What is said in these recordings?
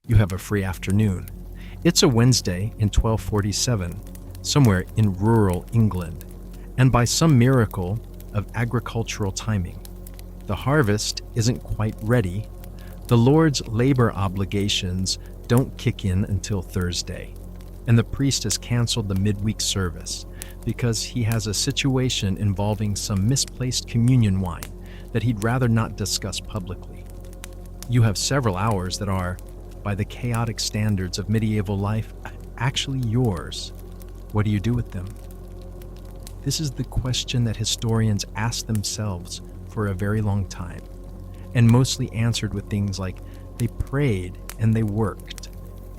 You have a free afternoon. It's a Wednesday in 1247, somewhere in rural England, and by some miracle of agricultural timing, the harvest isn't quite ready. The Lord's labor obligations don't kick in until Thursday, and the priest has canceled the midweek service because he has a situation involving some misplaced communion wine that he'd rather not discuss publicly. You have several hours that are, by the chaotic standards of medieval life, actually yours. What do you do with them? This is the question that historians ask themselves for a very long time, and mostly answered with things like they prayed and they worked,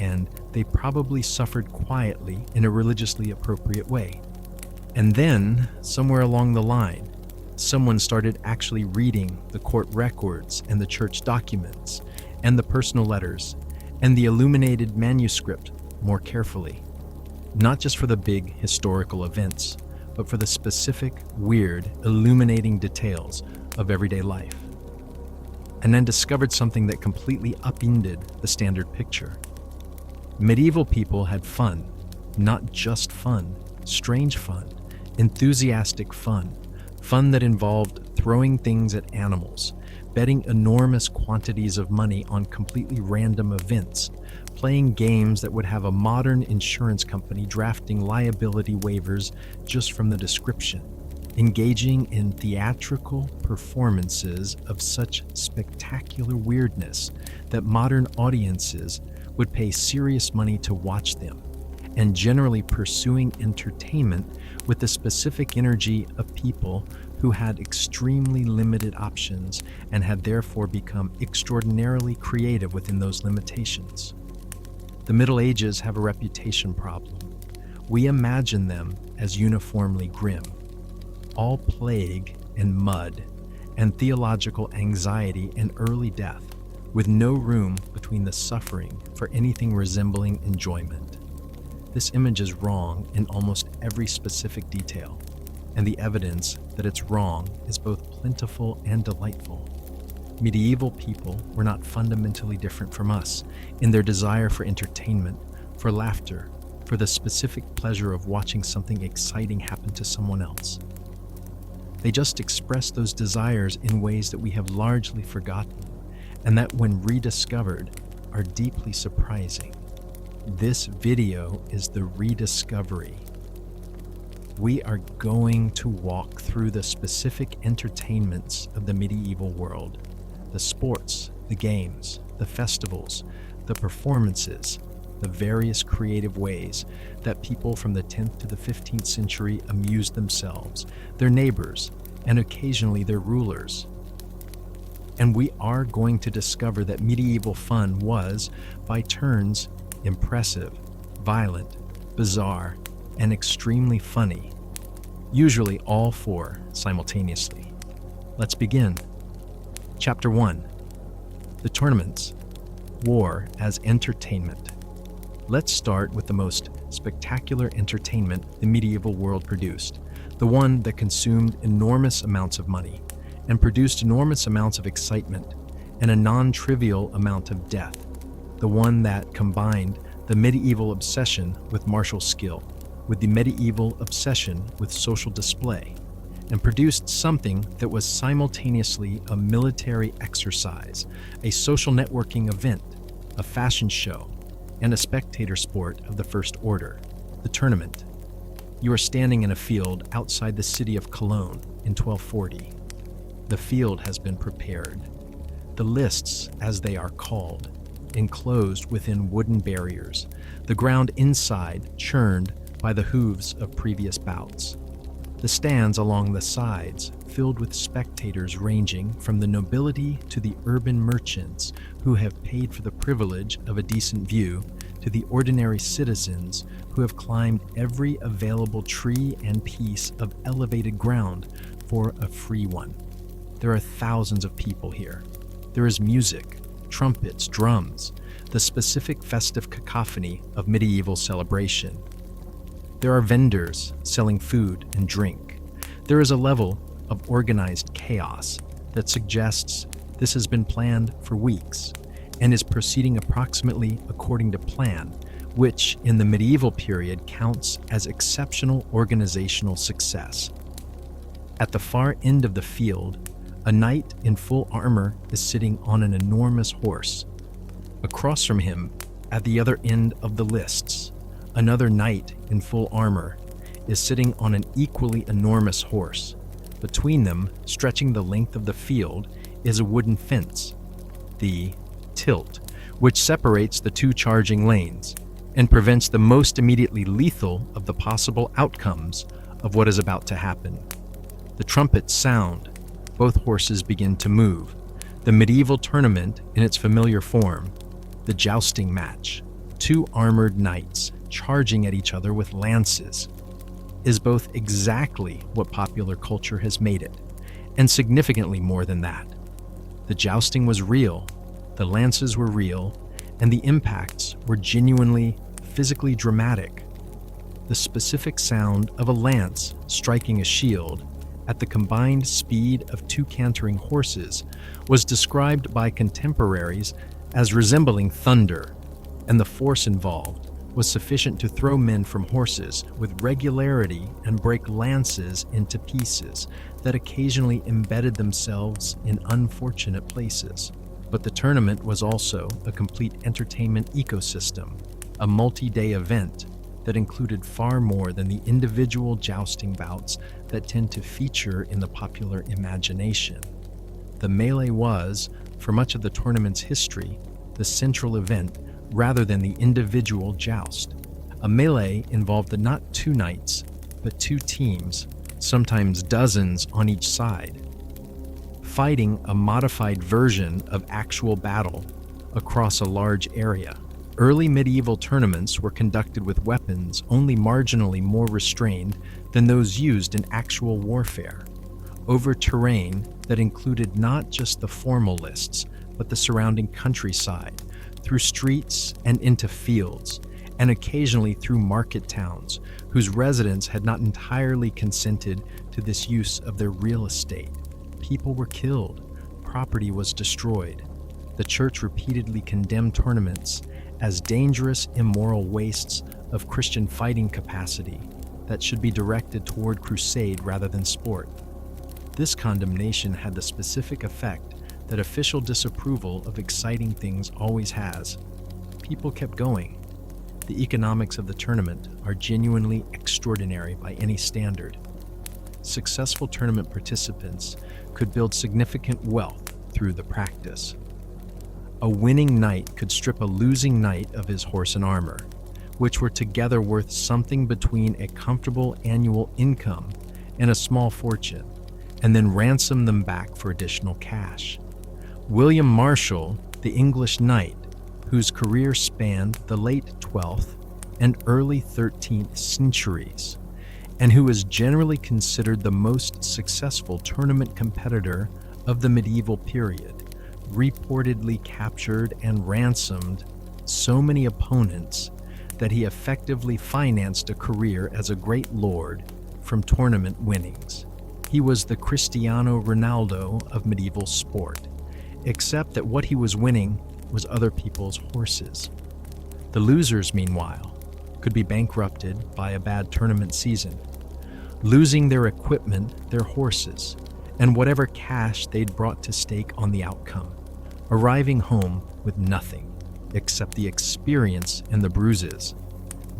and they probably suffered quietly in a religiously appropriate way. And then, somewhere along the line, someone started actually reading the court records and the church documents and the personal letters and the illuminated manuscript more carefully, not just for the big historical events, but for the specific, weird, illuminating details of everyday life. And then discovered something that completely upended the standard picture. Medieval people had fun, not just fun, strange fun, enthusiastic fun, fun that involved throwing things at animals, betting enormous quantities of money on completely random events, playing games that would have a modern insurance company drafting liability waivers just from the description, engaging in theatrical performances of such spectacular weirdness that modern audiences would pay serious money to watch them, and generally pursuing entertainment with the specific energy of people who had extremely limited options and had therefore become extraordinarily creative within those limitations. The Middle Ages have a reputation problem. We imagine them as uniformly grim, all plague and mud and theological anxiety and early death, with no room between the suffering for anything resembling enjoyment. This image is wrong in almost every specific detail, and the evidence that it's wrong is both plentiful and delightful. Medieval people were not fundamentally different from us in their desire for entertainment, for laughter, for the specific pleasure of watching something exciting happen to someone else. They just express those desires in ways that we have largely forgotten, and that when rediscovered are deeply surprising. This video is the rediscovery. We are going to walk through the specific entertainments of the medieval world, the sports, the games, the festivals, the performances, the various creative ways that people from the 10th to the 15th century amused themselves, their neighbors, and occasionally their rulers. And we are going to discover that medieval fun was, by turns, impressive, violent, bizarre, and extremely funny, usually all four simultaneously. Let's begin. Chapter 1. The Tournaments. War as Entertainment. Let's start with the most spectacular entertainment the medieval world produced, the one that consumed enormous amounts of money and produced enormous amounts of excitement and a non-trivial amount of death, the one that combined the medieval obsession with martial skill, with the medieval obsession with social display, and produced something that was simultaneously a military exercise, a social networking event, a fashion show, and a spectator sport of the first order, the tournament. You are standing in a field outside the city of Cologne in 1240. The field has been prepared. The lists, as they are called, enclosed within wooden barriers, the ground inside churned by the hooves of previous bouts. The stands along the sides filled with spectators ranging from the nobility to the urban merchants who have paid for the privilege of a decent view, to the ordinary citizens who have climbed every available tree and piece of elevated ground for a free one. There are thousands of people here. There is music, trumpets, drums, the specific festive cacophony of medieval celebration. There are vendors selling food and drink. There is a level of organized chaos that suggests this has been planned for weeks, and is proceeding approximately according to plan, which in the medieval period counts as exceptional organizational success. At the far end of the field, a knight in full armor is sitting on an enormous horse. Across from him, at the other end of the lists, another knight in full armor is sitting on an equally enormous horse. Between them, stretching the length of the field, is a wooden fence, the tilt, which separates the two charging lanes and prevents the most immediately lethal of the possible outcomes of what is about to happen. The trumpets sound. Both horses begin to move. The medieval tournament in its familiar form, the jousting match, two armored knights charging at each other with lances, is both exactly what popular culture has made it, and significantly more than that. The jousting was real, the lances were real, and the impacts were genuinely, physically dramatic. The specific sound of a lance striking a shield at the combined speed of two cantering horses was described by contemporaries as resembling thunder, and the force involved was sufficient to throw men from horses with regularity and break lances into pieces that occasionally embedded themselves in unfortunate places. But the tournament was also a complete entertainment ecosystem, a multi-day event that included far more than the individual jousting bouts that tend to feature in the popular imagination. The melee was, for much of the tournament's history, the central event rather than the individual joust. A melee involved not two knights, but two teams, sometimes dozens on each side, fighting a modified version of actual battle across a large area. Early medieval tournaments were conducted with weapons only marginally more restrained than those used in actual warfare, over terrain that included not just the formal lists, but the surrounding countryside, through streets and into fields, and occasionally through market towns whose residents had not entirely consented to this use of their real estate. People were killed, property was destroyed. The church repeatedly condemned tournaments as dangerous, immoral wastes of Christian fighting capacity that should be directed toward crusade rather than sport. This condemnation had the specific effect that official disapproval of exciting things always has. People kept going. The economics of the tournament are genuinely extraordinary by any standard. Successful tournament participants could build significant wealth through the practice. A winning knight could strip a losing knight of his horse and armor, which were together worth something between a comfortable annual income and a small fortune, and then ransom them back for additional cash. William Marshall, the English knight, whose career spanned the late 12th and early 13th centuries, and who is generally considered the most successful tournament competitor of the medieval period, reportedly captured and ransomed so many opponents that he effectively financed a career as a great lord from tournament winnings. He was the Cristiano Ronaldo of medieval sport, except that what he was winning was other people's horses. The losers, meanwhile, could be bankrupted by a bad tournament season, losing their equipment, their horses, and whatever cash they'd brought to stake on the outcome, arriving home with nothing except the experience and the bruises.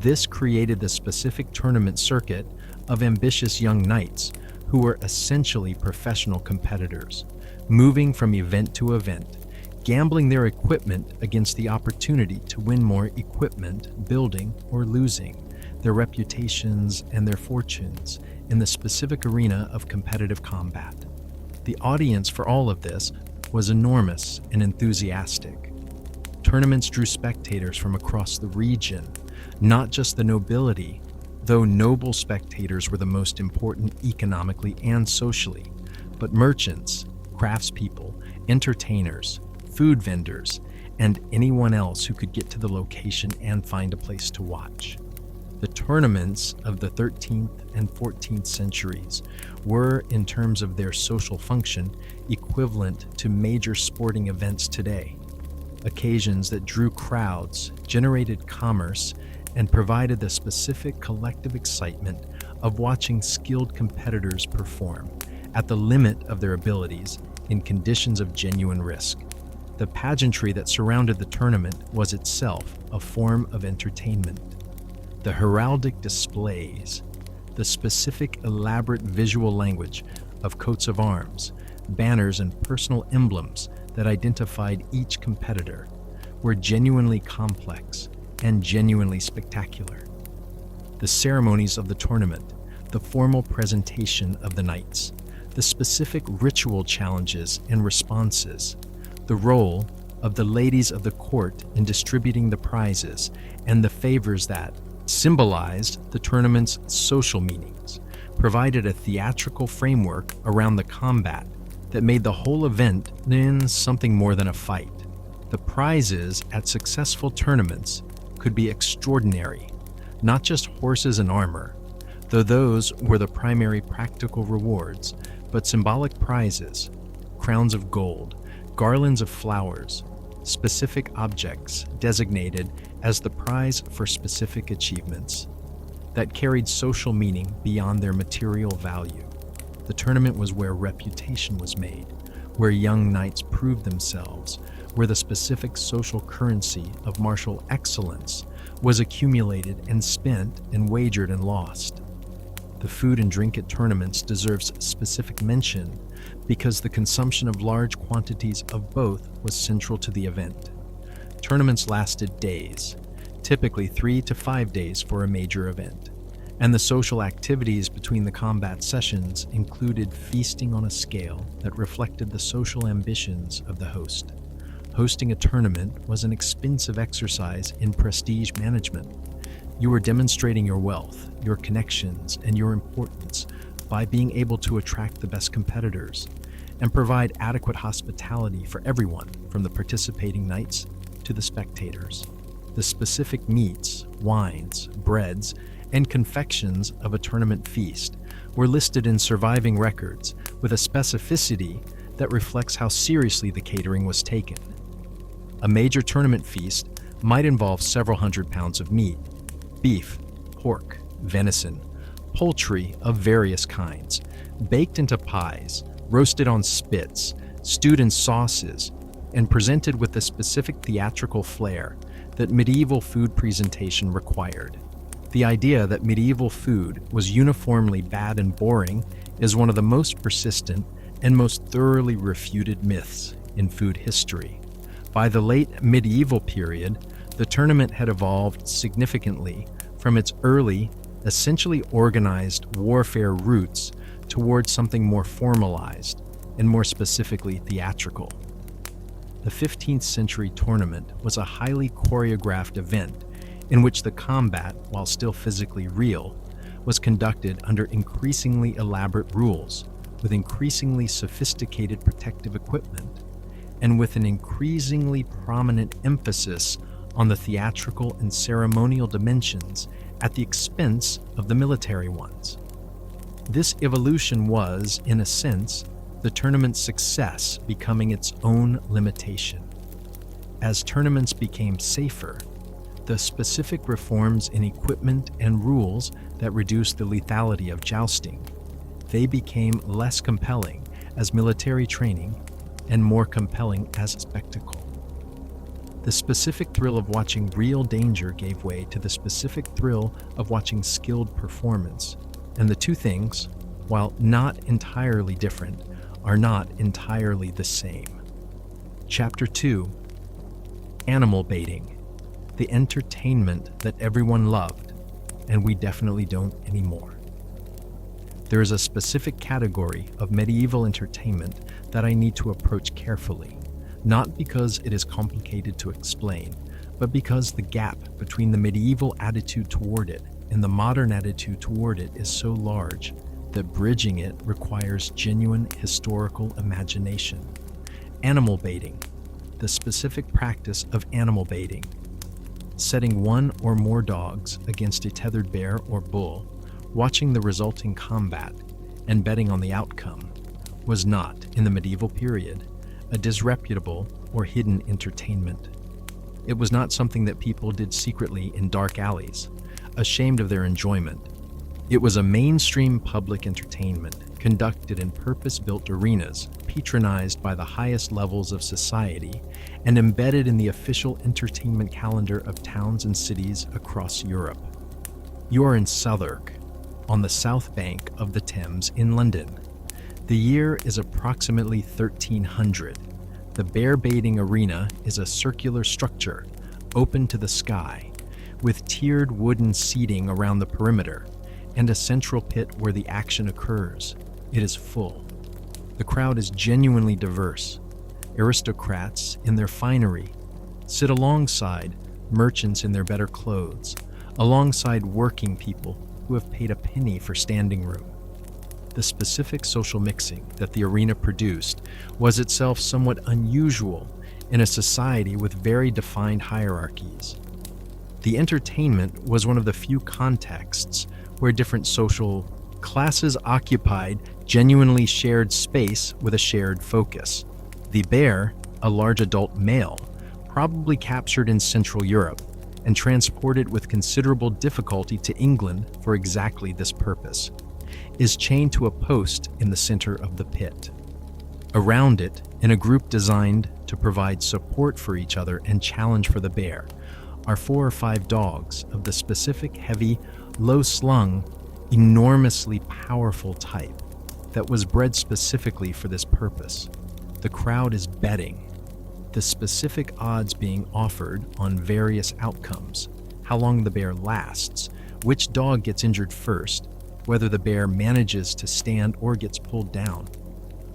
This created the specific tournament circuit of ambitious young knights who were essentially professional competitors, moving from event to event, gambling their equipment against the opportunity to win more equipment, building or losing their reputations and their fortunes in the specific arena of competitive combat. The audience for all of this was enormous and enthusiastic. Tournaments drew spectators from across the region, not just the nobility, though noble spectators were the most important economically and socially, but merchants, craftspeople, entertainers, food vendors, and anyone else who could get to the location and find a place to watch. The tournaments of the 13th and 14th centuries were, in terms of their social function, equivalent to major sporting events today. occasions that drew crowds, generated commerce, and provided the specific collective excitement of watching skilled competitors perform at the limit of their abilities in conditions of genuine risk. The pageantry that surrounded the tournament was itself a form of entertainment. The heraldic displays, the specific elaborate visual language of coats of arms, banners, and personal emblems that identified each competitor were genuinely complex and genuinely spectacular. The ceremonies of the tournament, the formal presentation of the knights, the specific ritual challenges and responses, the role of the ladies of the court in distributing the prizes, and the favors that symbolized the tournament's social meanings, provided a theatrical framework around the combat that made the whole event then something more than a fight. The prizes at successful tournaments could be extraordinary, not just horses and armor, though those were the primary practical rewards, but symbolic prizes, crowns of gold, garlands of flowers, specific objects designated as the prize for specific achievements that carried social meaning beyond their material value. The tournament was where reputation was made, where young knights proved themselves, where the specific social currency of martial excellence was accumulated and spent and wagered and lost. The food and drink at tournaments deserves specific mention because the consumption of large quantities of both was central to the event. Tournaments lasted days, typically 3 to 5 days for a major event, and the social activities between the combat sessions included feasting on a scale that reflected the social ambitions of the host. Hosting a tournament was an expensive exercise in prestige management. You were demonstrating your wealth, your connections, and your importance by being able to attract the best competitors and provide adequate hospitality for everyone, from the participating knights to the spectators. The specific meats, wines, breads, and confections of a tournament feast were listed in surviving records with a specificity that reflects how seriously the catering was taken. A major tournament feast might involve several hundred pounds of meat, beef, pork, venison, poultry of various kinds, baked into pies, roasted on spits, stewed in sauces, and presented with the specific theatrical flair that medieval food presentation required. The idea that medieval food was uniformly bad and boring is one of the most persistent and most thoroughly refuted myths in food history. By the late medieval period, the tournament had evolved significantly from its early, essentially organized warfare roots towards something more formalized and more specifically theatrical. The 15th century tournament was a highly choreographed event in which the combat, while still physically real, was conducted under increasingly elaborate rules, with increasingly sophisticated protective equipment, and with an increasingly prominent emphasis on the theatrical and ceremonial dimensions at the expense of the military ones. This evolution was, in a sense, the tournament's success becoming its own limitation. As tournaments became safer, the specific reforms in equipment and rules that reduced the lethality of jousting, they became less compelling as military training and more compelling as a spectacle. The specific thrill of watching real danger gave way to the specific thrill of watching skilled performance, and the two things, while not entirely different, are not entirely the same. Chapter 2: Animal Baiting. The entertainment that everyone loved, and we definitely don't anymore. There is a specific category of medieval entertainment that I need to approach carefully, not because it is complicated to explain, but because the gap between the medieval attitude toward it and the modern attitude toward it is so large that bridging it requires genuine historical imagination. Animal baiting, the specific practice of animal baiting, setting one or more dogs against a tethered bear or bull, watching the resulting combat, and betting on the outcome, was not, in the medieval period, a disreputable or hidden entertainment. It was not something that people did secretly in dark alleys, ashamed of their enjoyment. It was a mainstream public entertainment conducted in purpose-built arenas, patronized by the highest levels of society, and embedded in the official entertainment calendar of towns and cities across Europe. You are in Southwark, on the south bank of the Thames in London. The year is approximately 1300. The bear baiting arena is a circular structure, open to the sky, with tiered wooden seating around the perimeter, and a central pit where the action occurs. It is full. The crowd is genuinely diverse. Aristocrats in their finery sit alongside merchants in their better clothes, alongside working people who have paid a penny for standing room. The specific social mixing that the arena produced was itself somewhat unusual in a society with very defined hierarchies. The entertainment was one of the few contexts where different social classes occupied genuinely shared space with a shared focus. The bear, a large adult male, probably captured in Central Europe and transported with considerable difficulty to England for exactly this purpose, is chained to a post in the center of the pit. Around it, in a group designed to provide support for each other and challenge for the bear, are 4 or 5 dogs of the specific heavy, low-slung, enormously powerful type that was bred specifically for this purpose. The crowd is betting, the specific odds being offered on various outcomes: how long the bear lasts, which dog gets injured first, whether the bear manages to stand or gets pulled down,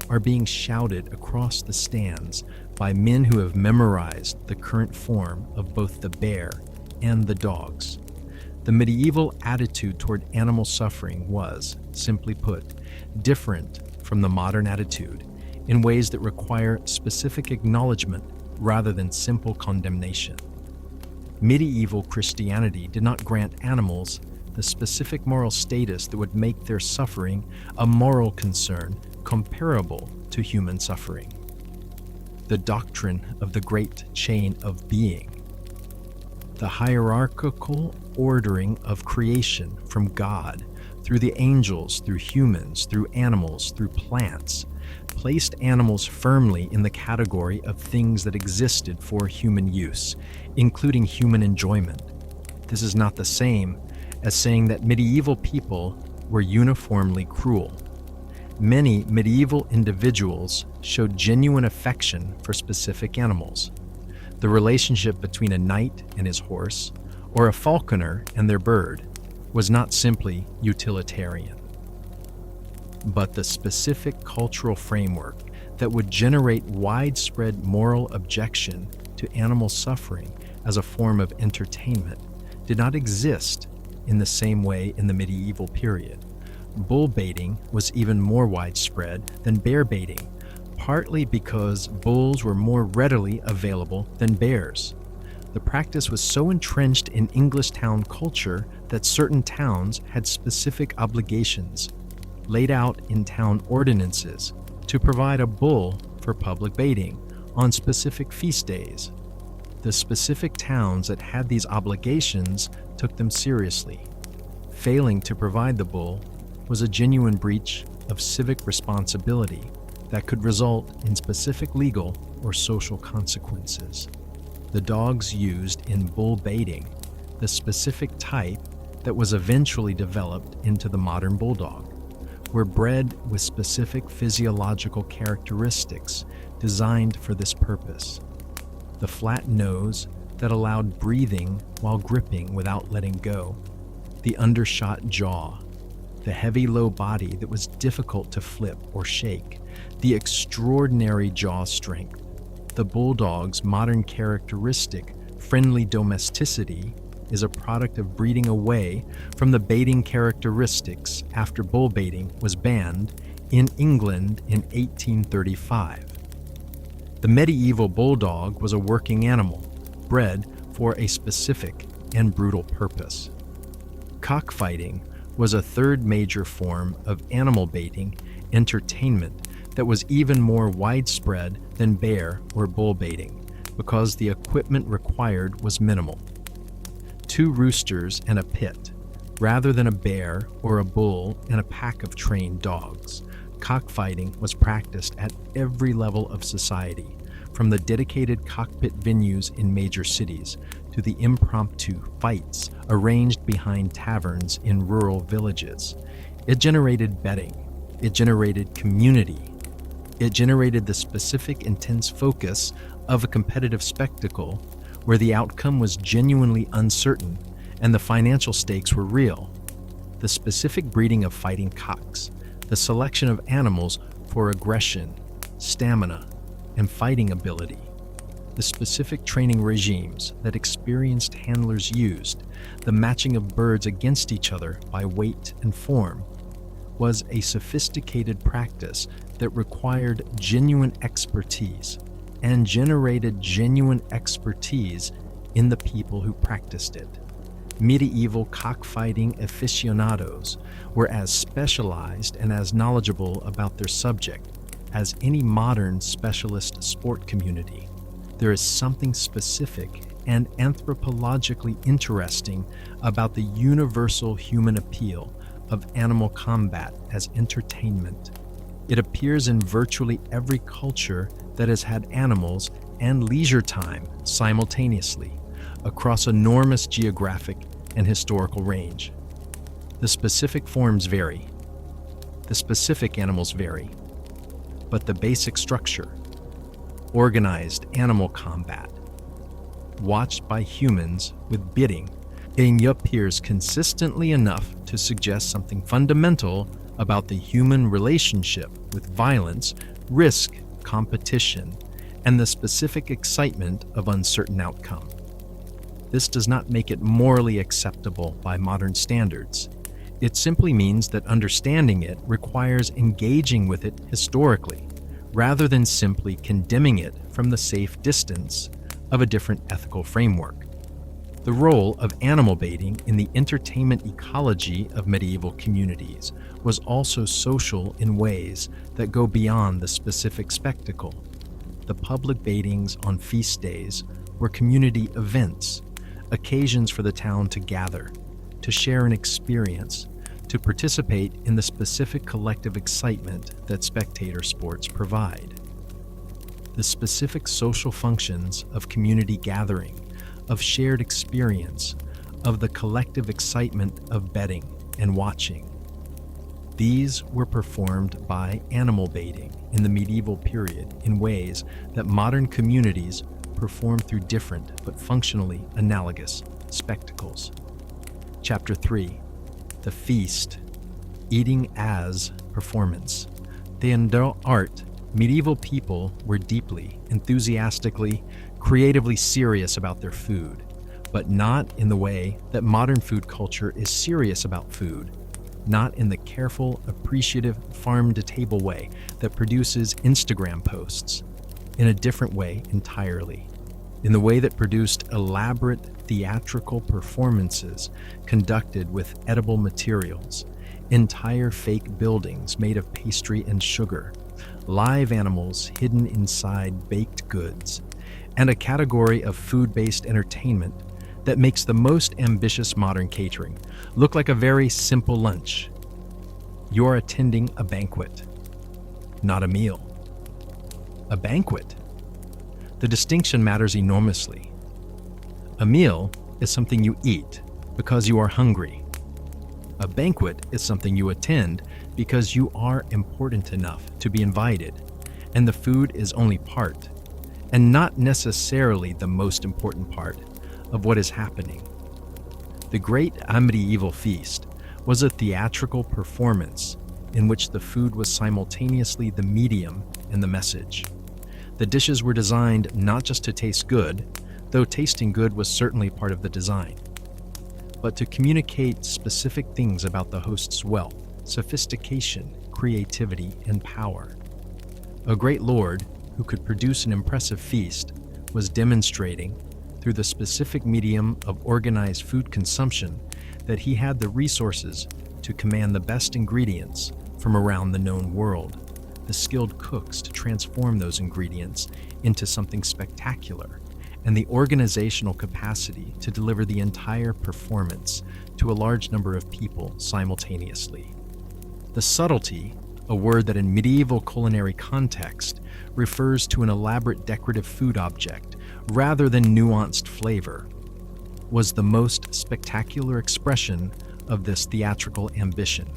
are being shouted across the stands by men who have memorized the current form of both the bear and the dogs. The medieval attitude toward animal suffering was, simply put, different from the modern attitude in ways that require specific acknowledgement rather than simple condemnation. Medieval Christianity did not grant animals the specific moral status that would make their suffering a moral concern comparable to human suffering. The doctrine of the great chain of being, the hierarchical ordering of creation from God, through the angels, through humans, through animals, through plants, placed animals firmly in the category of things that existed for human use, including human enjoyment. This is not the same as saying that medieval people were uniformly cruel. Many medieval individuals showed genuine affection for specific animals. The relationship between a knight and his horse, or a falconer and their bird, was not simply utilitarian, but the specific cultural framework that would generate widespread moral objection to animal suffering as a form of entertainment did not exist in the same way in the medieval period. Bull baiting was even more widespread than bear baiting, partly because bulls were more readily available than bears. The practice was so entrenched in English town culture that certain towns had specific obligations laid out in town ordinances to provide a bull for public baiting on specific feast days. The specific towns that had these obligations took them seriously. Failing to provide the bull was a genuine breach of civic responsibility that could result in specific legal or social consequences. The dogs used in bull baiting, the specific type that was eventually developed into the modern bulldog, were bred with specific physiological characteristics designed for this purpose. The flat nose that allowed breathing while gripping without letting go, the undershot jaw, the heavy low body that was difficult to flip or shake, the extraordinary jaw strength, the bulldog's modern characteristic, friendly domesticity, is a product of breeding away from the baiting characteristics after bull baiting was banned in England in 1835. The medieval bulldog was a working animal, bred for a specific and brutal purpose. Cockfighting was a third major form of animal baiting entertainment that was even more widespread than bear or bull baiting because the equipment required was minimal. 2 roosters and a pit, rather than a bear or a bull and a pack of trained dogs. Cockfighting was practiced at every level of society, from the dedicated cockpit venues in major cities to the impromptu fights arranged behind taverns in rural villages. It generated betting. It generated community. It generated the specific, intense focus of a competitive spectacle where the outcome was genuinely uncertain and the financial stakes were real. The specific breeding of fighting cocks, the selection of animals for aggression, stamina, and fighting ability, the specific training regimes that experienced handlers used, the matching of birds against each other by weight and form, was a sophisticated practice that required genuine expertise and generated genuine expertise in the people who practiced it. Medieval cockfighting aficionados were as specialized and as knowledgeable about their subject as any modern specialist sport community. There is something specific and anthropologically interesting about the universal human appeal of animal combat as entertainment. It appears in virtually every culture that has had animals and leisure time simultaneously across enormous geographic and historical range. The specific forms vary. The specific animals vary. But the basic structure, organized animal combat, watched by humans with bidding, appears consistently enough to suggest something fundamental about the human relationship with violence, risk, competition, and the specific excitement of uncertain outcome. This does not make it morally acceptable by modern standards. It simply means that understanding it requires engaging with it historically, rather than simply condemning it from the safe distance of a different ethical framework. The role of animal baiting in the entertainment ecology of medieval communities was also social in ways that go beyond the specific spectacle. The public baitings on feast days were community events, occasions for the town to gather, to share an experience, to participate in the specific collective excitement that spectator sports provide. The specific social functions of community gathering, of shared experience, of the collective excitement of betting and watching. These were performed by animal baiting in the medieval period in ways that modern communities perform through different but functionally analogous spectacles. Chapter 3. The Feast. Eating as Performance. In their art, medieval people were deeply, enthusiastically, creatively serious about their food, but not in the way that modern food culture is serious about food, not in the careful, appreciative, farm-to-table way that produces Instagram posts, in a different way entirely, in the way that produced elaborate theatrical performances conducted with edible materials, entire fake buildings made of pastry and sugar, live animals hidden inside baked goods, and a category of food-based entertainment that makes the most ambitious modern catering look like a very simple lunch. You're attending a banquet, not a meal. A banquet. The distinction matters enormously. A meal is something you eat because you are hungry. A banquet is something you attend because you are important enough to be invited, and the food is only part, and not necessarily the most important part, of what is happening. The great medieval feast was a theatrical performance in which the food was simultaneously the medium and the message. The dishes were designed not just to taste good, though tasting good was certainly part of the design, but to communicate specific things about the host's wealth, sophistication, creativity, and power. A great lord who could produce an impressive feast was demonstrating, through the specific medium of organized food consumption, that he had the resources to command the best ingredients from around the known world, the skilled cooks to transform those ingredients into something spectacular, and the organizational capacity to deliver the entire performance to a large number of people simultaneously. The subtlety, a word that in medieval culinary context refers to an elaborate decorative food object rather than nuanced flavor, was the most spectacular expression of this theatrical ambition.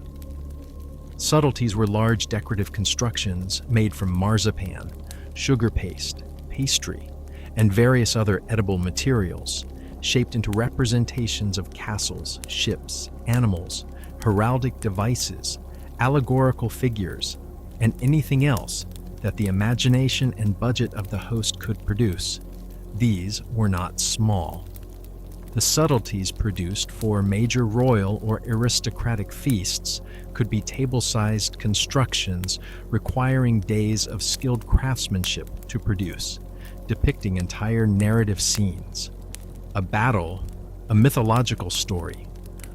Subtleties were large decorative constructions made from marzipan, sugar paste, pastry, and various other edible materials, shaped into representations of castles, ships, animals, heraldic devices, allegorical figures, and anything else that the imagination and budget of the host could produce. These were not small. The subtleties produced for major royal or aristocratic feasts could be table-sized constructions requiring days of skilled craftsmanship to produce, depicting entire narrative scenes. A battle, a mythological story,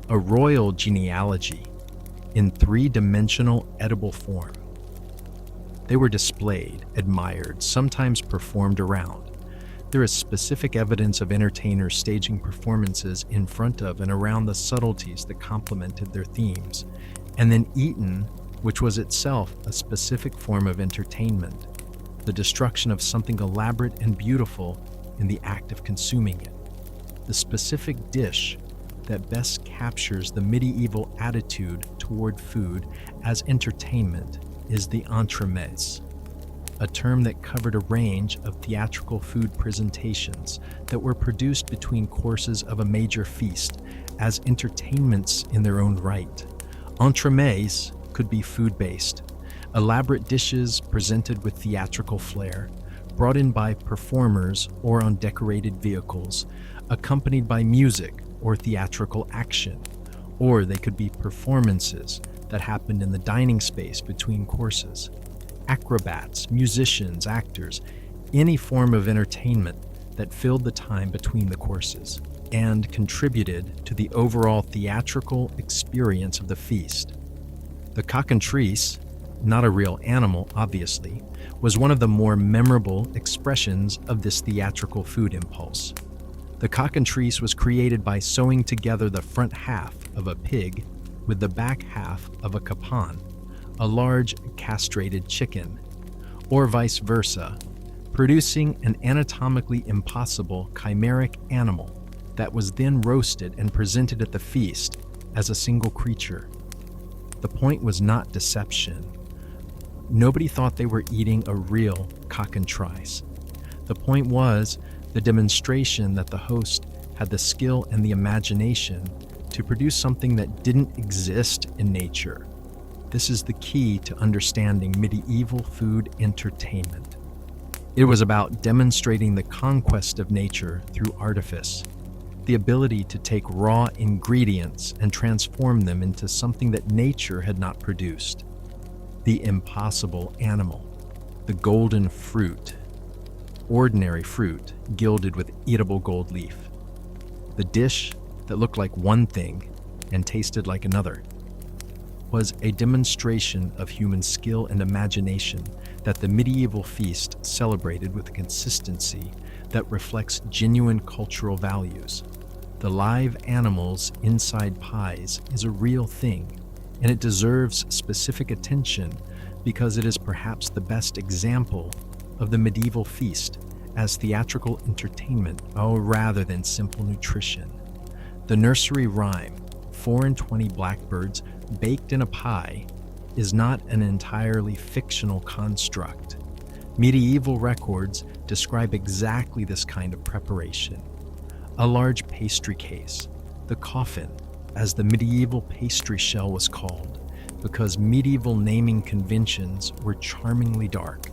a royal genealogy, in three-dimensional edible form. They were displayed, admired, sometimes performed around. There is specific evidence of entertainers staging performances in front of and around the subtleties that complemented their themes, and then eaten, which was itself a specific form of entertainment, the destruction of something elaborate and beautiful in the act of consuming it. The specific dish that best captures the medieval attitude toward food as entertainment is the entremets, a term that covered a range of theatrical food presentations that were produced between courses of a major feast as entertainments in their own right. Entremets could be food-based, elaborate dishes presented with theatrical flair, brought in by performers or on decorated vehicles, accompanied by music or theatrical action, or they could be performances that happened in the dining space between courses. Acrobats, musicians, actors, any form of entertainment that filled the time between the courses and contributed to the overall theatrical experience of the feast. The cockatrice, not a real animal obviously, was one of the more memorable expressions of this theatrical food impulse. The cockatrice was created by sewing together the front half of a pig with the back half of a capon, a large castrated chicken, or vice versa, producing an anatomically impossible chimeric animal that was then roasted and presented at the feast as a single creature. The point was not deception. Nobody thought they were eating a real cockatrice. The point was the demonstration that the host had the skill and the imagination to produce something that didn't exist in nature. This is the key to understanding medieval food entertainment. It was about demonstrating the conquest of nature through artifice, the ability to take raw ingredients and transform them into something that nature had not produced. The impossible animal, the golden fruit, ordinary fruit gilded with eatable gold leaf. The dish that looked like one thing and tasted like another was a demonstration of human skill and imagination that the medieval feast celebrated with a consistency that reflects genuine cultural values. The live animals inside pies is a real thing, and it deserves specific attention because it is perhaps the best example of the medieval feast as theatrical entertainment, rather than simple nutrition. The nursery rhyme, 4 and 20 blackbirds baked in a pie, is not an entirely fictional construct. Medieval records describe exactly this kind of preparation. A large pastry case, the coffin, as the medieval pastry shell was called, because medieval naming conventions were charmingly dark,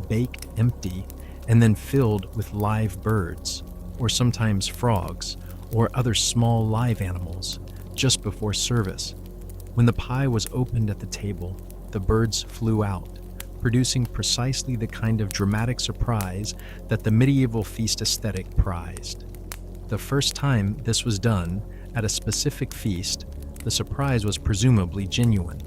baked empty, and then filled with live birds, or sometimes frogs, or other small live animals, just before service. When the pie was opened at the table, the birds flew out, producing precisely the kind of dramatic surprise that the medieval feast aesthetic prized. The first time this was done, at a specific feast, the surprise was presumably genuine.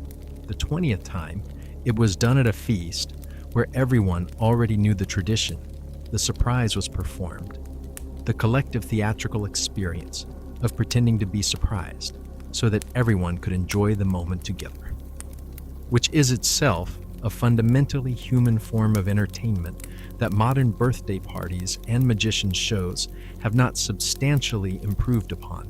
The 20th time, It was done at a feast where everyone already knew the tradition. The surprise was performed. The collective theatrical experience of pretending to be surprised so that everyone could enjoy the moment together, which is itself a fundamentally human form of entertainment that modern birthday parties and magician shows have not substantially improved upon.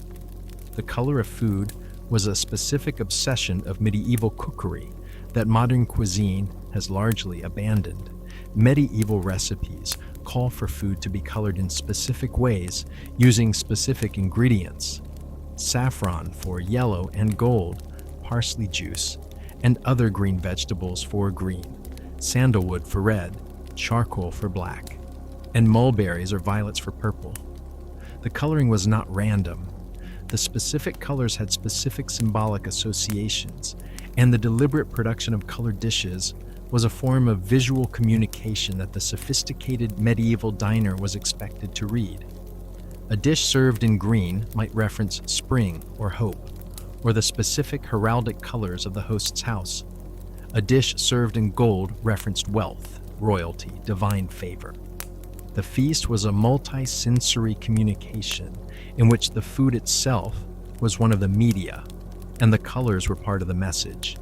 The color of food was a specific obsession of medieval cookery that modern cuisine has largely abandoned. Medieval recipes call for food to be colored in specific ways using specific ingredients: saffron for yellow and gold, parsley juice, and other green vegetables for green, sandalwood for red, charcoal for black, and mulberries or violets for purple. The coloring was not random. The specific colors had specific symbolic associations, and the deliberate production of colored dishes was a form of visual communication that the sophisticated medieval diner was expected to read. A dish served in green might reference spring or hope, or the specific heraldic colors of the host's house. A dish served in gold referenced wealth, royalty, divine favor. The feast was a multi-sensory communication in which the food itself was one of the media, and the colors were part of the message.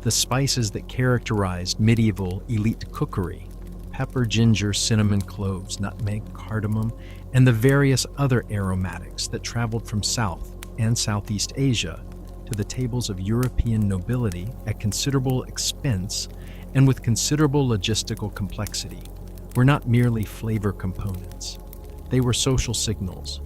The spices that characterized medieval elite cookery, pepper, ginger, cinnamon, cloves, nutmeg, cardamom, and the various other aromatics that traveled from South and Southeast Asia to the tables of European nobility at considerable expense and with considerable logistical complexity, were not merely flavor components. They were social signals.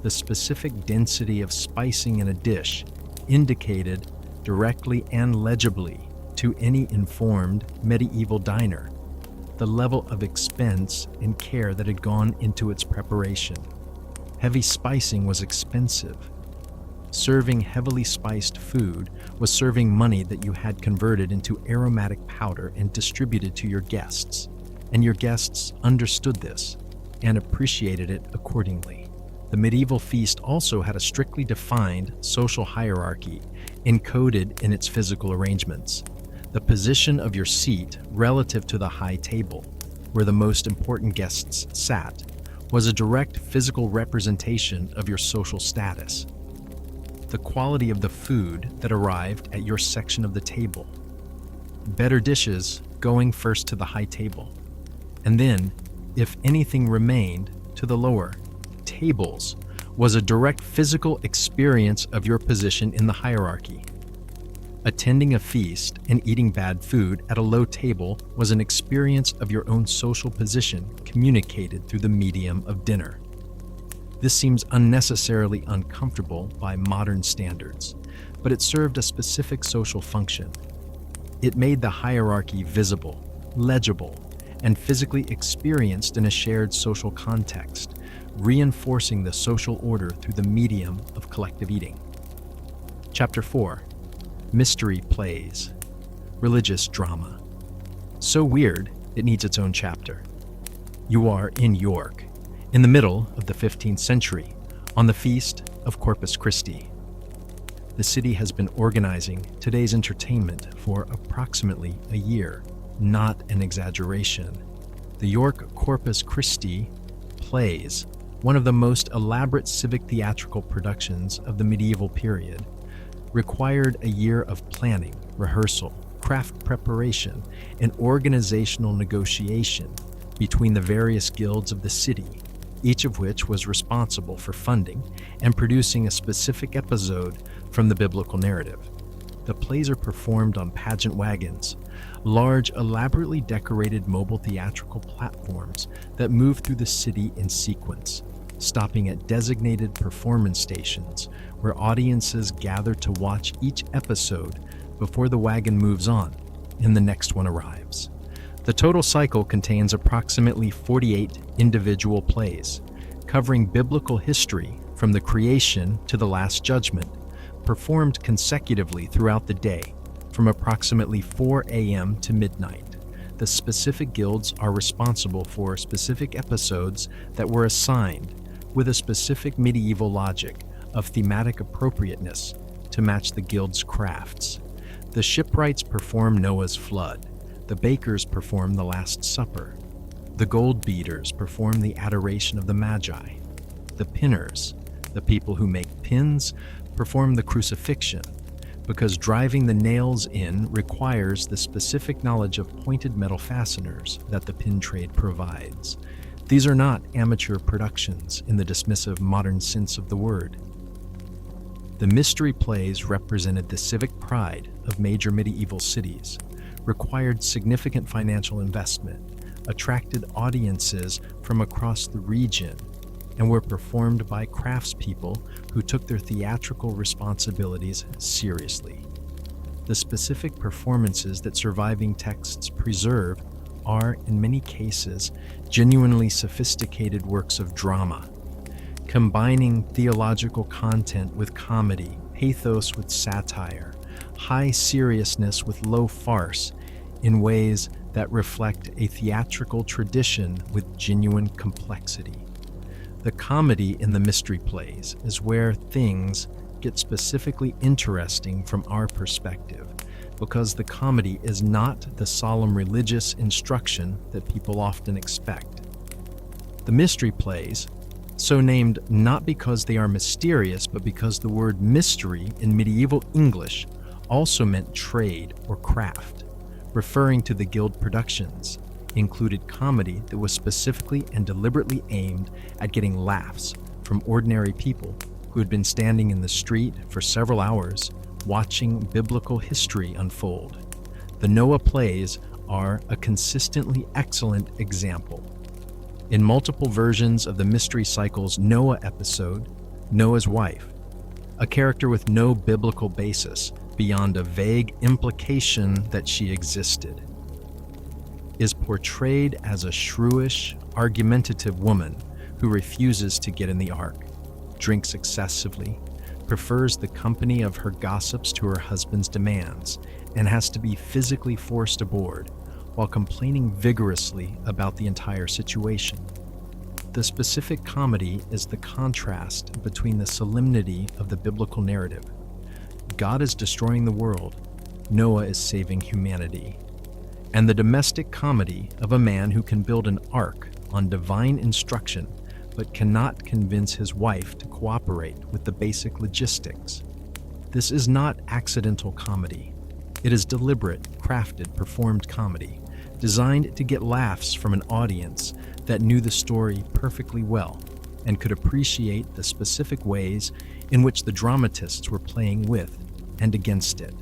The specific density of spicing in a dish indicated directly and legibly to any informed medieval diner the level of expense and care that had gone into its preparation. Heavy spicing was expensive. Serving heavily spiced food was serving money that you had converted into aromatic powder and distributed to your guests, and your guests understood this and appreciated it accordingly. The medieval feast also had a strictly defined social hierarchy encoded in its physical arrangements. The position of your seat relative to the high table, where the most important guests sat, was a direct physical representation of your social status. The quality of the food that arrived at your section of the table. Better dishes going first to the high table, and then, if anything remained, to the lower. Tables was a direct physical experience of your position in the hierarchy. Attending a feast and eating bad food at a low table was an experience of your own social position communicated through the medium of dinner. This seems unnecessarily uncomfortable by modern standards, but it served a specific social function. It made the hierarchy visible, legible, and physically experienced in a shared social context, reinforcing the social order through the medium of collective eating. Chapter 4. Mystery Plays. Religious Drama. So weird, it needs its own chapter. You are in York, in the middle of the 15th century, on the feast of Corpus Christi. The city has been organizing today's entertainment for approximately a year, not an exaggeration. The York Corpus Christi plays, one of the most elaborate civic theatrical productions of the medieval period, required a year of planning, rehearsal, craft preparation, and organizational negotiation between the various guilds of the city, each of which was responsible for funding and producing a specific episode from the biblical narrative. The plays are performed on pageant wagons, large, elaborately decorated mobile theatrical platforms that move through the city in sequence, stopping at designated performance stations where audiences gather to watch each episode before the wagon moves on and the next one arrives. The total cycle contains approximately 48 individual plays, covering biblical history from the creation to the Last Judgment, performed consecutively throughout the day, from approximately 4 a.m. to midnight. The specific guilds are responsible for specific episodes that were assigned with a specific medieval logic of thematic appropriateness to match the guild's crafts. The shipwrights perform Noah's flood, The bakers perform the Last Supper. The gold beaters perform the Adoration of the Magi. The pinners, the people who make pins, perform the Crucifixion, because driving the nails in requires the specific knowledge of pointed metal fasteners that the pin trade provides. These are not amateur productions in the dismissive modern sense of the word. The mystery plays represented the civic pride of major medieval cities, required significant financial investment, attracted audiences from across the region, and were performed by craftspeople who took their theatrical responsibilities seriously. The specific performances that surviving texts preserve are, in many cases, genuinely sophisticated works of drama, combining theological content with comedy, pathos with satire, high seriousness with low farce, in ways that reflect a theatrical tradition with genuine complexity. The comedy in the mystery plays is where things get specifically interesting from our perspective, because the comedy is not the solemn religious instruction that people often expect. The mystery plays, so named not because they are mysterious, but because the word mystery in medieval English also meant trade or craft, referring to the guild productions, included comedy that was specifically and deliberately aimed at getting laughs from ordinary people who had been standing in the street for several hours watching biblical history unfold. The Noah plays are a consistently excellent example. In multiple versions of the Mystery Cycle's Noah episode, Noah's wife, a character with no biblical basis beyond a vague implication that she existed, is portrayed as a shrewish, argumentative woman who refuses to get in the ark, drinks excessively, prefers the company of her gossips to her husband's demands, and has to be physically forced aboard while complaining vigorously about the entire situation. The specific comedy is the contrast between the solemnity of the biblical narrative. God is destroying the world, Noah is saving humanity, and the domestic comedy of a man who can build an ark on divine instruction but cannot convince his wife to cooperate with the basic logistics. This is not accidental comedy. It is deliberate, crafted, performed comedy, designed to get laughs from an audience that knew the story perfectly well and could appreciate the specific ways in which the dramatists were playing with and against it.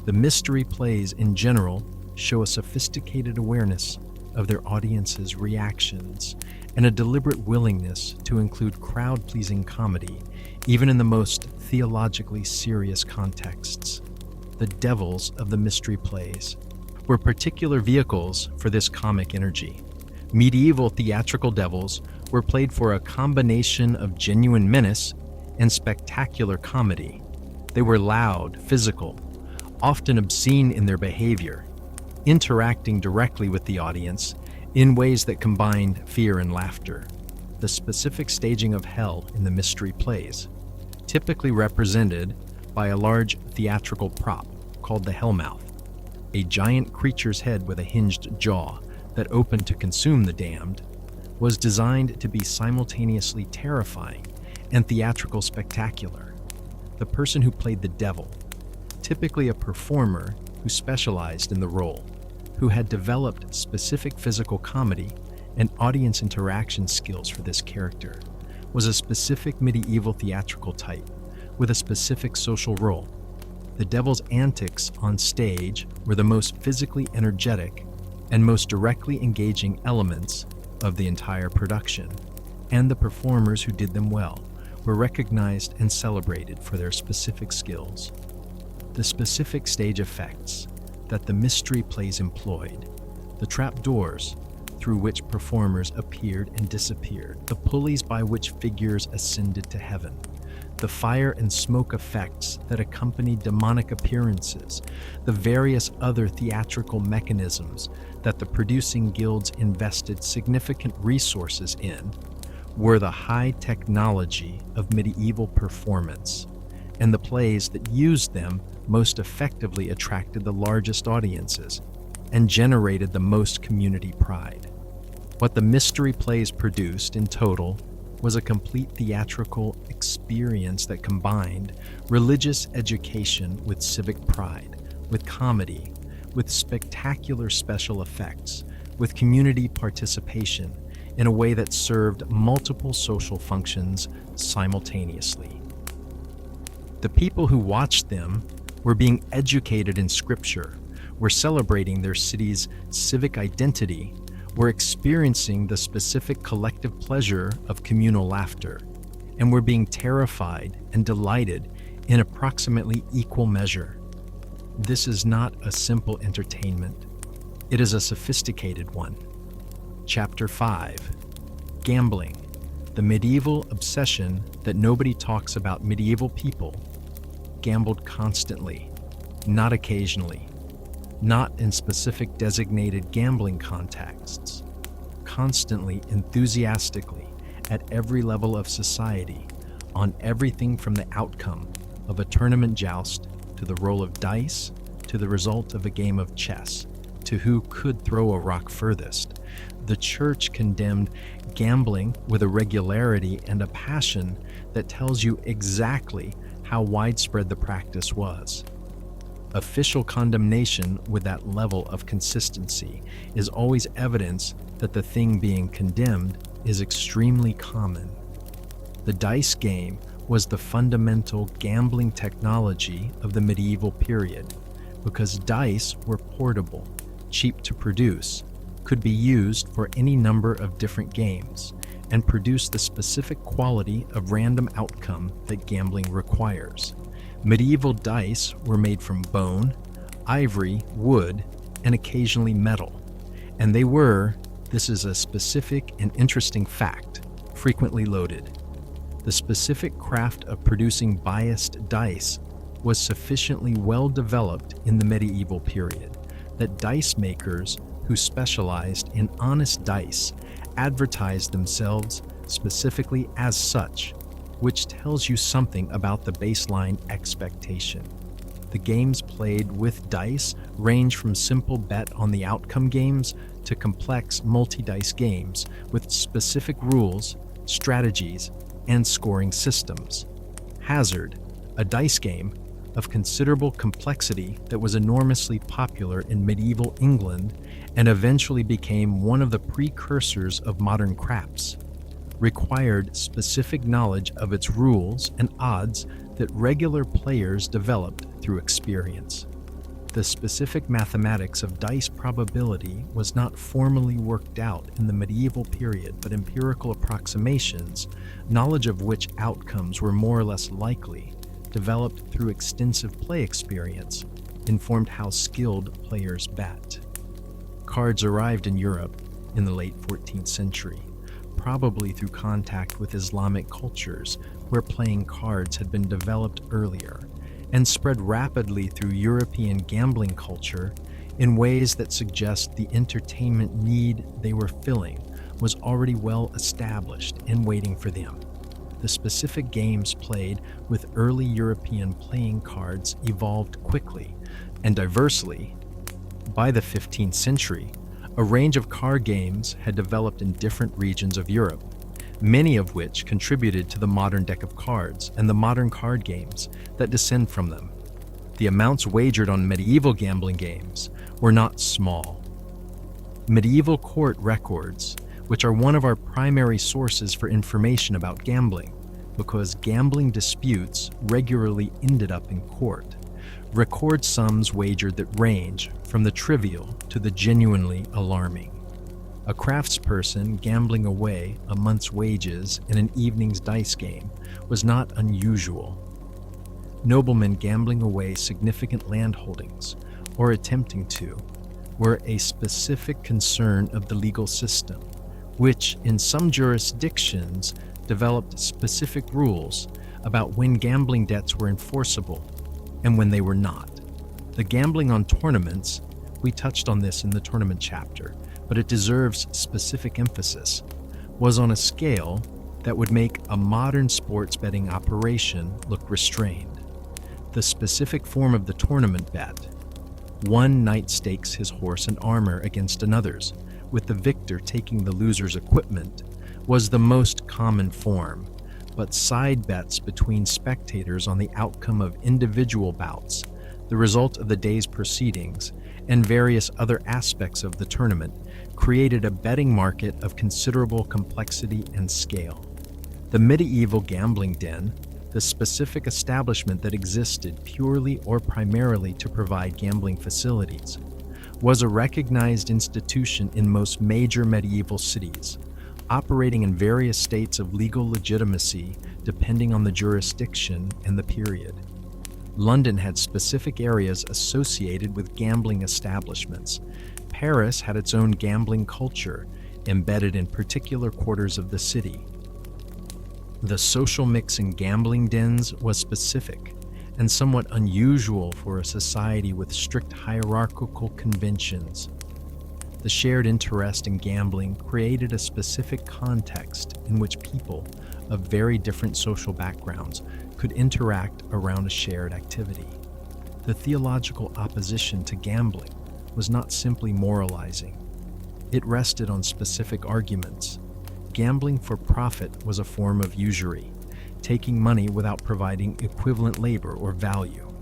The mystery plays in general show a sophisticated awareness of their audience's reactions and a deliberate willingness to include crowd-pleasing comedy, even in the most theologically serious contexts. The devils of the mystery plays were particular vehicles for this comic energy. Medieval theatrical devils were played for a combination of genuine menace and spectacular comedy. They were loud, physical, often obscene in their behavior, interacting directly with the audience in ways that combined fear and laughter. The specific staging of hell in the mystery plays, typically represented by a large theatrical prop called the Hellmouth, a giant creature's head with a hinged jaw that opened to consume the damned, was designed to be simultaneously terrifying and theatrical spectacular. The person who played the devil, typically a performer who specialized in the role, who had developed specific physical comedy and audience interaction skills for this character, was a specific medieval theatrical type with a specific social role. The devil's antics on stage were the most physically energetic and most directly engaging elements of the entire production, and the performers who did them well were recognized and celebrated for their specific skills. The specific stage effects that the mystery plays employed, the trapdoors through which performers appeared and disappeared, the pulleys by which figures ascended to heaven, the fire and smoke effects that accompanied demonic appearances, the various other theatrical mechanisms that the producing guilds invested significant resources in, were the high technology of medieval performance, and the plays that used them most effectively attracted the largest audiences. and generated the most community pride. What the mystery plays produced in total was a complete theatrical experience that combined religious education with civic pride, with comedy, with spectacular special effects, with community participation in a way that served multiple social functions simultaneously. The people who watched them were being educated in Scripture, were celebrating their city's civic identity, were experiencing the specific collective pleasure of communal laughter, and were being terrified and delighted in approximately equal measure. This is not a simple entertainment. It is a sophisticated one. Chapter 5. Gambling, the medieval obsession that nobody talks about. Medieval people gambled constantly, not occasionally, not in specific designated gambling contexts, constantly, enthusiastically, at every level of society, on everything from the outcome of a tournament joust to the roll of dice to the result of a game of chess to who could throw a rock furthest. The church condemned gambling with a regularity and a passion that tells you exactly how widespread the practice was. Official condemnation with that level of consistency is always evidence that the thing being condemned is extremely common. The dice game was the fundamental gambling technology of the medieval period because dice were portable, cheap to produce, could be used for any number of different games, and produce the specific quality of random outcome that gambling requires. Medieval dice were made from bone, ivory, wood, and occasionally metal, and they were, this is a specific and interesting fact, frequently loaded. The specific craft of producing biased dice was sufficiently well developed in the medieval period that dice makers who specialized in honest dice advertised themselves specifically as such, which tells you something about the baseline expectation. The games played with dice range from simple bet on the outcome games to complex multi-dice games with specific rules, strategies, and scoring systems. Hazard, a dice game of considerable complexity that was enormously popular in medieval England and eventually became one of the precursors of modern craps, required specific knowledge of its rules and odds that regular players developed through experience. The specific mathematics of dice probability was not formally worked out in the medieval period, but empirical approximations, knowledge of which outcomes were more or less likely, developed through extensive play experience, informed how skilled players bet. Cards arrived in Europe in the late 14th century, probably through contact with Islamic cultures where playing cards had been developed earlier, and spread rapidly through European gambling culture in ways that suggest the entertainment need they were filling was already well established and waiting for them. The specific games played with early European playing cards evolved quickly and diversely. By the 15th century, a range of card games had developed in different regions of Europe, many of which contributed to the modern deck of cards and the modern card games that descend from them. The amounts wagered on medieval gambling games were not small. Medieval court records, which are one of our primary sources for information about gambling, because gambling disputes regularly ended up in court, record sums wagered that range from the trivial to the genuinely alarming. A craftsperson gambling away a month's wages in an evening's dice game was not unusual. Noblemen gambling away significant land holdings, or attempting to, were a specific concern of the legal system, which in some jurisdictions developed specific rules about when gambling debts were enforceable and when they were not. The gambling on tournaments, we touched on this in the tournament chapter, but it deserves specific emphasis, was on a scale that would make a modern sports betting operation look restrained. The specific form of the tournament bet, One knight stakes his horse and armor against another's, with the victor taking the loser's equipment, was the most common form, but side bets between spectators on the outcome of individual bouts, the result of the day's proceedings, and various other aspects of the tournament created a betting market of considerable complexity and scale. The medieval gambling den, the specific establishment that existed purely or primarily to provide gambling facilities, was a recognized institution in most major medieval cities, operating in various states of legal legitimacy depending on the jurisdiction and the period. London had specific areas associated with gambling establishments. Paris had its own gambling culture embedded in particular quarters of the city. The social mix in gambling dens was specific and somewhat unusual for a society with strict hierarchical conventions. The shared interest in gambling created a specific context in which people of very different social backgrounds could interact around a shared activity. The theological opposition to gambling was not simply moralizing. It rested on specific arguments. Gambling for profit was a form of usury, taking money without providing equivalent labor or value.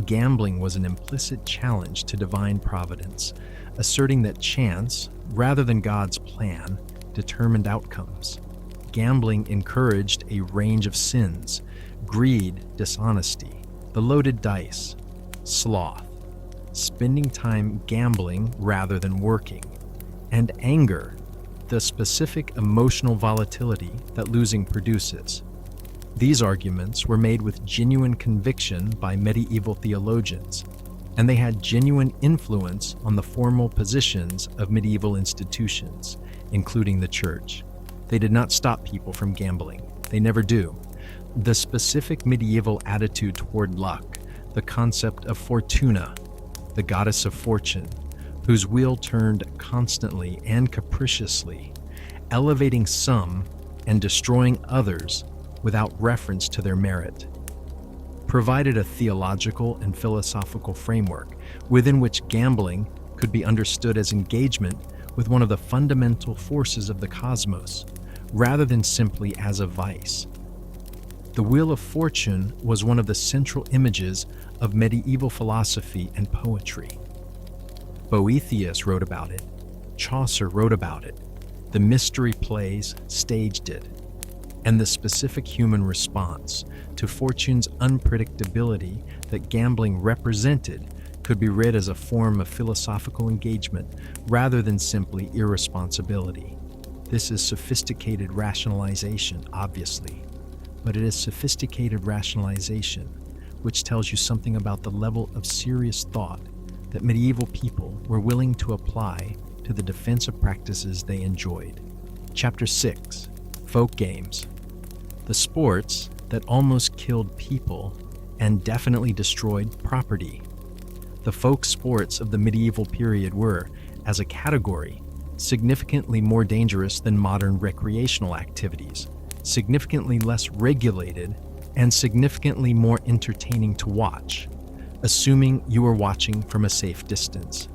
Gambling was an implicit challenge to divine providence, asserting that chance, rather than God's plan, determined outcomes. Gambling encouraged a range of sins: greed, dishonesty, the loaded dice, sloth, spending time gambling rather than working, and anger, the specific emotional volatility that losing produces. These arguments were made with genuine conviction by medieval theologians, and they had genuine influence on the formal positions of medieval institutions, including the church. They did not stop people from gambling. They never do. The specific medieval attitude toward luck, the concept of Fortuna, the goddess of fortune, whose wheel turned constantly and capriciously, elevating some and destroying others without reference to their merit, provided a theological and philosophical framework within which gambling could be understood as engagement with one of the fundamental forces of the cosmos, rather than simply as a vice. The Wheel of Fortune was one of the central images of medieval philosophy and poetry. Boethius wrote about it. Chaucer wrote about it. The mystery plays staged it. And the specific human response to fortune's unpredictability that gambling represented could be read as a form of philosophical engagement rather than simply irresponsibility. This is sophisticated rationalization, obviously, but it is sophisticated rationalization which tells you something about the level of serious thought that medieval people were willing to apply to the defensive practices they enjoyed. Chapter 6. Folk Games. The sports that almost killed people and definitely destroyed property. The folk sports of the medieval period were, as a category, significantly more dangerous than modern recreational activities, significantly less regulated, and significantly more entertaining to watch, assuming you were watching from a safe distance.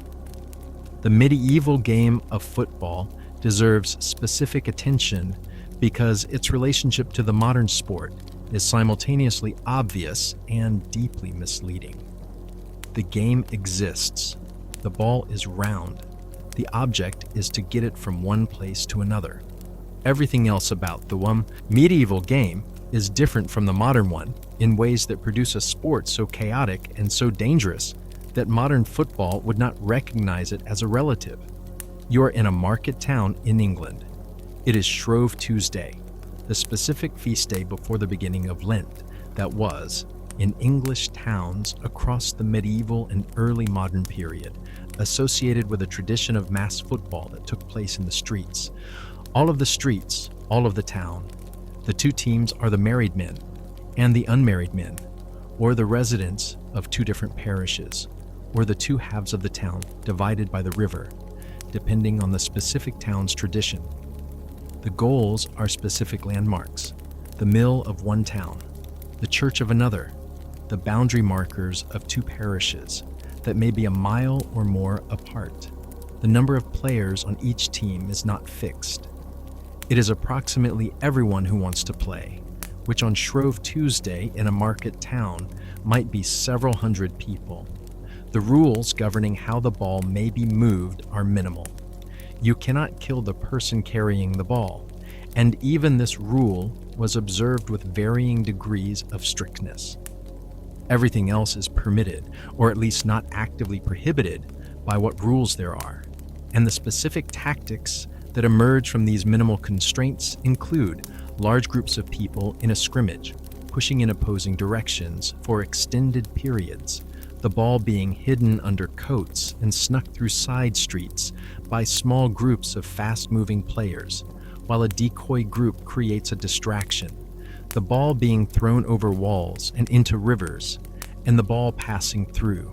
The medieval game of football deserves specific attention because its relationship to the modern sport is simultaneously obvious and deeply misleading. The game exists. The ball is round. The object is to get it from one place to another. Everything else about the medieval game is different from the modern one in ways that produce a sport so chaotic and so dangerous that modern football would not recognize it as a relative. You are in a market town in England. It is Shrove Tuesday, the specific feast day before the beginning of Lent that was, in English towns across the medieval and early modern period, associated with a tradition of mass football that took place in the streets. All of the streets, all of the town. The two teams are the married men and the unmarried men, or the residents of two different parishes, or the two halves of the town divided by the river, depending on the specific town's tradition. The goals are specific landmarks: the mill of one town, the church of another, the boundary markers of two parishes that may be a mile or more apart. The number of players on each team is not fixed. It is approximately everyone who wants to play, which on Shrove Tuesday in a market town might be several hundred people. The rules governing how the ball may be moved are minimal. You cannot kill the person carrying the ball, and even this rule was observed with varying degrees of strictness. Everything else is permitted, or at least not actively prohibited, by what rules there are, and the specific tactics that emerge from these minimal constraints include large groups of people in a scrimmage, pushing in opposing directions for extended periods, the ball being hidden under coats and snuck through side streets by small groups of fast-moving players, while a decoy group creates a distraction, the ball being thrown over walls and into rivers, and the ball passing through,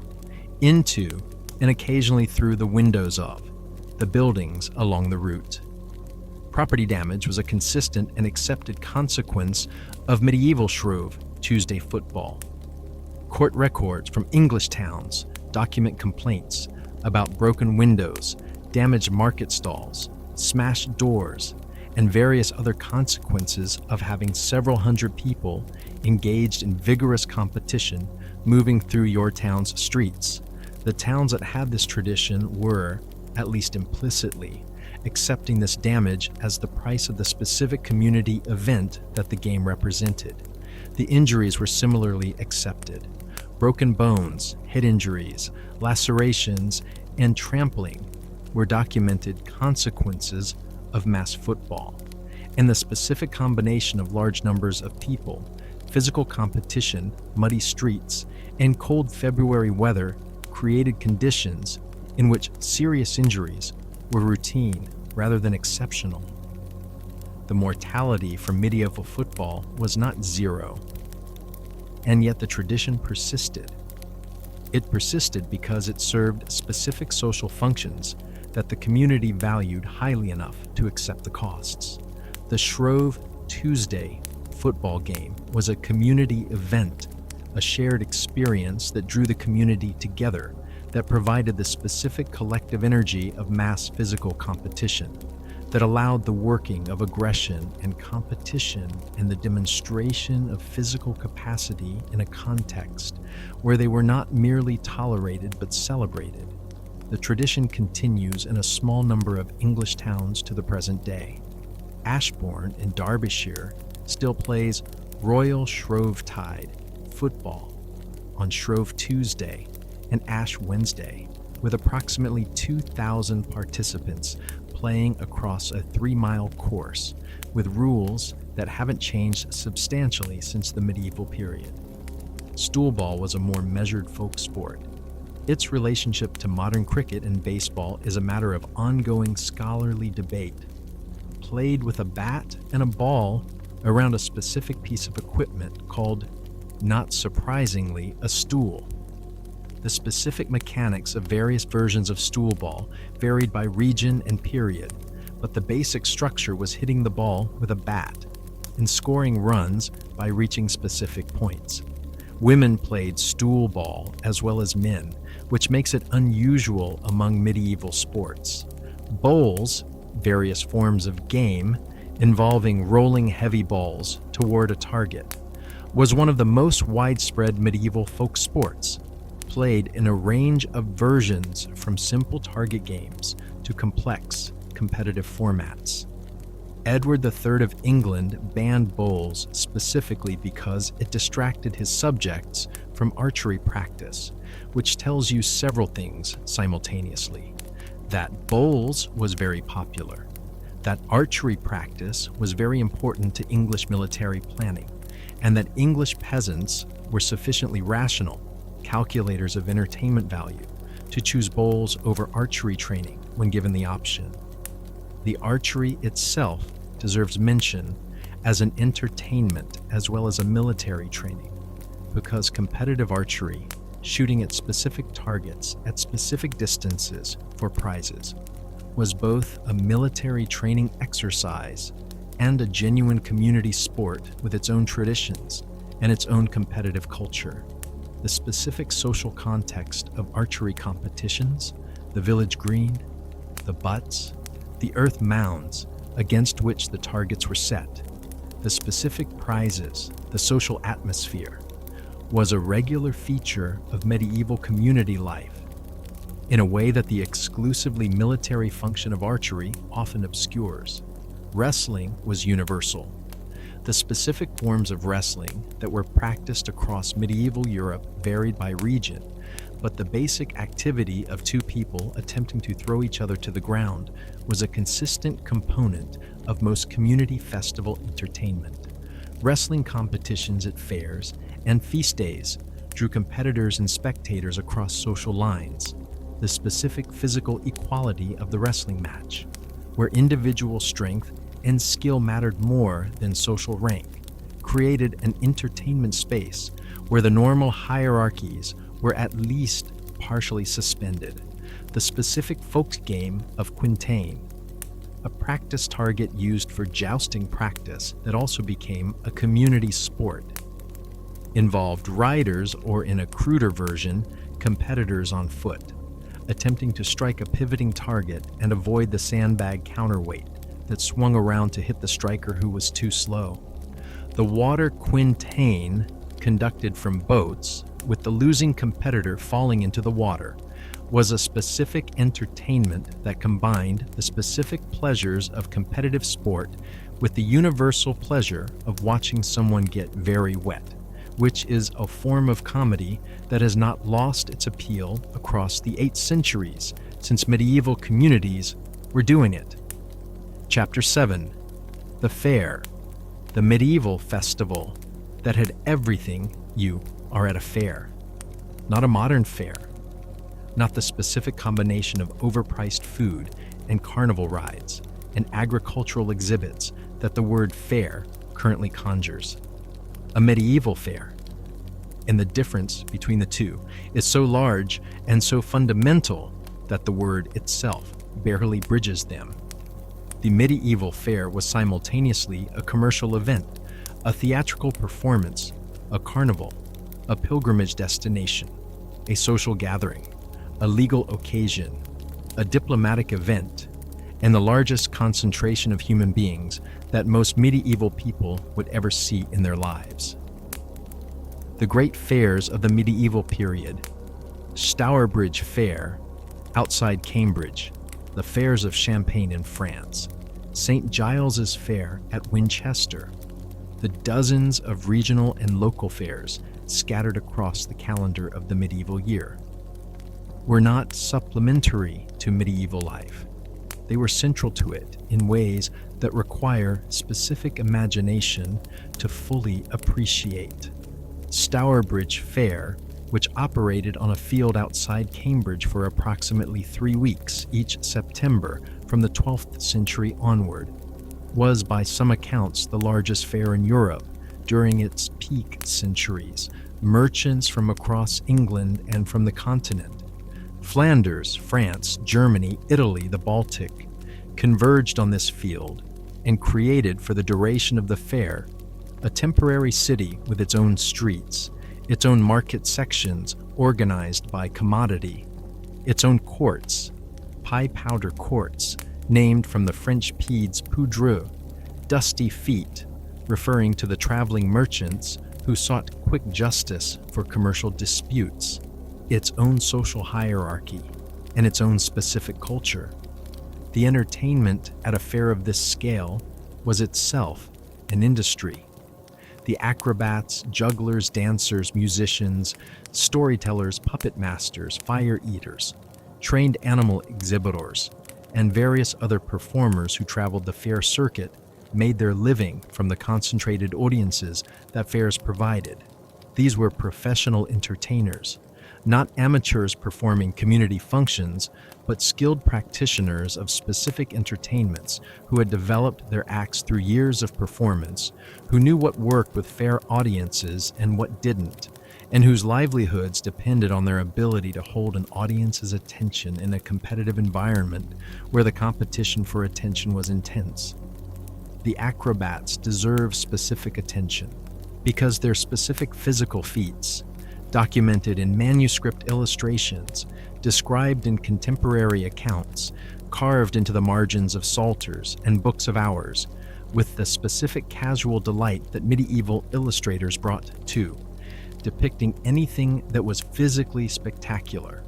into, and occasionally through the windows of, the buildings along the route. Property damage was a consistent and accepted consequence of medieval Shrove Tuesday football. Court records from English towns document complaints about broken windows, damaged market stalls, smashed doors, and various other consequences of having several hundred people engaged in vigorous competition moving through your town's streets. The towns that had this tradition were, at least implicitly, accepting this damage as the price of the specific community event that the game represented. The injuries were similarly accepted. Broken bones, head injuries, lacerations, and trampling were documented consequences of mass football. And the specific combination of large numbers of people, physical competition, muddy streets, and cold February weather created conditions in which serious injuries were routine rather than exceptional. The mortality from medieval football was not zero, and yet the tradition persisted. It persisted because it served specific social functions that the community valued highly enough to accept the costs. The Shrove Tuesday football game was a community event, a shared experience that drew the community together, that provided the specific collective energy of mass physical competition, that allowed the working of aggression and competition and the demonstration of physical capacity in a context where they were not merely tolerated but celebrated. The tradition continues in a small number of English towns to the present day. Ashbourne in Derbyshire still plays Royal Shrovetide football on Shrove Tuesday and Ash Wednesday, with approximately 2,000 participants playing across a 3-mile course, with rules that haven't changed substantially since the medieval period. Stoolball was a more measured folk sport. Its relationship to modern cricket and baseball is a matter of ongoing scholarly debate. Played with a bat and a ball around a specific piece of equipment called, not surprisingly, a stool. The specific mechanics of various versions of stoolball varied by region and period, but the basic structure was hitting the ball with a bat and scoring runs by reaching specific points. Women played stoolball as well as men, which makes it unusual among medieval sports. Bowls, various forms of game involving rolling heavy balls toward a target, was one of the most widespread medieval folk sports, played in a range of versions from simple target games to complex competitive formats. Edward III of England banned bowls specifically because it distracted his subjects from archery practice, which tells you several things simultaneously. That bowls was very popular, that archery practice was very important to English military planning, and that English peasants were sufficiently rational, calculators of entertainment value, to choose bowls over archery training when given the option. The archery itself deserves mention as an entertainment as well as a military training, because competitive archery, shooting at specific targets at specific distances for prizes, was both a military training exercise and a genuine community sport with its own traditions and its own competitive culture. the specific social context of archery competitions, the village green, the butts, the earth mounds against which the targets were set, the specific prizes, the social atmosphere, was a regular feature of medieval community life, in a way that the exclusively military function of archery often obscures. Wrestling was universal. The specific forms of wrestling that were practiced across medieval Europe varied by region, but the basic activity of two people attempting to throw each other to the ground was a consistent component of most community festival entertainment. Wrestling competitions at fairs and feast days drew competitors and spectators across social lines. The specific physical equality of the wrestling match, where individual strength and skill mattered more than social rank, created an entertainment space where the normal hierarchies were at least partially suspended. The specific folk game of quintain, a practice target used for jousting practice that also became a community sport, involved riders, or in a cruder version, competitors on foot, attempting to strike a pivoting target and avoid the sandbag counterweight that swung around to hit the striker who was too slow. The water quintain, conducted from boats, with the losing competitor falling into the water, was a specific entertainment that combined the specific pleasures of competitive sport with the universal pleasure of watching someone get very wet, which is a form of comedy that has not lost its appeal across the 8 centuries since medieval communities were doing it. Chapter 7. The Fair, the medieval festival that had everything you are at a fair. Not a modern fair, not the specific combination of overpriced food and carnival rides and agricultural exhibits that the word fair currently conjures. A medieval fair. And the difference between the two is so large and so fundamental that the word itself barely bridges them. The medieval fair was simultaneously a commercial event, a theatrical performance, a carnival, a pilgrimage destination, a social gathering, a legal occasion, a diplomatic event, and the largest concentration of human beings that most medieval people would ever see in their lives. The great fairs of the medieval period: Stourbridge Fair, outside Cambridge, the fairs of Champagne in France, St. Giles's Fair at Winchester, the dozens of regional and local fairs scattered across the calendar of the medieval year, were not supplementary to medieval life. They were central to it in ways that require specific imagination to fully appreciate. Stourbridge Fair, which operated on a field outside Cambridge for approximately 3 weeks each September from the 12th century onward, was by some accounts the largest fair in Europe during its peak centuries. Merchants from across England and from the continent, Flanders, France, Germany, Italy, the Baltic, converged on this field and created for the duration of the fair a temporary city with its own streets, its own market sections organized by commodity, its own courts, pie powder courts, named from the French pedes poudreux, dusty feet, referring to the traveling merchants who sought quick justice for commercial disputes, its own social hierarchy, and its own specific culture. The entertainment at a fair of this scale was itself an industry. The acrobats, jugglers, dancers, musicians, storytellers, puppet masters, fire eaters, trained animal exhibitors, and various other performers who traveled the fair circuit made their living from the concentrated audiences that fairs provided. These were professional entertainers, not amateurs performing community functions, but skilled practitioners of specific entertainments who had developed their acts through years of performance, who knew what worked with fair audiences and what didn't, and whose livelihoods depended on their ability to hold an audience's attention in a competitive environment where the competition for attention was intense. The acrobats deserve specific attention because their specific physical feats, documented in manuscript illustrations, described in contemporary accounts, carved into the margins of psalters and books of hours, with the specific casual delight that medieval illustrators brought to, depicting anything that was physically spectacular,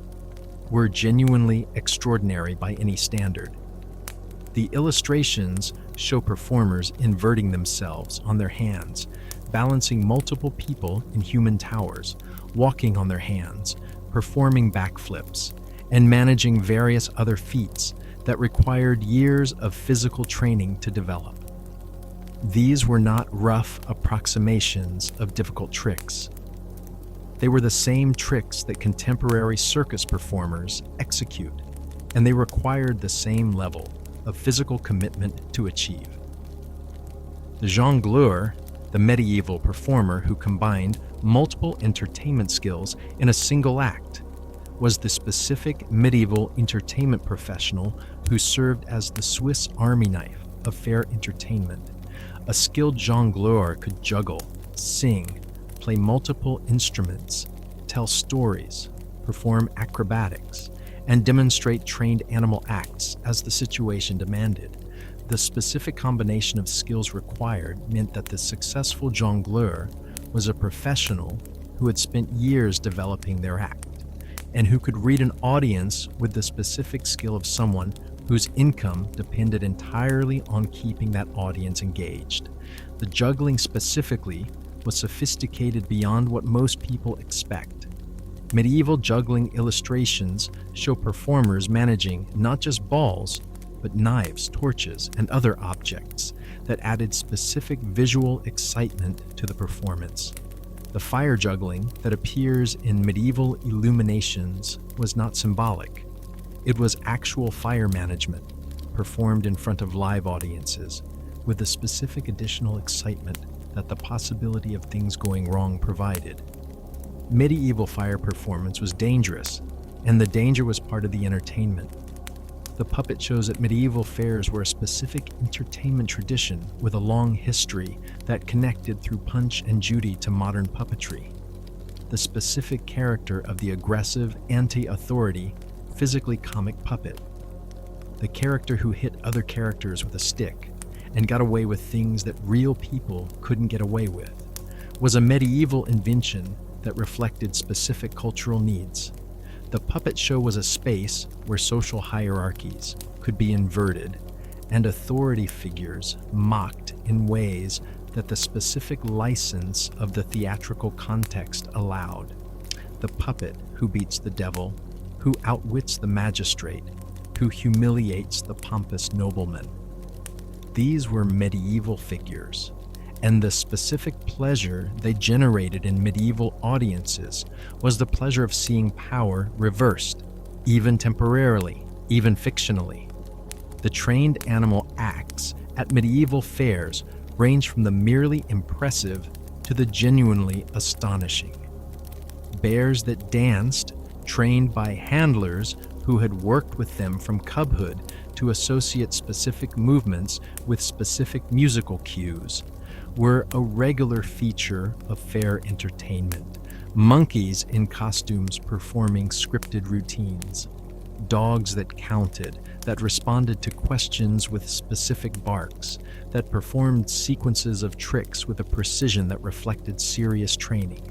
were genuinely extraordinary by any standard. The illustrations show performers inverting themselves on their hands, balancing multiple people in human towers, walking on their hands, performing backflips, and managing various other feats that required years of physical training to develop. These were not rough approximations of difficult tricks. They were the same tricks that contemporary circus performers execute, and they required the same level of physical commitment to achieve. The jongleur, the medieval performer who combined multiple entertainment skills in a single act, was the specific medieval entertainment professional who served as the Swiss Army knife of fair entertainment. A skilled jongleur could juggle, sing, play multiple instruments, tell stories, perform acrobatics, and demonstrate trained animal acts as the situation demanded. The specific combination of skills required meant that the successful jongleur was a professional who had spent years developing their act, and who could read an audience with the specific skill of someone whose income depended entirely on keeping that audience engaged. The juggling specifically was sophisticated beyond what most people expect. Medieval juggling illustrations show performers managing not just balls, but knives, torches, and other objects that added specific visual excitement to the performance. The fire juggling that appears in medieval illuminations was not symbolic. It was actual fire management, performed in front of live audiences, with the specific additional excitement that the possibility of things going wrong provided. Medieval fire performance was dangerous, and the danger was part of the entertainment. The puppet shows at medieval fairs were a specific entertainment tradition with a long history that connected through Punch and Judy to modern puppetry. The specific character of the aggressive, anti-authority, physically comic puppet. The character who hit other characters with a stick and got away with things that real people couldn't get away with, was a medieval invention that reflected specific cultural needs. The puppet show was a space where social hierarchies could be inverted and authority figures mocked in ways that the specific license of the theatrical context allowed. The puppet who beats the devil, who outwits the magistrate, who humiliates the pompous nobleman. These were medieval figures, and the specific pleasure they generated in medieval audiences was the pleasure of seeing power reversed, even temporarily, even fictionally. The trained animal acts at medieval fairs ranged from the merely impressive to the genuinely astonishing. Bears that danced, trained by handlers who had worked with them from cubhood to associate specific movements with specific musical cues, were a regular feature of fair entertainment. Monkeys in costumes performing scripted routines. Dogs that counted, that responded to questions with specific barks, that performed sequences of tricks with a precision that reflected serious training.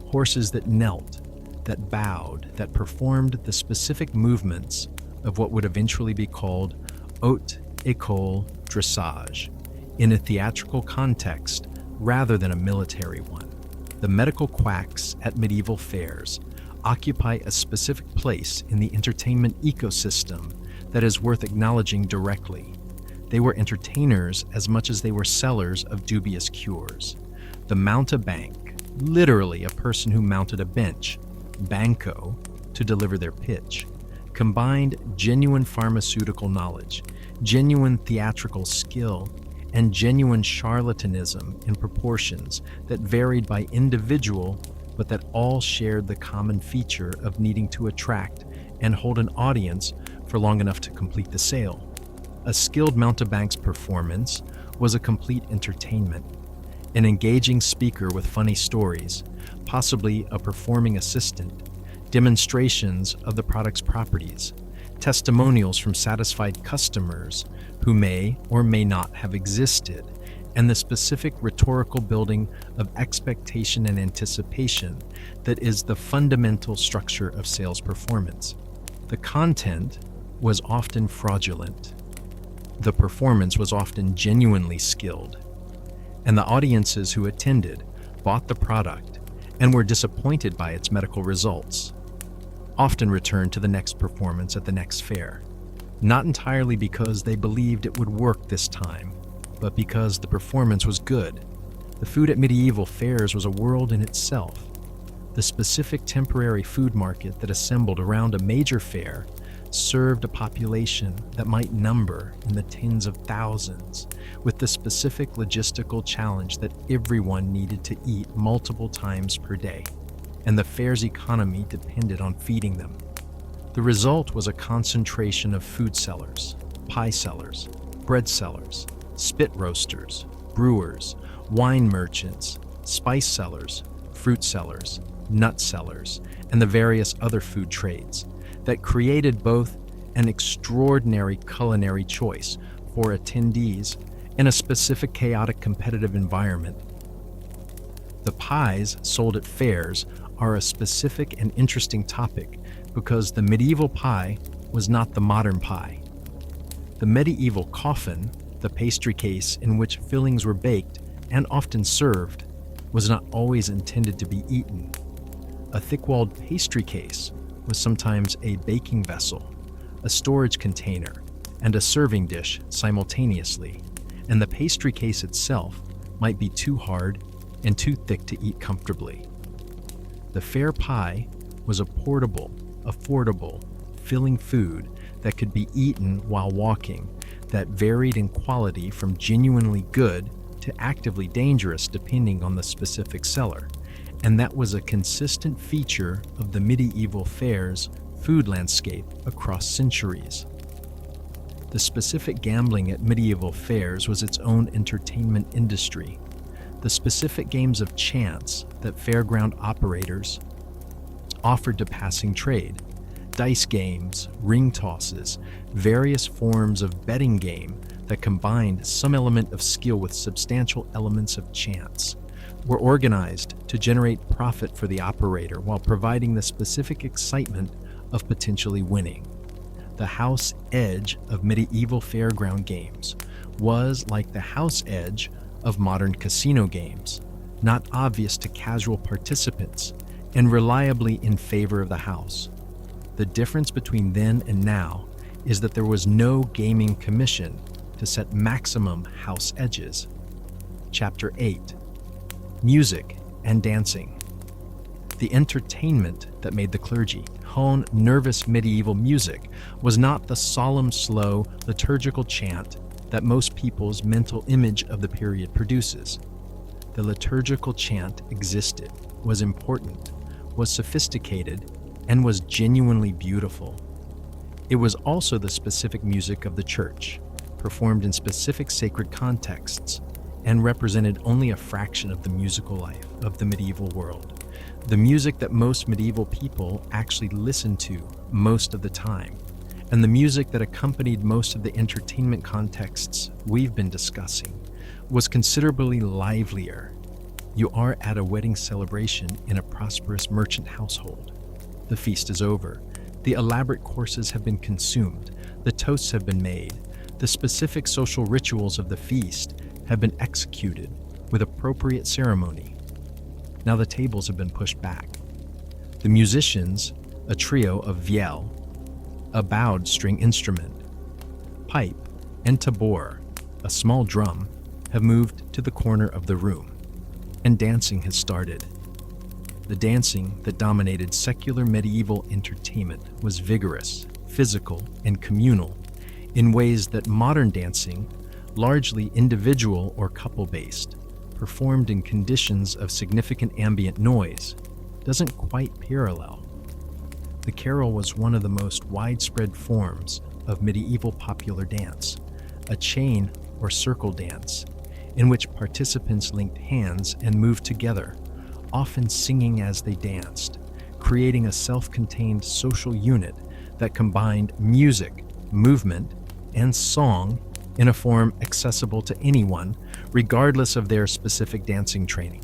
Horses that knelt, that bowed, that performed the specific movements of what would eventually be called haute école dressage, in a theatrical context rather than a military one. The medical quacks at medieval fairs occupy a specific place in the entertainment ecosystem that is worth acknowledging directly. They were entertainers as much as they were sellers of dubious cures. The mountebank, literally a person who mounted a bench, banco, to deliver their pitch, combined genuine pharmaceutical knowledge, genuine theatrical skill, and genuine charlatanism in proportions that varied by individual, but that all shared the common feature of needing to attract and hold an audience for long enough to complete the sale. A skilled mountebank's performance was a complete entertainment. an engaging speaker with funny stories, possibly a performing assistant, demonstrations of the product's properties, testimonials from satisfied customers who may or may not have existed, and the specific rhetorical building of expectation and anticipation that is the fundamental structure of sales performance. The content was often fraudulent. The performance was often genuinely skilled, and the audiences who attended bought the product and were disappointed by its medical results, often returned to the next performance at the next fair, not entirely because they believed it would work this time, but because the performance was good. The food at medieval fairs was a world in itself. The specific temporary food market that assembled around a major fair served a population that might number in the tens of thousands, with the specific logistical challenge that everyone needed to eat multiple times per day, and the fair's economy depended on feeding them. The result was a concentration of food sellers, pie sellers, bread sellers, spit roasters, brewers, wine merchants, spice sellers, fruit sellers, nut sellers, and the various other food trades that created both an extraordinary culinary choice for attendees and a specific chaotic competitive environment. The pies sold at fairs are a specific and interesting topic because the medieval pie was not the modern pie. The medieval coffin, the pastry case in which fillings were baked and often served, was not always intended to be eaten. A thick-walled pastry case was sometimes a baking vessel, a storage container, and a serving dish simultaneously, and the pastry case itself might be too hard and too thick to eat comfortably. The fair pie was a portable, affordable, filling food that could be eaten while walking, that varied in quality from genuinely good to actively dangerous depending on the specific seller, and that was a consistent feature of the medieval fair's food landscape across centuries. The specific gambling at medieval fairs was its own entertainment industry. The specific games of chance that fairground operators offered to passing trade, dice games, ring tosses, various forms of betting game that combined some element of skill with substantial elements of chance, were organized to generate profit for the operator while providing the specific excitement of potentially winning. The house edge of medieval fairground games was like the house edge of modern casino games, not obvious to casual participants and reliably in favor of the house. The difference between then and now is that there was no gaming commission to set maximum house edges. Chapter 8. Music and dancing. The entertainment that made the clergy hone nervous medieval music was not the solemn, slow, liturgical chant that most people's mental image of the period produces. The liturgical chant existed, was important, was sophisticated, and was genuinely beautiful. It was also the specific music of the church, performed in specific sacred contexts, and represented only a fraction of the musical life of the medieval world. The music that most medieval people actually listened to most of the time, and the music that accompanied most of the entertainment contexts we've been discussing, was considerably livelier. You are at a wedding celebration in a prosperous merchant household. The feast is over. The elaborate courses have been consumed. The toasts have been made. The specific social rituals of the feast have been executed with appropriate ceremony. Now the tables have been pushed back. The musicians, a trio of viol, a bowed string instrument, pipe, and tabor, a small drum, have moved to the corner of the room, and dancing has started. The dancing that dominated secular medieval entertainment was vigorous, physical, and communal in ways that modern dancing, largely individual or couple-based, performed in conditions of significant ambient noise, doesn't quite parallel. The carol was one of the most widespread forms of medieval popular dance, a chain or circle dance, in which participants linked hands and moved together, often singing as they danced, creating a self-contained social unit that combined music, movement, and song in a form accessible to anyone, regardless of their specific dancing training.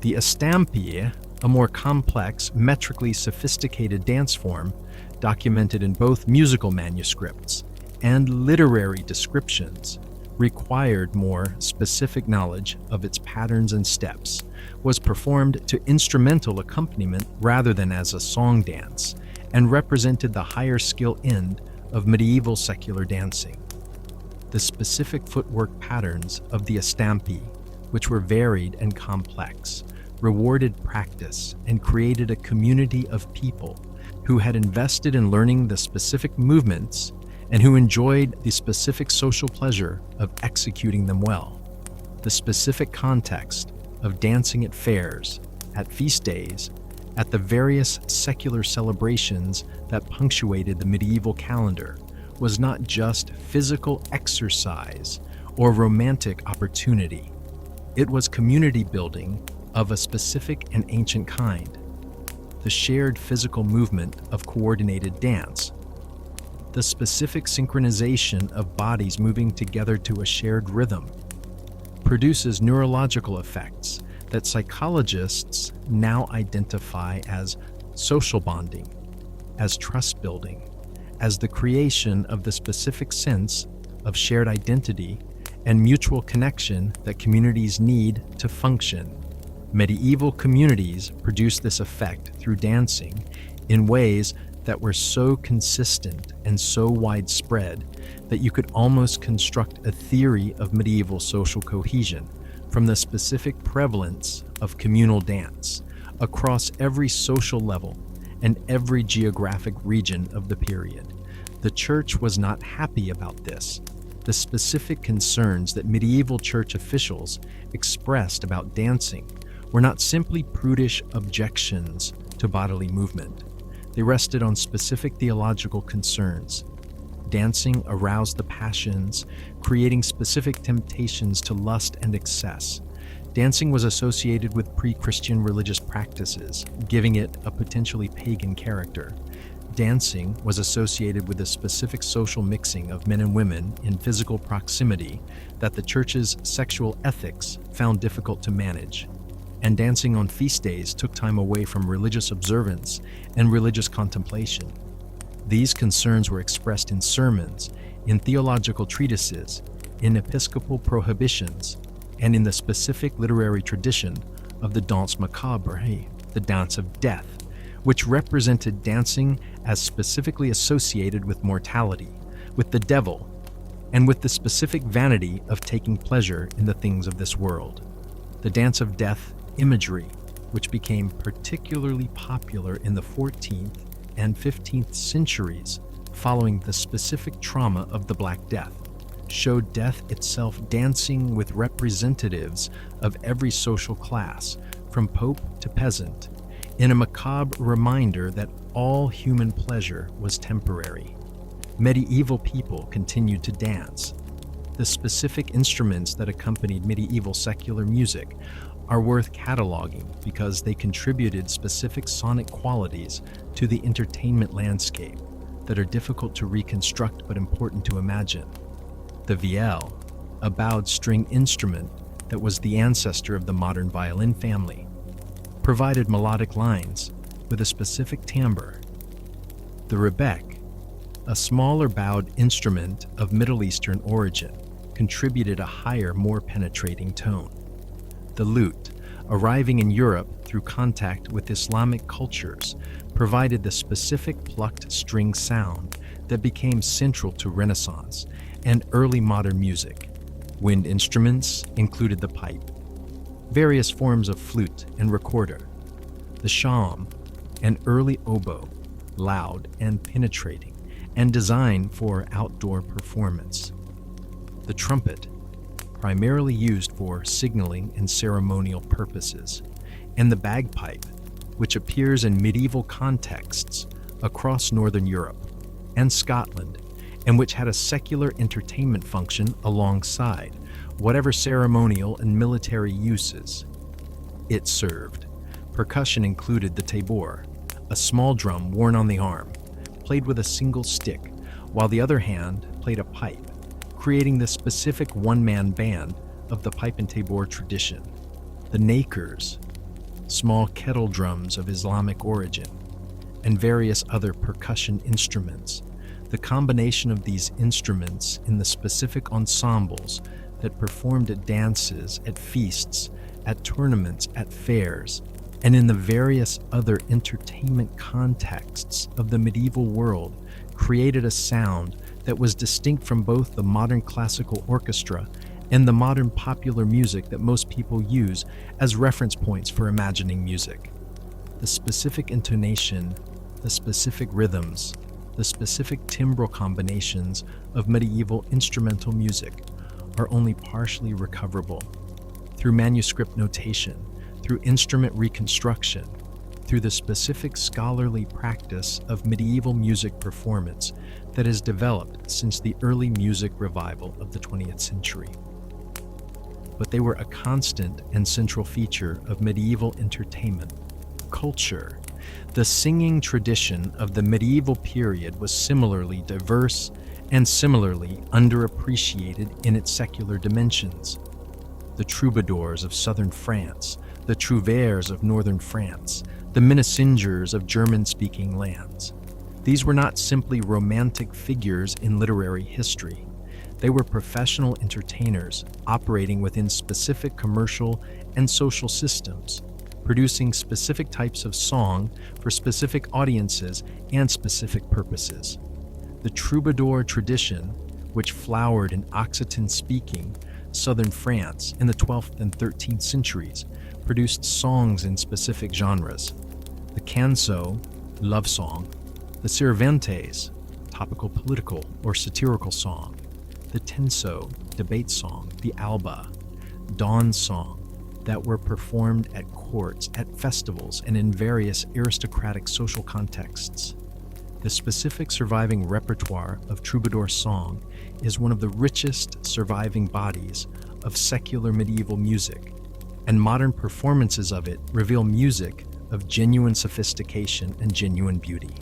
The estampie, a more complex, metrically sophisticated dance form, documented in both musical manuscripts and literary descriptions, required more specific knowledge of its patterns and steps, was performed to instrumental accompaniment rather than as a song dance, and represented the higher skill end of medieval secular dancing. The specific footwork patterns of the estampie, which were varied and complex, rewarded practice and created a community of people who had invested in learning the specific movements and who enjoyed the specific social pleasure of executing them well. The specific context of dancing at fairs, at feast days, at the various secular celebrations that punctuated the medieval calendar was not just physical exercise or romantic opportunity. It was community building of a specific and ancient kind. The shared physical movement of coordinated dance, the specific synchronization of bodies moving together to a shared rhythm, produces neurological effects that psychologists now identify as social bonding, as trust building, as the creation of the specific sense of shared identity and mutual connection that communities need to function. Medieval communities produced this effect through dancing in ways that were so consistent and so widespread that you could almost construct a theory of medieval social cohesion from the specific prevalence of communal dance across every social level and every geographic region of the period. The church was not happy about this. The specific concerns that medieval church officials expressed about dancing were not simply prudish objections to bodily movement. They rested on specific theological concerns. Dancing aroused the passions, creating specific temptations to lust and excess. Dancing was associated with pre-Christian religious practices, giving it a potentially pagan character. Dancing was associated with a specific social mixing of men and women in physical proximity that the church's sexual ethics found difficult to manage. And dancing on feast days took time away from religious observance and religious contemplation. These concerns were expressed in sermons, in theological treatises, in episcopal prohibitions, and in the specific literary tradition of the danse macabre, the dance of death, which represented dancing as specifically associated with mortality, with the devil, and with the specific vanity of taking pleasure in the things of this world. The dance of death imagery, which became particularly popular in the 14th and 15th centuries following the specific trauma of the Black Death, showed death itself dancing with representatives of every social class, from pope to peasant, in a macabre reminder that all human pleasure was temporary. Medieval people continued to dance. The specific instruments that accompanied medieval secular music are worth cataloging because they contributed specific sonic qualities to the entertainment landscape that are difficult to reconstruct but important to imagine. The vielle, a bowed string instrument that was the ancestor of the modern violin family, provided melodic lines with a specific timbre. The rebec, a smaller bowed instrument of Middle Eastern origin, contributed a higher, more penetrating tone. The lute, arriving in Europe through contact with Islamic cultures, provided the specific plucked string sound that became central to Renaissance and early modern music. Wind instruments included the pipe, various forms of flute and recorder, the shawm, and early oboe, loud and penetrating, and designed for outdoor performance. The trumpet, primarily used for signaling and ceremonial purposes, and the bagpipe, which appears in medieval contexts across Northern Europe and Scotland, and which had a secular entertainment function alongside, whatever ceremonial and military uses it served. Percussion included the tabor, a small drum worn on the arm, played with a single stick, while the other hand played a pipe, creating the specific one-man band of the pipe and tabor tradition. The nakers, small kettle drums of Islamic origin, and various other percussion instruments. The combination of these instruments in the specific ensembles that performed at dances, at feasts, at tournaments, at fairs, and in the various other entertainment contexts of the medieval world created a sound that was distinct from both the modern classical orchestra and the modern popular music that most people use as reference points for imagining music. The specific intonation, the specific rhythms, the specific timbral combinations of medieval instrumental music are only partially recoverable through manuscript notation, through instrument reconstruction, through the specific scholarly practice of medieval music performance that has developed since the early music revival of the 20th century. But they were a constant and central feature of medieval entertainment culture. The singing tradition of the medieval period was similarly diverse and similarly underappreciated in its secular dimensions. The troubadours of southern France, the trouvères of northern France, the minnesingers of German-speaking lands. These were not simply romantic figures in literary history. They were professional entertainers operating within specific commercial and social systems, producing specific types of song for specific audiences and specific purposes. The troubadour tradition, which flowered in Occitan-speaking southern France in the 12th and 13th centuries, produced songs in specific genres. The canso, love song, the sirventes, topical political or satirical song, the tenso, debate song, the alba, dawn song, that were performed at courts, at festivals, and in various aristocratic social contexts. The specific surviving repertoire of troubadour song is one of the richest surviving bodies of secular medieval music, and modern performances of it reveal music of genuine sophistication and genuine beauty.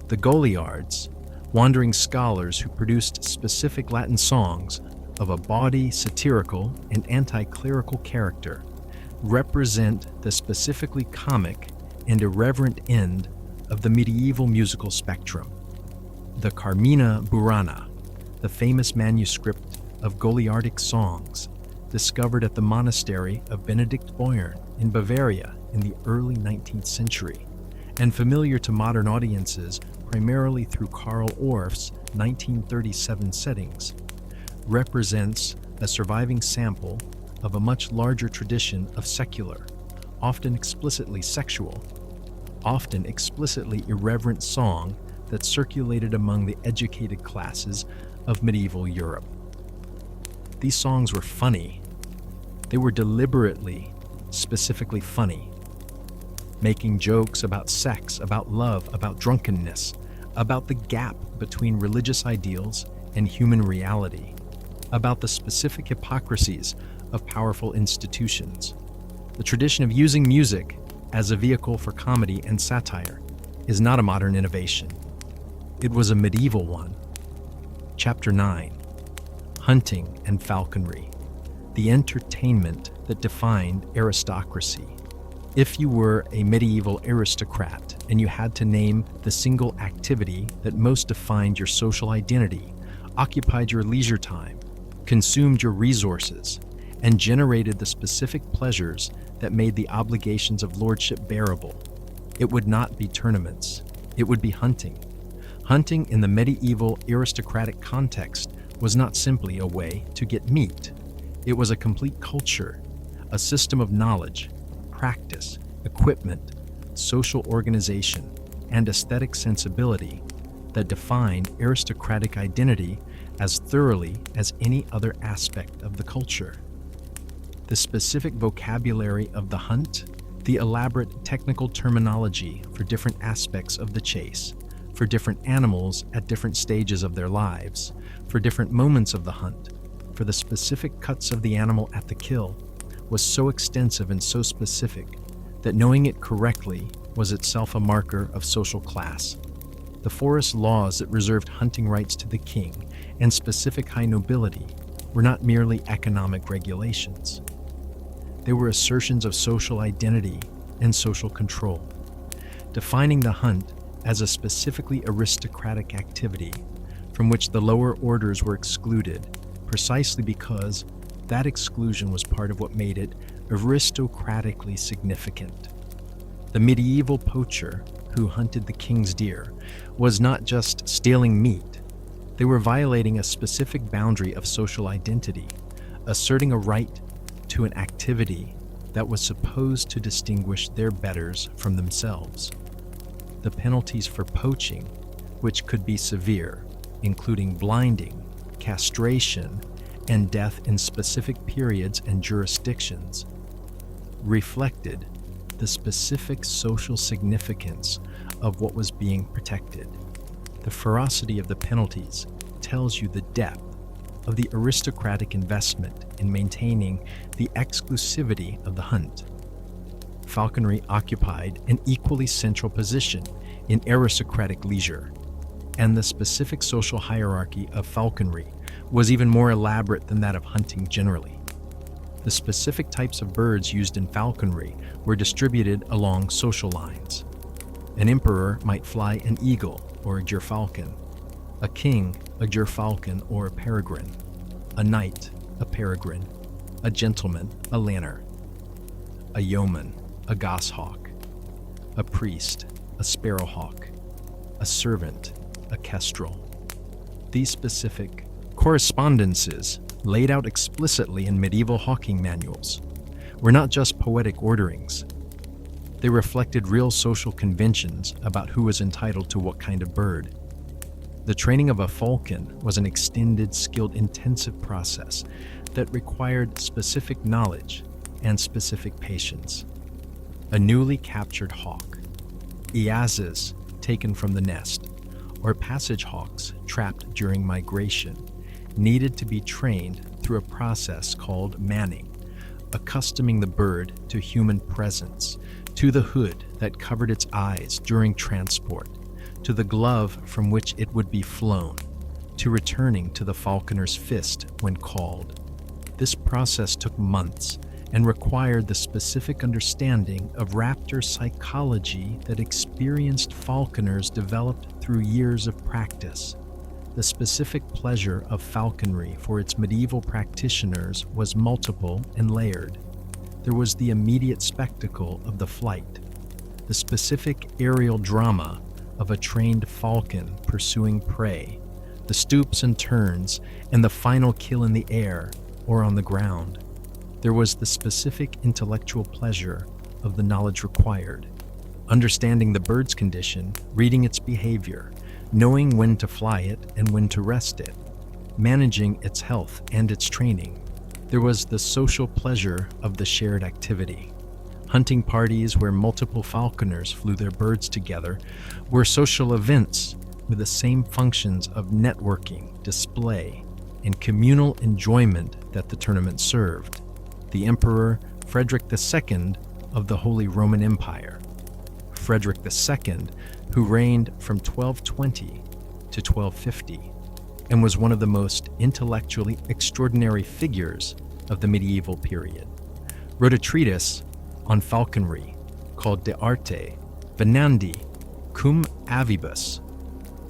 The Goliards, wandering scholars who produced specific Latin songs of a bawdy, satirical, and anti-clerical character, represent the specifically comic and irreverent end of the medieval musical spectrum. The Carmina Burana, the famous manuscript of Goliardic songs, discovered at the monastery of Benedict Beuern in Bavaria in the early 19th century, and familiar to modern audiences primarily through Karl Orff's 1937 settings, represents a surviving sample of a much larger tradition of secular, often explicitly sexual, often explicitly irreverent song that circulated among the educated classes of medieval Europe. These songs were funny. They were deliberately, specifically funny, making jokes about sex, about love, about drunkenness, about the gap between religious ideals and human reality, about the specific hypocrisies of powerful institutions. The tradition of using music as a vehicle for comedy and satire is not a modern innovation. It was a medieval one. Chapter 9: Hunting and Falconry, the entertainment that defined aristocracy. If you were a medieval aristocrat and you had to name the single activity that most defined your social identity, occupied your leisure time, consumed your resources, and generated the specific pleasures that made the obligations of lordship bearable, it would not be tournaments. It would be hunting. Hunting in the medieval aristocratic context was not simply a way to get meat. It was a complete culture, a system of knowledge, practice, equipment, social organization, and aesthetic sensibility that defined aristocratic identity as thoroughly as any other aspect of the culture. The specific vocabulary of the hunt, the elaborate technical terminology for different aspects of the chase, for different animals at different stages of their lives, for different moments of the hunt, for the specific cuts of the animal at the kill was so extensive and so specific that knowing it correctly was itself a marker of social class. The forest laws that reserved hunting rights to the king and specific high nobility were not merely economic regulations. They were assertions of social identity and social control, defining the hunt as a specifically aristocratic activity from which the lower orders were excluded, precisely because that exclusion was part of what made it aristocratically significant. The medieval poacher who hunted the king's deer was not just stealing meat. They were violating a specific boundary of social identity, asserting a right to an activity that was supposed to distinguish their betters from themselves. The penalties for poaching, which could be severe, including blinding, castration, and death in specific periods and jurisdictions, reflected the specific social significance of what was being protected. The ferocity of the penalties tells you the depth of the aristocratic investment in maintaining the exclusivity of the hunt. Falconry occupied an equally central position in aristocratic leisure, and the specific social hierarchy of falconry was even more elaborate than that of hunting generally. The specific types of birds used in falconry were distributed along social lines. An emperor might fly an eagle or a gerfalcon, a king a gerfalcon or a peregrine, a knight a peregrine, a gentleman a lanner, a yeoman a goshawk, a priest a sparrowhawk, a servant a kestrel. These specific correspondences, laid out explicitly in medieval hawking manuals, were not just poetic orderings. They reflected real social conventions about who was entitled to what kind of bird. The training of a falcon was an extended, skilled, intensive process that required specific knowledge and specific patience. A newly captured hawk, iazes taken from the nest, or passage hawks trapped during migration, needed to be trained through a process called manning, accustoming the bird to human presence, to the hood that covered its eyes during transport, to the glove from which it would be flown, to returning to the falconer's fist when called. This process took months and required the specific understanding of raptor psychology that experienced falconers developed through years of practice. The specific pleasure of falconry for its medieval practitioners was multiple and layered. There was the immediate spectacle of the flight, the specific aerial drama of a trained falcon pursuing prey, the stoops and turns, and the final kill in the air or on the ground. There was the specific intellectual pleasure of the knowledge required, understanding the bird's condition, reading its behavior, knowing when to fly it and when to rest it, managing its health and its training. There was the social pleasure of the shared activity. Hunting parties where multiple falconers flew their birds together were social events with the same functions of networking, display, and communal enjoyment that the tournament served. The Emperor Frederick II of the Holy Roman Empire, Frederick II, who reigned from 1220 to 1250 and was one of the most intellectually extraordinary figures of the medieval period, wrote a treatise on falconry called De Arte Venandi Cum Avibus,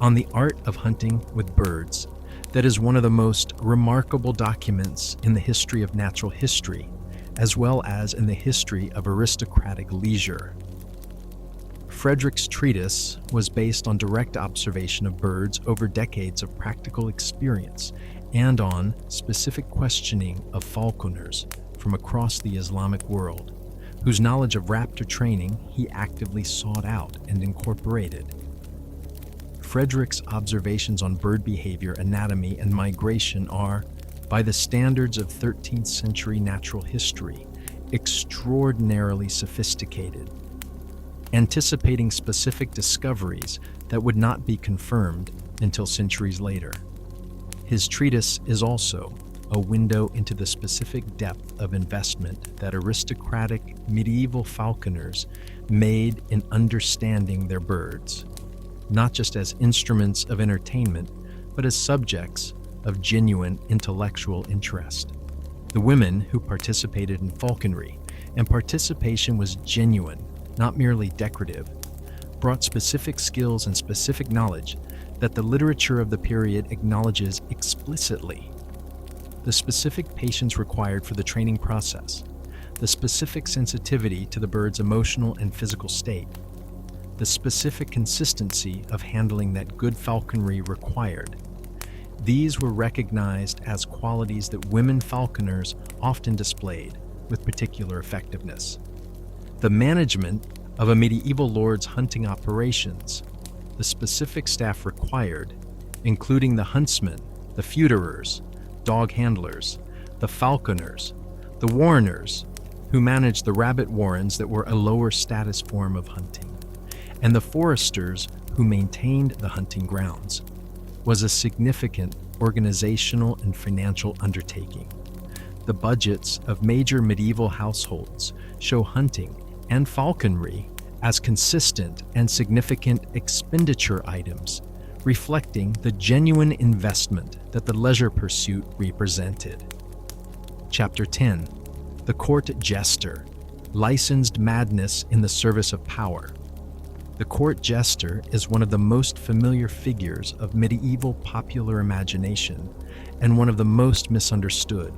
on the art of hunting with birds, that is one of the most remarkable documents in the history of natural history, as well as in the history of aristocratic leisure. Frederick's treatise was based on direct observation of birds over decades of practical experience and on specific questioning of falconers from across the Islamic world, whose knowledge of raptor training he actively sought out and incorporated. Frederick's observations on bird behavior, anatomy, and migration are, by the standards of 13th century natural history, extraordinarily sophisticated, anticipating specific discoveries that would not be confirmed until centuries later. His treatise is also a window into the specific depth of investment that aristocratic medieval falconers made in understanding their birds, not just as instruments of entertainment, but as subjects of genuine intellectual interest. The women who participated in falconry, and participation was genuine, not merely decorative, brought specific skills and specific knowledge that the literature of the period acknowledges explicitly. The specific patience required for the training process, the specific sensitivity to the bird's emotional and physical state, the specific consistency of handling that good falconry required. These were recognized as qualities that women falconers often displayed with particular effectiveness. The management of a medieval lord's hunting operations, the specific staff required, including the huntsmen, the feuderers, dog handlers, the falconers, the warreners, who managed the rabbit warrens that were a lower status form of hunting, and the foresters who maintained the hunting grounds, was a significant organizational and financial undertaking. The budgets of major medieval households show hunting and falconry as consistent and significant expenditure items, reflecting the genuine investment that the leisure pursuit represented. Chapter 10. The Court Jester, Licensed Madness in the Service of Power. The court jester is one of the most familiar figures of medieval popular imagination and one of the most misunderstood.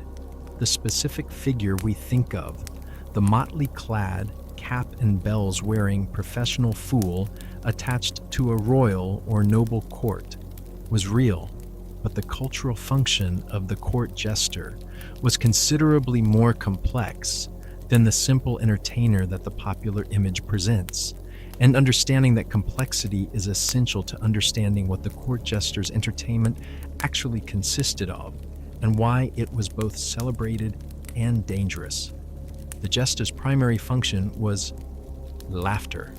The specific figure we think of, the motley clad, cap and bells wearing professional fool attached to a royal or noble court, was real, but the cultural function of the court jester was considerably more complex than the simple entertainer that the popular image presents. And understanding that complexity is essential to understanding what the court jester's entertainment actually consisted of and why it was both celebrated and dangerous. The jester's primary function was laughter.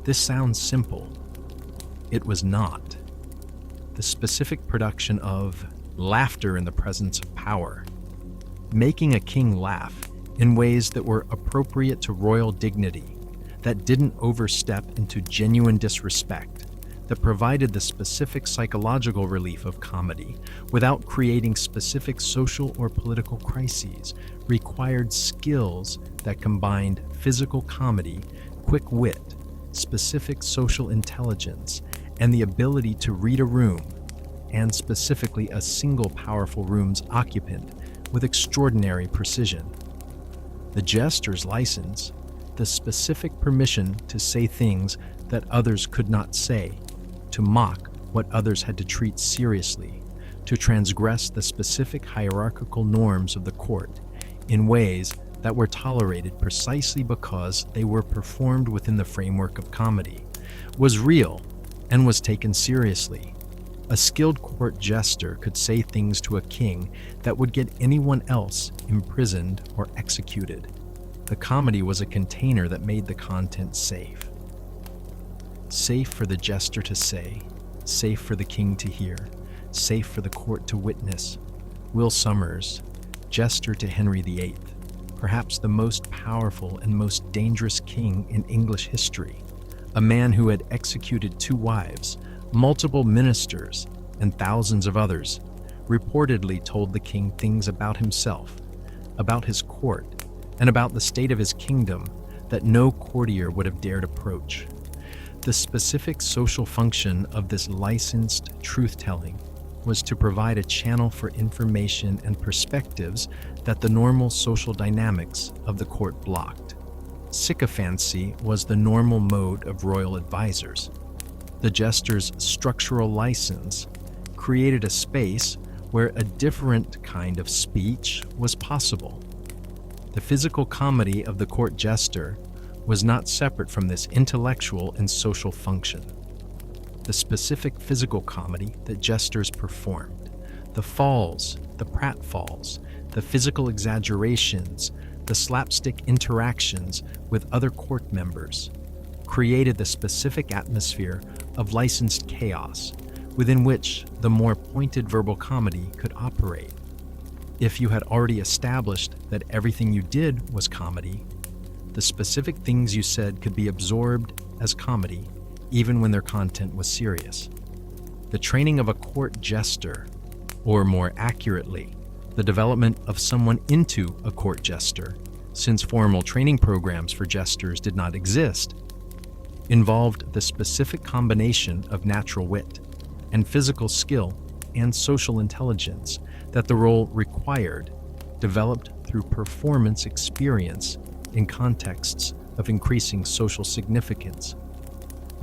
This sounds simple. It was not. The specific production of laughter in the presence of power, making a king laugh in ways that were appropriate to royal dignity, that didn't overstep into genuine disrespect, that provided the specific psychological relief of comedy without creating specific social or political crises, required skills that combined physical comedy, quick wit, specific social intelligence, and the ability to read a room, and specifically a single powerful room's occupant, with extraordinary precision. The jester's license, the specific permission to say things that others could not say, to mock what others had to treat seriously, to transgress the specific hierarchical norms of the court in ways that were tolerated precisely because they were performed within the framework of comedy, was real and was taken seriously. A skilled court jester could say things to a king that would get anyone else imprisoned or executed. The comedy was a container that made the content safe. Safe for the jester to say, safe for the king to hear, safe for the court to witness. Will Sommers, jester to Henry VIII, perhaps the most powerful and most dangerous king in English history, a man who had executed 2 wives, multiple ministers, and thousands of others, reportedly told the king things about himself, about his court, and about the state of his kingdom that no courtier would have dared approach. The specific social function of this licensed truth-telling was to provide a channel for information and perspectives that the normal social dynamics of the court blocked. Sycophancy was the normal mode of royal advisors. The jester's structural license created a space where a different kind of speech was possible. The physical comedy of the court jester was not separate from this intellectual and social function. The specific physical comedy that jesters performed, the falls, the pratfalls, the physical exaggerations, the slapstick interactions with other court members, created the specific atmosphere of licensed chaos within which the more pointed verbal comedy could operate. If you had already established that everything you did was comedy, the specific things you said could be absorbed as comedy, even when their content was serious. The training of a court jester, or more accurately, the development of someone into a court jester, since formal training programs for jesters did not exist, involved the specific combination of natural wit and physical skill and social intelligence that the role required, developed through performance experience in contexts of increasing social significance.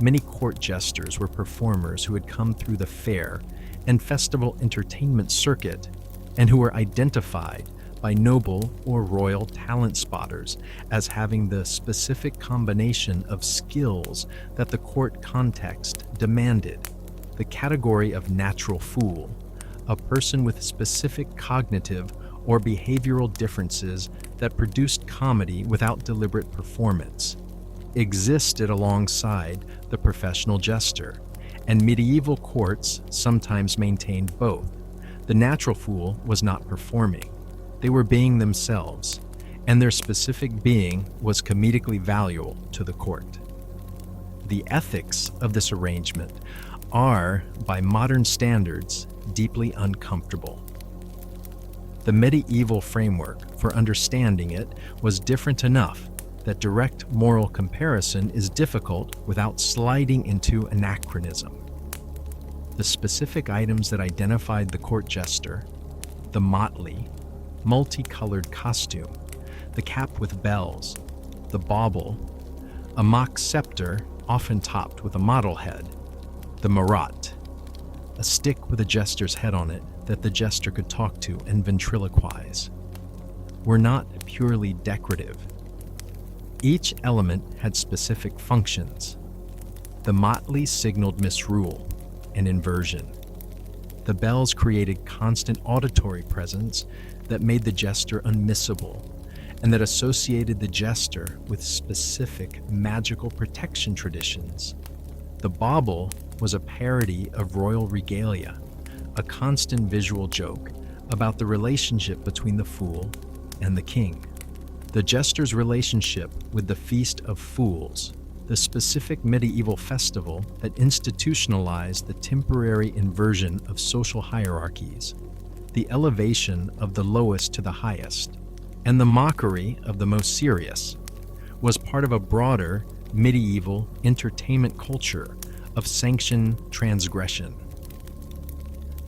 Many court jesters were performers who had come through the fair and festival entertainment circuit and who were identified by noble or royal talent spotters as having the specific combination of skills that the court context demanded. The category of natural fool, a person with specific cognitive or behavioral differences that produced comedy without deliberate performance, existed alongside the professional jester, and medieval courts sometimes maintained both. The natural fool was not performing. They were being themselves, and their specific being was comedically valuable to the court. The ethics of this arrangement are, by modern standards, deeply uncomfortable. The medieval framework for understanding it was different enough that direct moral comparison is difficult without sliding into anachronism. The specific items that identified the court jester, the motley, multicolored costume, the cap with bells, the bauble, a mock scepter often topped with a model head, the marotte, a stick with a jester's head on it that the jester could talk to and ventriloquize, were not purely decorative. Each element had specific functions. The motley signaled misrule and inversion. The bells created constant auditory presence that made the jester unmissable, and that associated the jester with specific magical protection traditions. The bauble was a parody of royal regalia, a constant visual joke about the relationship between the fool and the king. The jester's relationship with the Feast of Fools, the specific medieval festival that institutionalized the temporary inversion of social hierarchies, the elevation of the lowest to the highest, and the mockery of the most serious, was part of a broader medieval entertainment culture of sanctioned transgression.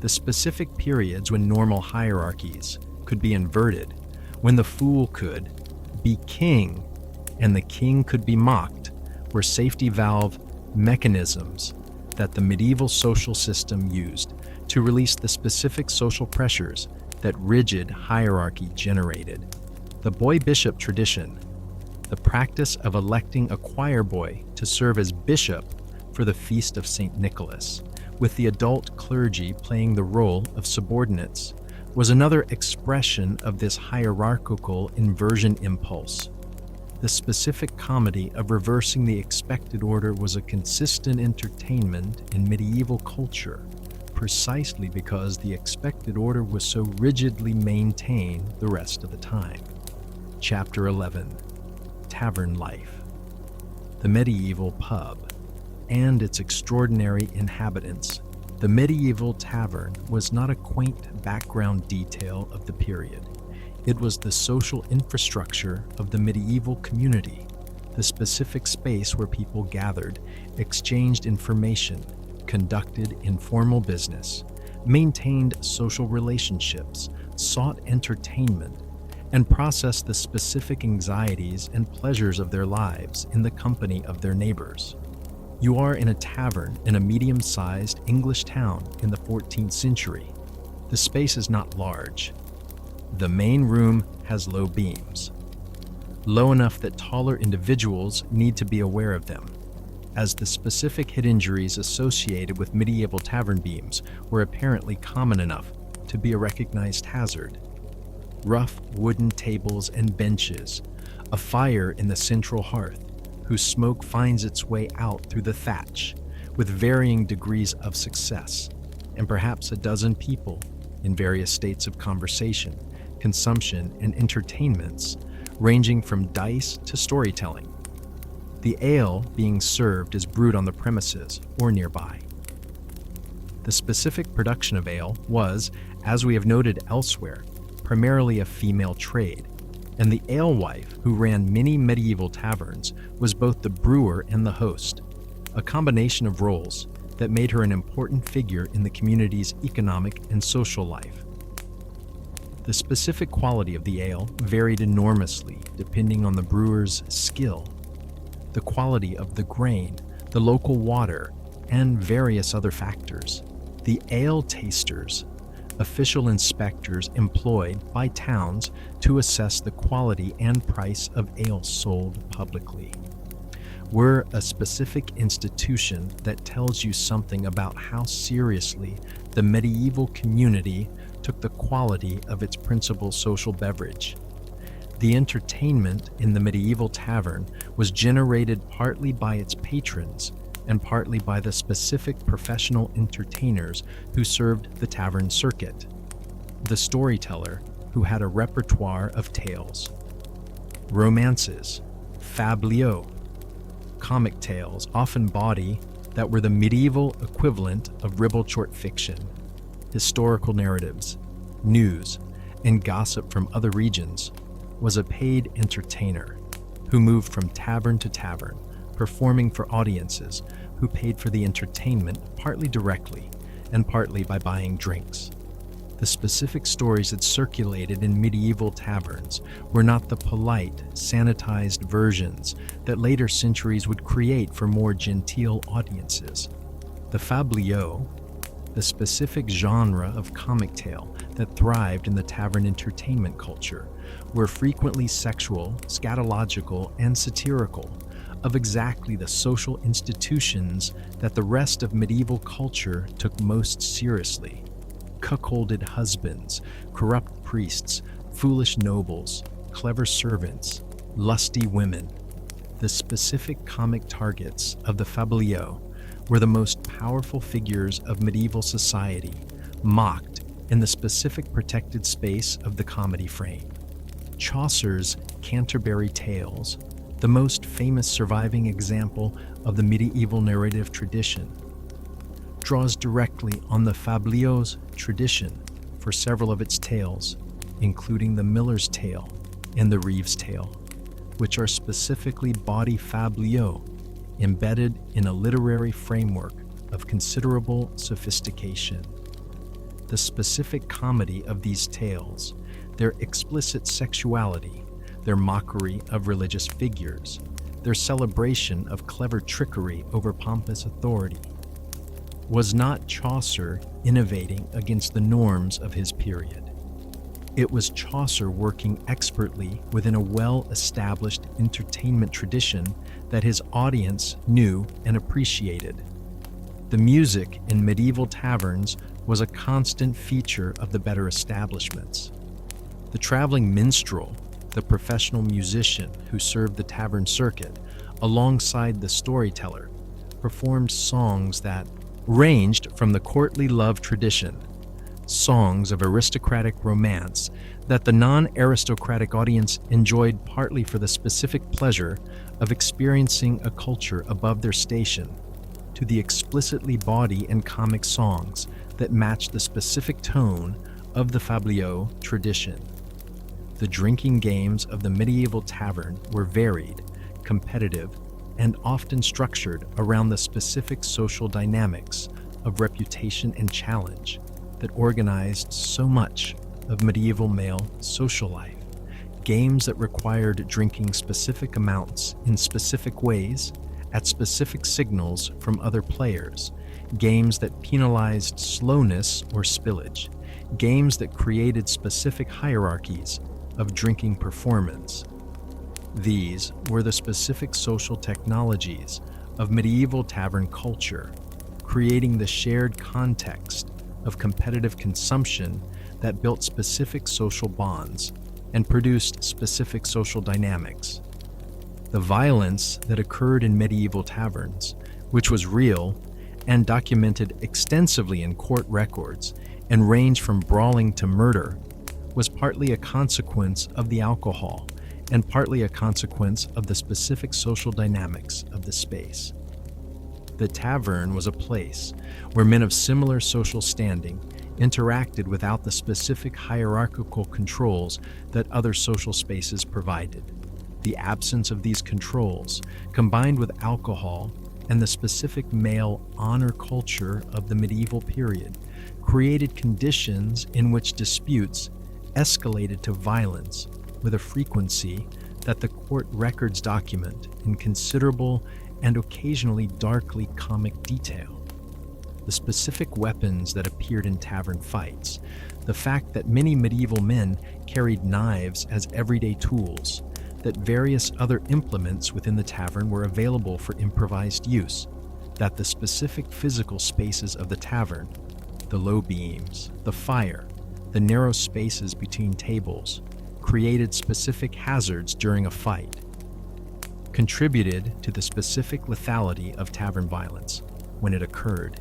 The specific periods when normal hierarchies could be inverted, when the fool could be king and the king could be mocked, were safety valve mechanisms that the medieval social system used to release the specific social pressures that rigid hierarchy generated. The boy bishop tradition, the practice of electing a choir boy to serve as bishop for the Feast of St. Nicholas, with the adult clergy playing the role of subordinates, was another expression of this hierarchical inversion impulse. The specific comedy of reversing the expected order was a consistent entertainment in medieval culture, precisely because the expected order was so rigidly maintained the rest of the time. Chapter 11. Tavern Life. The medieval pub and its extraordinary inhabitants. The medieval tavern was not a quaint background detail of the period. It was the social infrastructure of the medieval community, the specific space where people gathered, exchanged information, conducted informal business, maintained social relationships, sought entertainment, and processed the specific anxieties and pleasures of their lives in the company of their neighbors. You are in a tavern in a medium-sized English town in the 14th century. The space is not large. The main room has low beams, low enough that taller individuals need to be aware of them, as the specific head injuries associated with medieval tavern beams were apparently common enough to be a recognized hazard. Rough wooden tables and benches, a fire in the central hearth, whose smoke finds its way out through the thatch with varying degrees of success, and perhaps a dozen people in various states of conversation, consumption, and entertainments ranging from dice to storytelling. The ale being served is brewed on the premises or nearby. The specific production of ale was, as we have noted elsewhere, primarily a female trade, and the alewife who ran many medieval taverns was both the brewer and the host, a combination of roles that made her an important figure in the community's economic and social life. The specific quality of the ale varied enormously depending on the brewer's skill, the quality of the grain, the local water, and various other factors. The ale tasters, official inspectors employed by towns to assess the quality and price of ale sold publicly, were a specific institution that tells you something about how seriously the medieval community took the quality of its principal social beverage. The entertainment in the medieval tavern was generated partly by its patrons and partly by the specific professional entertainers who served the tavern circuit. The storyteller, who had a repertoire of tales, romances, fabliaux, comic tales, often bawdy, that were the medieval equivalent of ribald short fiction, historical narratives, news, and gossip from other regions, was a paid entertainer who moved from tavern to tavern, performing for audiences who paid for the entertainment partly directly and partly by buying drinks. The specific stories that circulated in medieval taverns were not the polite, sanitized versions that later centuries would create for more genteel audiences. The fabliaux, the specific genre of comic tale that thrived in the tavern entertainment culture, were frequently sexual, scatological, and satirical of exactly the social institutions that the rest of medieval culture took most seriously: cuckolded husbands, corrupt priests, foolish nobles, clever servants, lusty women. The specific comic targets of the fabliaux were the most powerful figures of medieval society, mocked in the specific protected space of the comedy frame. Chaucer's Canterbury Tales, the most famous surviving example of the medieval narrative tradition, draws directly on the fabliaux's tradition for several of its tales, including the Miller's Tale and the Reeve's Tale, which are specifically bawdy fabliaux embedded in a literary framework of considerable sophistication. The specific comedy of these tales, their explicit sexuality, their mockery of religious figures, their celebration of clever trickery over pompous authority, was not Chaucer innovating against the norms of his period. It was Chaucer working expertly within a well-established entertainment tradition that his audience knew and appreciated. The music in medieval taverns was a constant feature of the better establishments. The traveling minstrel, the professional musician who served the tavern circuit, alongside the storyteller, performed songs that ranged from the courtly love tradition, songs of aristocratic romance that the non-aristocratic audience enjoyed partly for the specific pleasure of experiencing a culture above their station, to the explicitly bawdy and comic songs that matched the specific tone of the fabliaux tradition. The drinking games of the medieval tavern were varied, competitive, and often structured around the specific social dynamics of reputation and challenge that organized so much of medieval male social life. Games that required drinking specific amounts in specific ways at specific signals from other players, games that penalized slowness or spillage, games that created specific hierarchies of drinking performance. These were the specific social technologies of medieval tavern culture, creating the shared context of competitive consumption that built specific social bonds and produced specific social dynamics. The violence that occurred in medieval taverns, which was real and documented extensively in court records and ranged from brawling to murder, was partly a consequence of the alcohol and partly a consequence of the specific social dynamics of the space. The tavern was a place where men of similar social standing interacted without the specific hierarchical controls that other social spaces provided. The absence of these controls, combined with alcohol and the specific male honor culture of the medieval period, created conditions in which disputes escalated to violence with a frequency that the court records document in considerable and occasionally darkly comic detail. The specific weapons that appeared in tavern fights, the fact that many medieval men carried knives as everyday tools, that various other implements within the tavern were available for improvised use, that the specific physical spaces of the tavern, the low beams, the fire, the narrow spaces between tables, created specific hazards during a fight, contributed to the specific lethality of tavern violence when it occurred.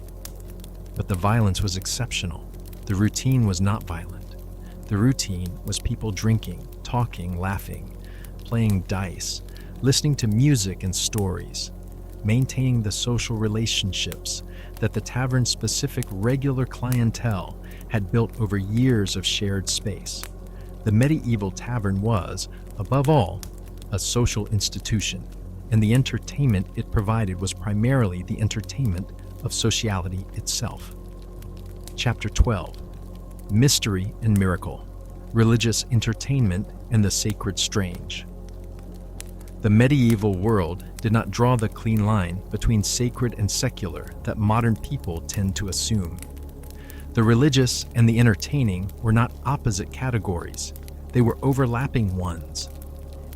But the violence was exceptional. The routine was not violent. The routine was people drinking, talking, laughing, playing dice, listening to music and stories, maintaining the social relationships that the tavern's specific regular clientele had built over years of shared space. The medieval tavern was, above all, a social institution, and the entertainment it provided was primarily the entertainment of sociality itself. Chapter 12: Mystery and Miracle, Religious Entertainment and the Sacred Strange. The medieval world did not draw the clean line between sacred and secular that modern people tend to assume. The religious and the entertaining were not opposite categories, they were overlapping ones.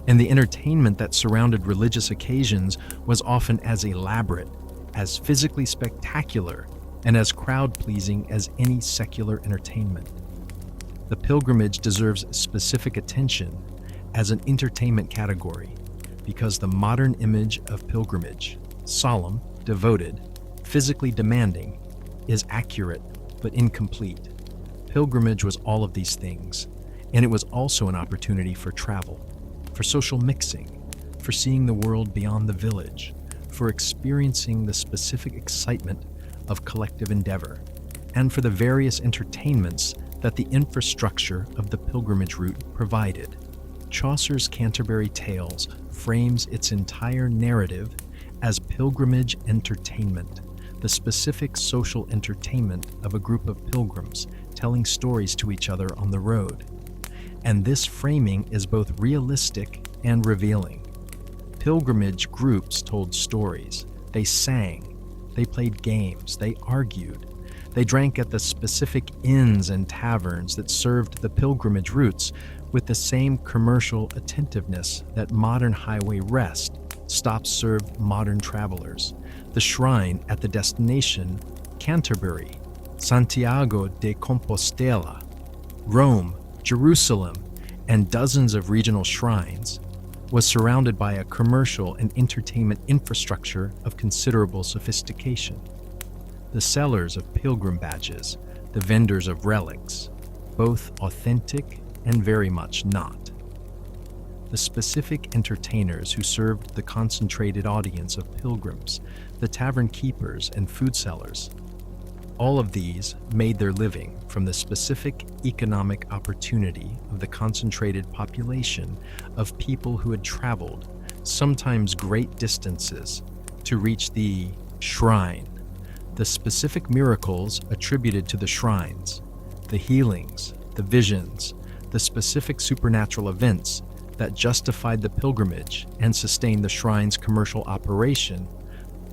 And the entertainment that surrounded religious occasions was often as elaborate, as physically spectacular, and as crowd-pleasing as any secular entertainment. The pilgrimage deserves specific attention as an entertainment category because the modern image of pilgrimage, solemn, devoted, physically demanding, is accurate but incomplete. Pilgrimage was all of these things, and it was also an opportunity for travel, for social mixing, for seeing the world beyond the village, for experiencing the specific excitement of collective endeavor, and for the various entertainments that the infrastructure of the pilgrimage route provided. Chaucer's Canterbury Tales frames its entire narrative as pilgrimage entertainment, the specific social entertainment of a group of pilgrims telling stories to each other on the road. And this framing is both realistic and revealing. Pilgrimage groups told stories, they sang, they played games, they argued, they drank at the specific inns and taverns that served the pilgrimage routes with the same commercial attentiveness that modern highway rest stops serve modern travelers. The shrine at the destination, Canterbury, Santiago de Compostela, Rome, Jerusalem, and dozens of regional shrines, was surrounded by a commercial and entertainment infrastructure of considerable sophistication. The sellers of pilgrim badges, the vendors of relics, both authentic and very much not. The specific entertainers who served the concentrated audience of pilgrims, the tavern keepers and food sellers. All of these made their living from the specific economic opportunity of the concentrated population of people who had traveled, sometimes great distances, to reach the shrine. The specific miracles attributed to the shrines, the healings, the visions, the specific supernatural events that justified the pilgrimage and sustained the shrine's commercial operation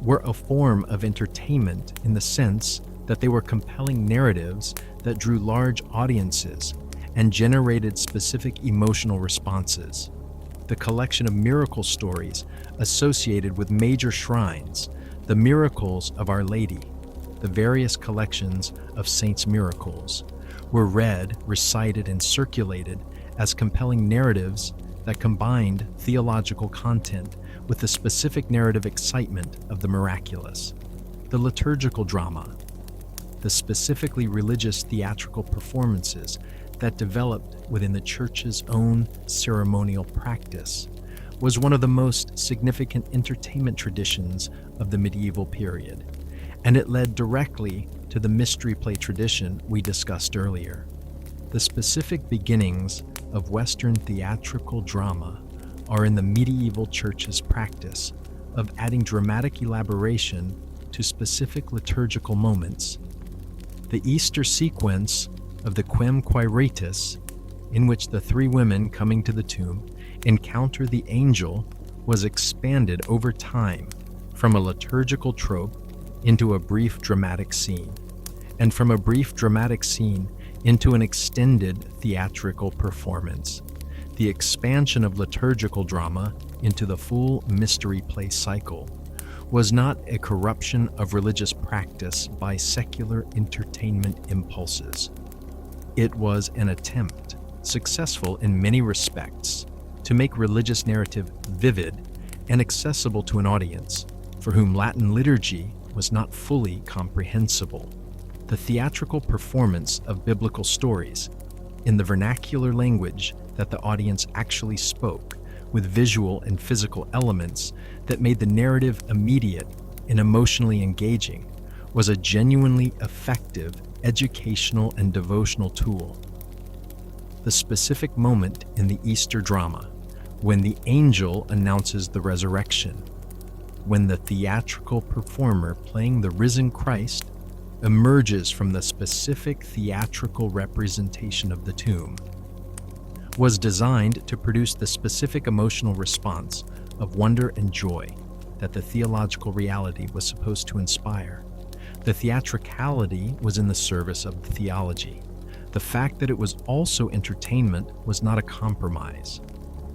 were a form of entertainment in the sense that they were compelling narratives that drew large audiences and generated specific emotional responses. The collection of miracle stories associated with major shrines, the miracles of Our Lady, the various collections of saints' miracles, were read, recited, and circulated as compelling narratives that combined theological content with the specific narrative excitement of the miraculous. The liturgical drama, the specifically religious theatrical performances that developed within the church's own ceremonial practice, was one of the most significant entertainment traditions of the medieval period, and it led directly to the mystery play tradition we discussed earlier. The specific beginnings of Western theatrical drama are in the medieval church's practice of adding dramatic elaboration to specific liturgical moments. The Easter sequence of the Quem Quaeritis, in which the three women coming to the tomb encounter the angel, was expanded over time from a liturgical trope into a brief dramatic scene, and from a brief dramatic scene into an extended theatrical performance. The expansion of liturgical drama into the full mystery play cycle was not a corruption of religious practice by secular entertainment impulses. It was an attempt, successful in many respects, to make religious narrative vivid and accessible to an audience for whom Latin liturgy was not fully comprehensible. The theatrical performance of biblical stories in the vernacular language that the audience actually spoke, with visual and physical elements that made the narrative immediate and emotionally engaging, was a genuinely effective educational and devotional tool. The specific moment in the Easter drama, when the angel announces the resurrection, when the theatrical performer playing the risen Christ emerges from the specific theatrical representation of the tomb, was designed to produce the specific emotional response of wonder and joy that the theological reality was supposed to inspire. The theatricality was in the service of the theology. The fact that it was also entertainment was not a compromise.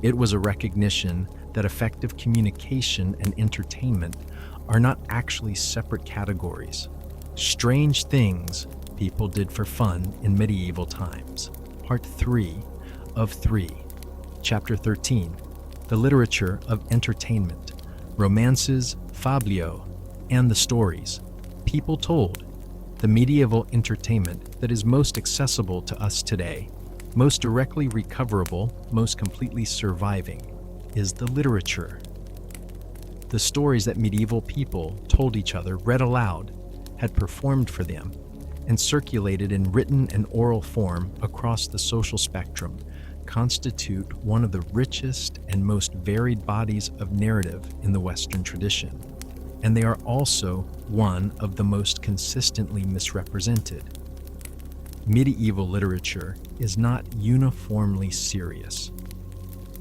It was a recognition that effective communication and entertainment are not actually separate categories. Strange things people did for fun in medieval times. Part 3 of 3, Chapter 13, The Literature of Entertainment, Romances, Fablio, and the Stories people told. The medieval entertainment that is most accessible to us today, most directly recoverable, most completely surviving, is the literature. The stories that medieval people told each other, read aloud, had performed for them, and circulated in written and oral form across the social spectrum, constitute one of the richest and most varied bodies of narrative in the Western tradition, and they are also one of the most consistently misrepresented. Medieval literature is not uniformly serious.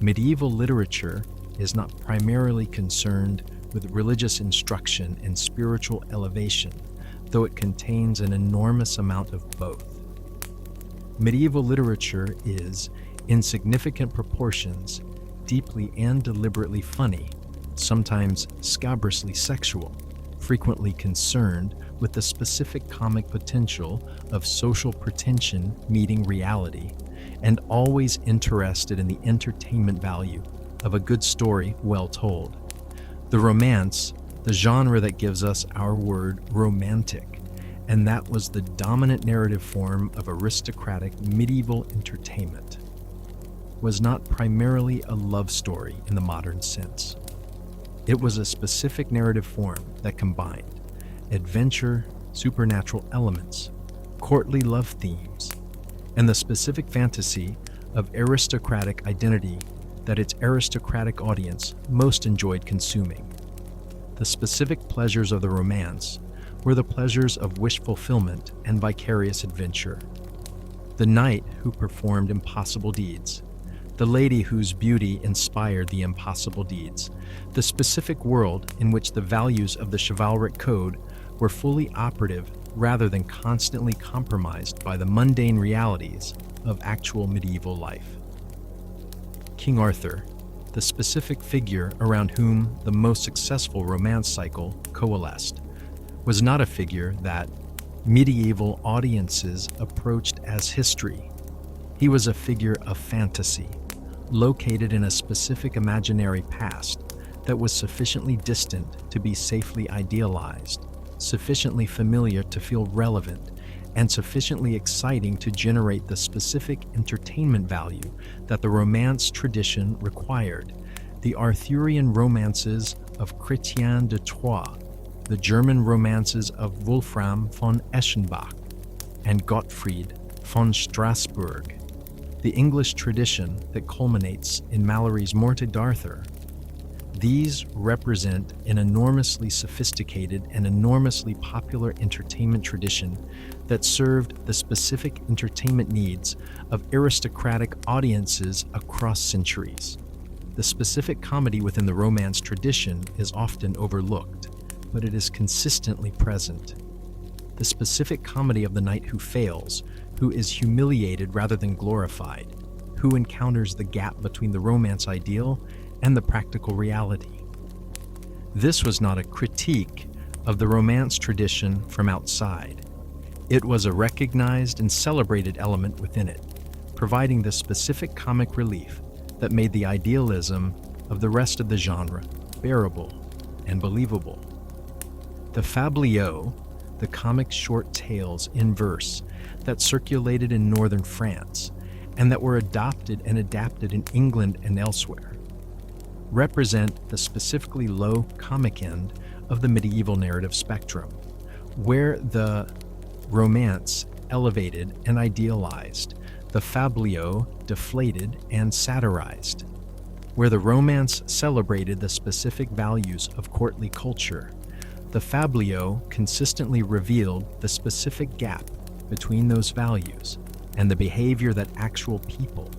Medieval literature is not primarily concerned with religious instruction and spiritual elevation, though it contains an enormous amount of both. Medieval literature is, in significant proportions, deeply and deliberately funny, sometimes scabrously sexual, frequently concerned with the specific comic potential of social pretension meeting reality, and always interested in the entertainment value of a good story well told. The romance, the genre that gives us our word romantic, and that was the dominant narrative form of aristocratic medieval entertainment, was not primarily a love story in the modern sense. It was a specific narrative form that combined adventure, supernatural elements, courtly love themes, and the specific fantasy of aristocratic identity that its aristocratic audience most enjoyed consuming. The specific pleasures of the romance were the pleasures of wish fulfillment and vicarious adventure. The knight who performed impossible deeds, the lady whose beauty inspired the impossible deeds, the specific world in which the values of the chivalric code were fully operative rather than constantly compromised by the mundane realities of actual medieval life. King Arthur, the specific figure around whom the most successful romance cycle coalesced, was not a figure that medieval audiences approached as history. He was a figure of fantasy, located in a specific imaginary past that was sufficiently distant to be safely idealized, sufficiently familiar to feel relevant, and sufficiently exciting to generate the specific entertainment value that the Romance tradition required. The Arthurian romances of Chrétien de Troyes, the German romances of Wolfram von Eschenbach and Gottfried von Strasbourg, the English tradition that culminates in Malory's Morte d'Arthur. These represent an enormously sophisticated and enormously popular entertainment tradition that served the specific entertainment needs of aristocratic audiences across centuries. The specific comedy within the Romance tradition is often overlooked, but it is consistently present. The specific comedy of the knight who fails, who is humiliated rather than glorified, who encounters the gap between the Romance ideal and the practical reality. This was not a critique of the Romance tradition from outside. It was a recognized and celebrated element within it, providing the specific comic relief that made the idealism of the rest of the genre bearable and believable. The fabliaux, the comic short tales in verse that circulated in northern France and that were adopted and adapted in England and elsewhere, represent the specifically low comic end of the medieval narrative spectrum, where the Romance elevated and idealized, the fabliaux deflated and satirized. Where the Romance celebrated the specific values of courtly culture, the fabliaux consistently revealed the specific gap between those values and the behavior that actual people,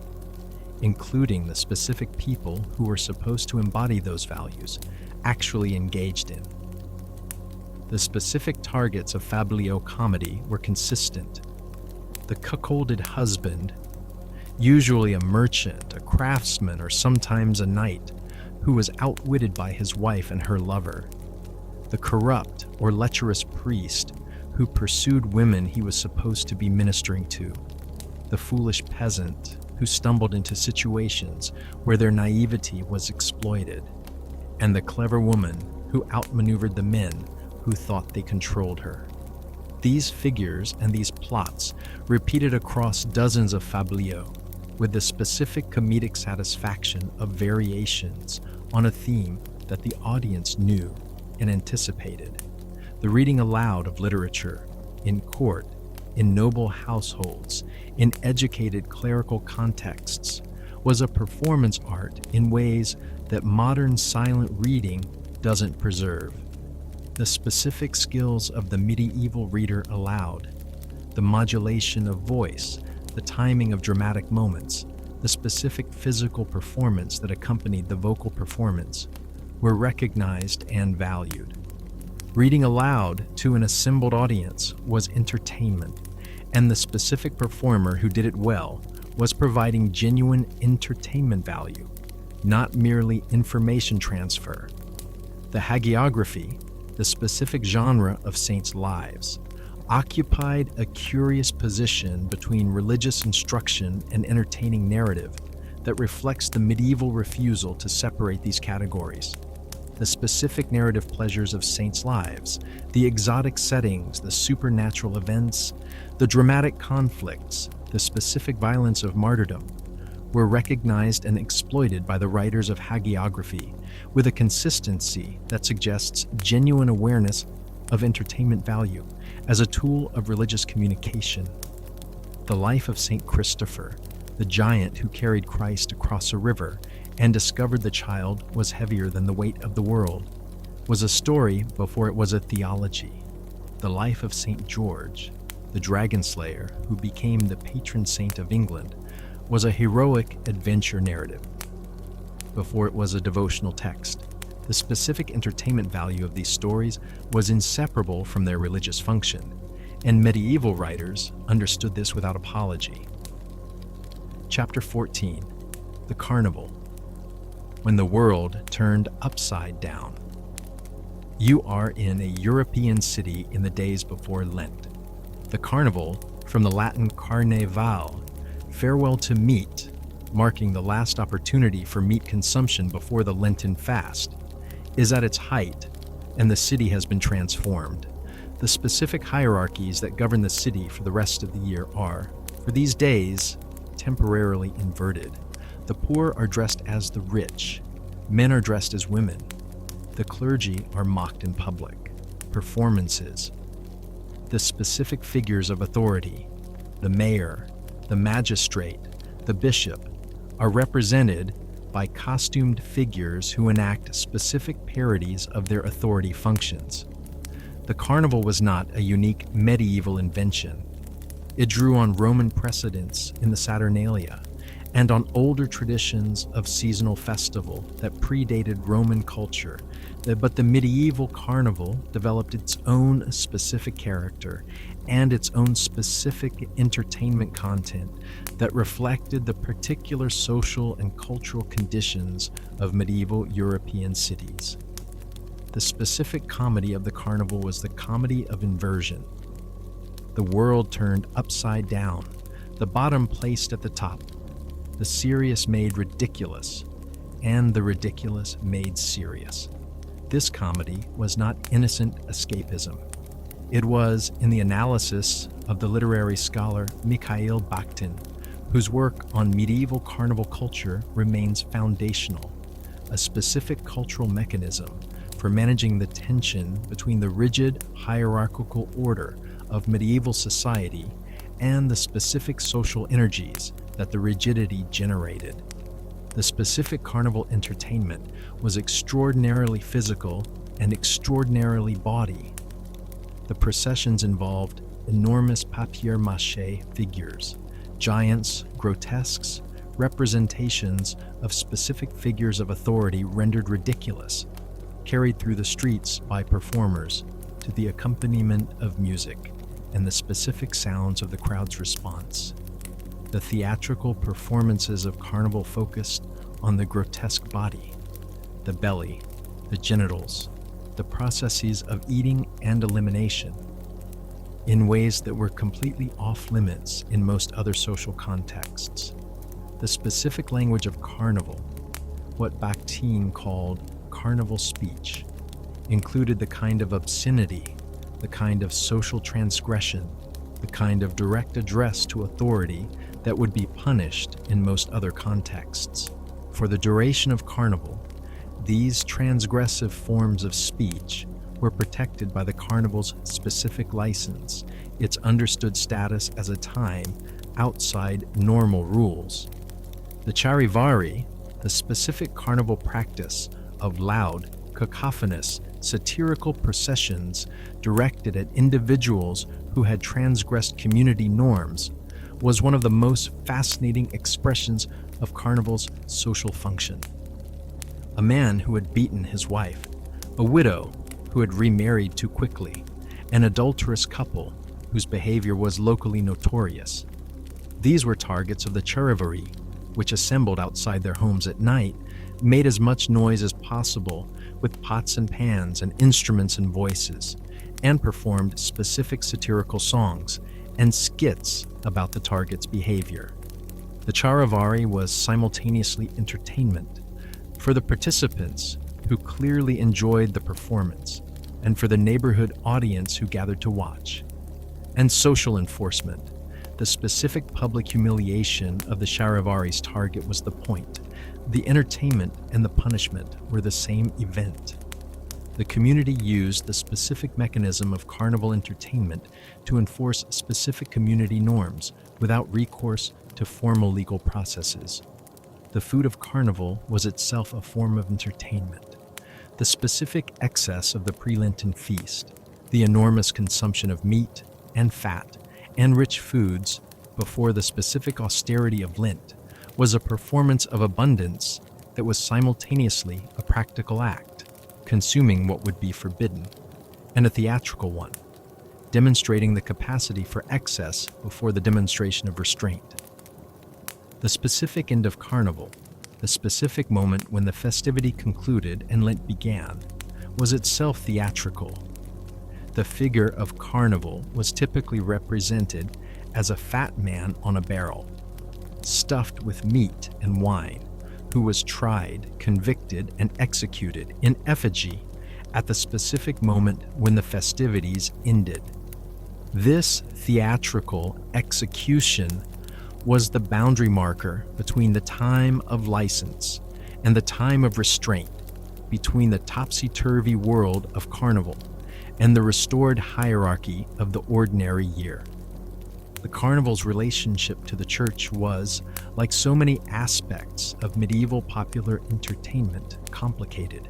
including the specific people who were supposed to embody those values, actually engaged in. The specific targets of fabliaux comedy were consistent. The cuckolded husband, usually a merchant, a craftsman, or sometimes a knight, who was outwitted by his wife and her lover. The corrupt or lecherous priest who pursued women he was supposed to be ministering to. The foolish peasant who stumbled into situations where their naivety was exploited. And the clever woman who outmaneuvered the men who thought they controlled her. These figures and these plots repeated across dozens of fabliaux, with the specific comedic satisfaction of variations on a theme that the audience knew and anticipated. The reading aloud of literature, in court, in noble households, in educated clerical contexts, was a performance art in ways that modern silent reading doesn't preserve. The specific skills of the medieval reader aloud, the modulation of voice, the timing of dramatic moments, the specific physical performance that accompanied the vocal performance, were recognized and valued. Reading aloud to an assembled audience was entertainment, and the specific performer who did it well was providing genuine entertainment value, not merely information transfer. The hagiography, the specific genre of saints' lives, occupied a curious position between religious instruction and entertaining narrative that reflects the medieval refusal to separate these categories. The specific narrative pleasures of saints' lives, the exotic settings, the supernatural events, the dramatic conflicts, the specific violence of martyrdom, were recognized and exploited by the writers of hagiography with a consistency that suggests genuine awareness of entertainment value as a tool of religious communication. The life of Saint Christopher, the giant who carried Christ across a river and discovered the child was heavier than the weight of the world, was a story before it was a theology. The life of Saint George, the dragon slayer who became the patron saint of England, was a heroic adventure narrative before it was a devotional text. The specific entertainment value of these stories was inseparable from their religious function, and medieval writers understood this without apology. Chapter 14. The Carnival. When the world turned upside down. You are in a European city in the days before Lent. The Carnival, from the Latin carneval, farewell to meat, marking the last opportunity for meat consumption before the Lenten fast, is at its height, and the city has been transformed. The specific hierarchies that govern the city for the rest of the year are, for these days, temporarily inverted. The poor are dressed as the rich. Men are dressed as women. The clergy are mocked in public. Performances. The specific figures of authority, the mayor, the magistrate, the bishop, are represented by costumed figures who enact specific parodies of their authority functions. The carnival was not a unique medieval invention. It drew on Roman precedents in the Saturnalia and on older traditions of seasonal festival that predated Roman culture, but the medieval carnival developed its own specific character and its own specific entertainment content that reflected the particular social and cultural conditions of medieval European cities. The specific comedy of the carnival was the comedy of inversion. The world turned upside down, the bottom placed at the top, the serious made ridiculous, and the ridiculous made serious. This comedy was not innocent escapism. It was, in the analysis of the literary scholar Mikhail Bakhtin, whose work on medieval carnival culture remains foundational, a specific cultural mechanism for managing the tension between the rigid hierarchical order of medieval society and the specific social energies that the rigidity generated. The specific carnival entertainment was extraordinarily physical and extraordinarily bawdy. The processions involved enormous papier-mâché figures, giants, grotesques, representations of specific figures of authority rendered ridiculous, carried through the streets by performers to the accompaniment of music and the specific sounds of the crowd's response. The theatrical performances of carnival focused on the grotesque body, the belly, the genitals, the processes of eating and elimination, in ways that were completely off limits in most other social contexts. The specific language of carnival, what Bakhtin called carnival speech, included the kind of obscenity, the kind of social transgression, the kind of direct address to authority that would be punished in most other contexts. For the duration of carnival, these transgressive forms of speech were protected by the carnival's specific license, its understood status as a time outside normal rules. The charivari, the specific carnival practice of loud, cacophonous, satirical processions directed at individuals who had transgressed community norms, was one of the most fascinating expressions of carnival's social function. A man who had beaten his wife, a widow who had remarried too quickly, an adulterous couple whose behavior was locally notorious. These were targets of the charivari, which assembled outside their homes at night, made as much noise as possible with pots and pans and instruments and voices, and performed specific satirical songs and skits about the target's behavior. The charivari was simultaneously entertainment for the participants who clearly enjoyed the performance, and for the neighborhood audience who gathered to watch, and social enforcement. The specific public humiliation of the charivari's target was the point. The entertainment and the punishment were the same event. The community used the specific mechanism of carnival entertainment to enforce specific community norms without recourse to formal legal processes. The food of carnival was itself a form of entertainment. The specific excess of the pre-Lenten feast, the enormous consumption of meat and fat and rich foods before the specific austerity of Lent, was a performance of abundance that was simultaneously a practical act, consuming what would be forbidden, and a theatrical one, demonstrating the capacity for excess before the demonstration of restraint. The specific end of carnival, the specific moment when the festivity concluded and Lent began, was itself theatrical. The figure of carnival was typically represented as a fat man on a barrel, stuffed with meat and wine, who was tried, convicted, and executed in effigy at the specific moment when the festivities ended. This theatrical execution was the boundary marker between the time of license and the time of restraint, between the topsy-turvy world of carnival and the restored hierarchy of the ordinary year. The carnival's relationship to the church was, like so many aspects of medieval popular entertainment, complicated.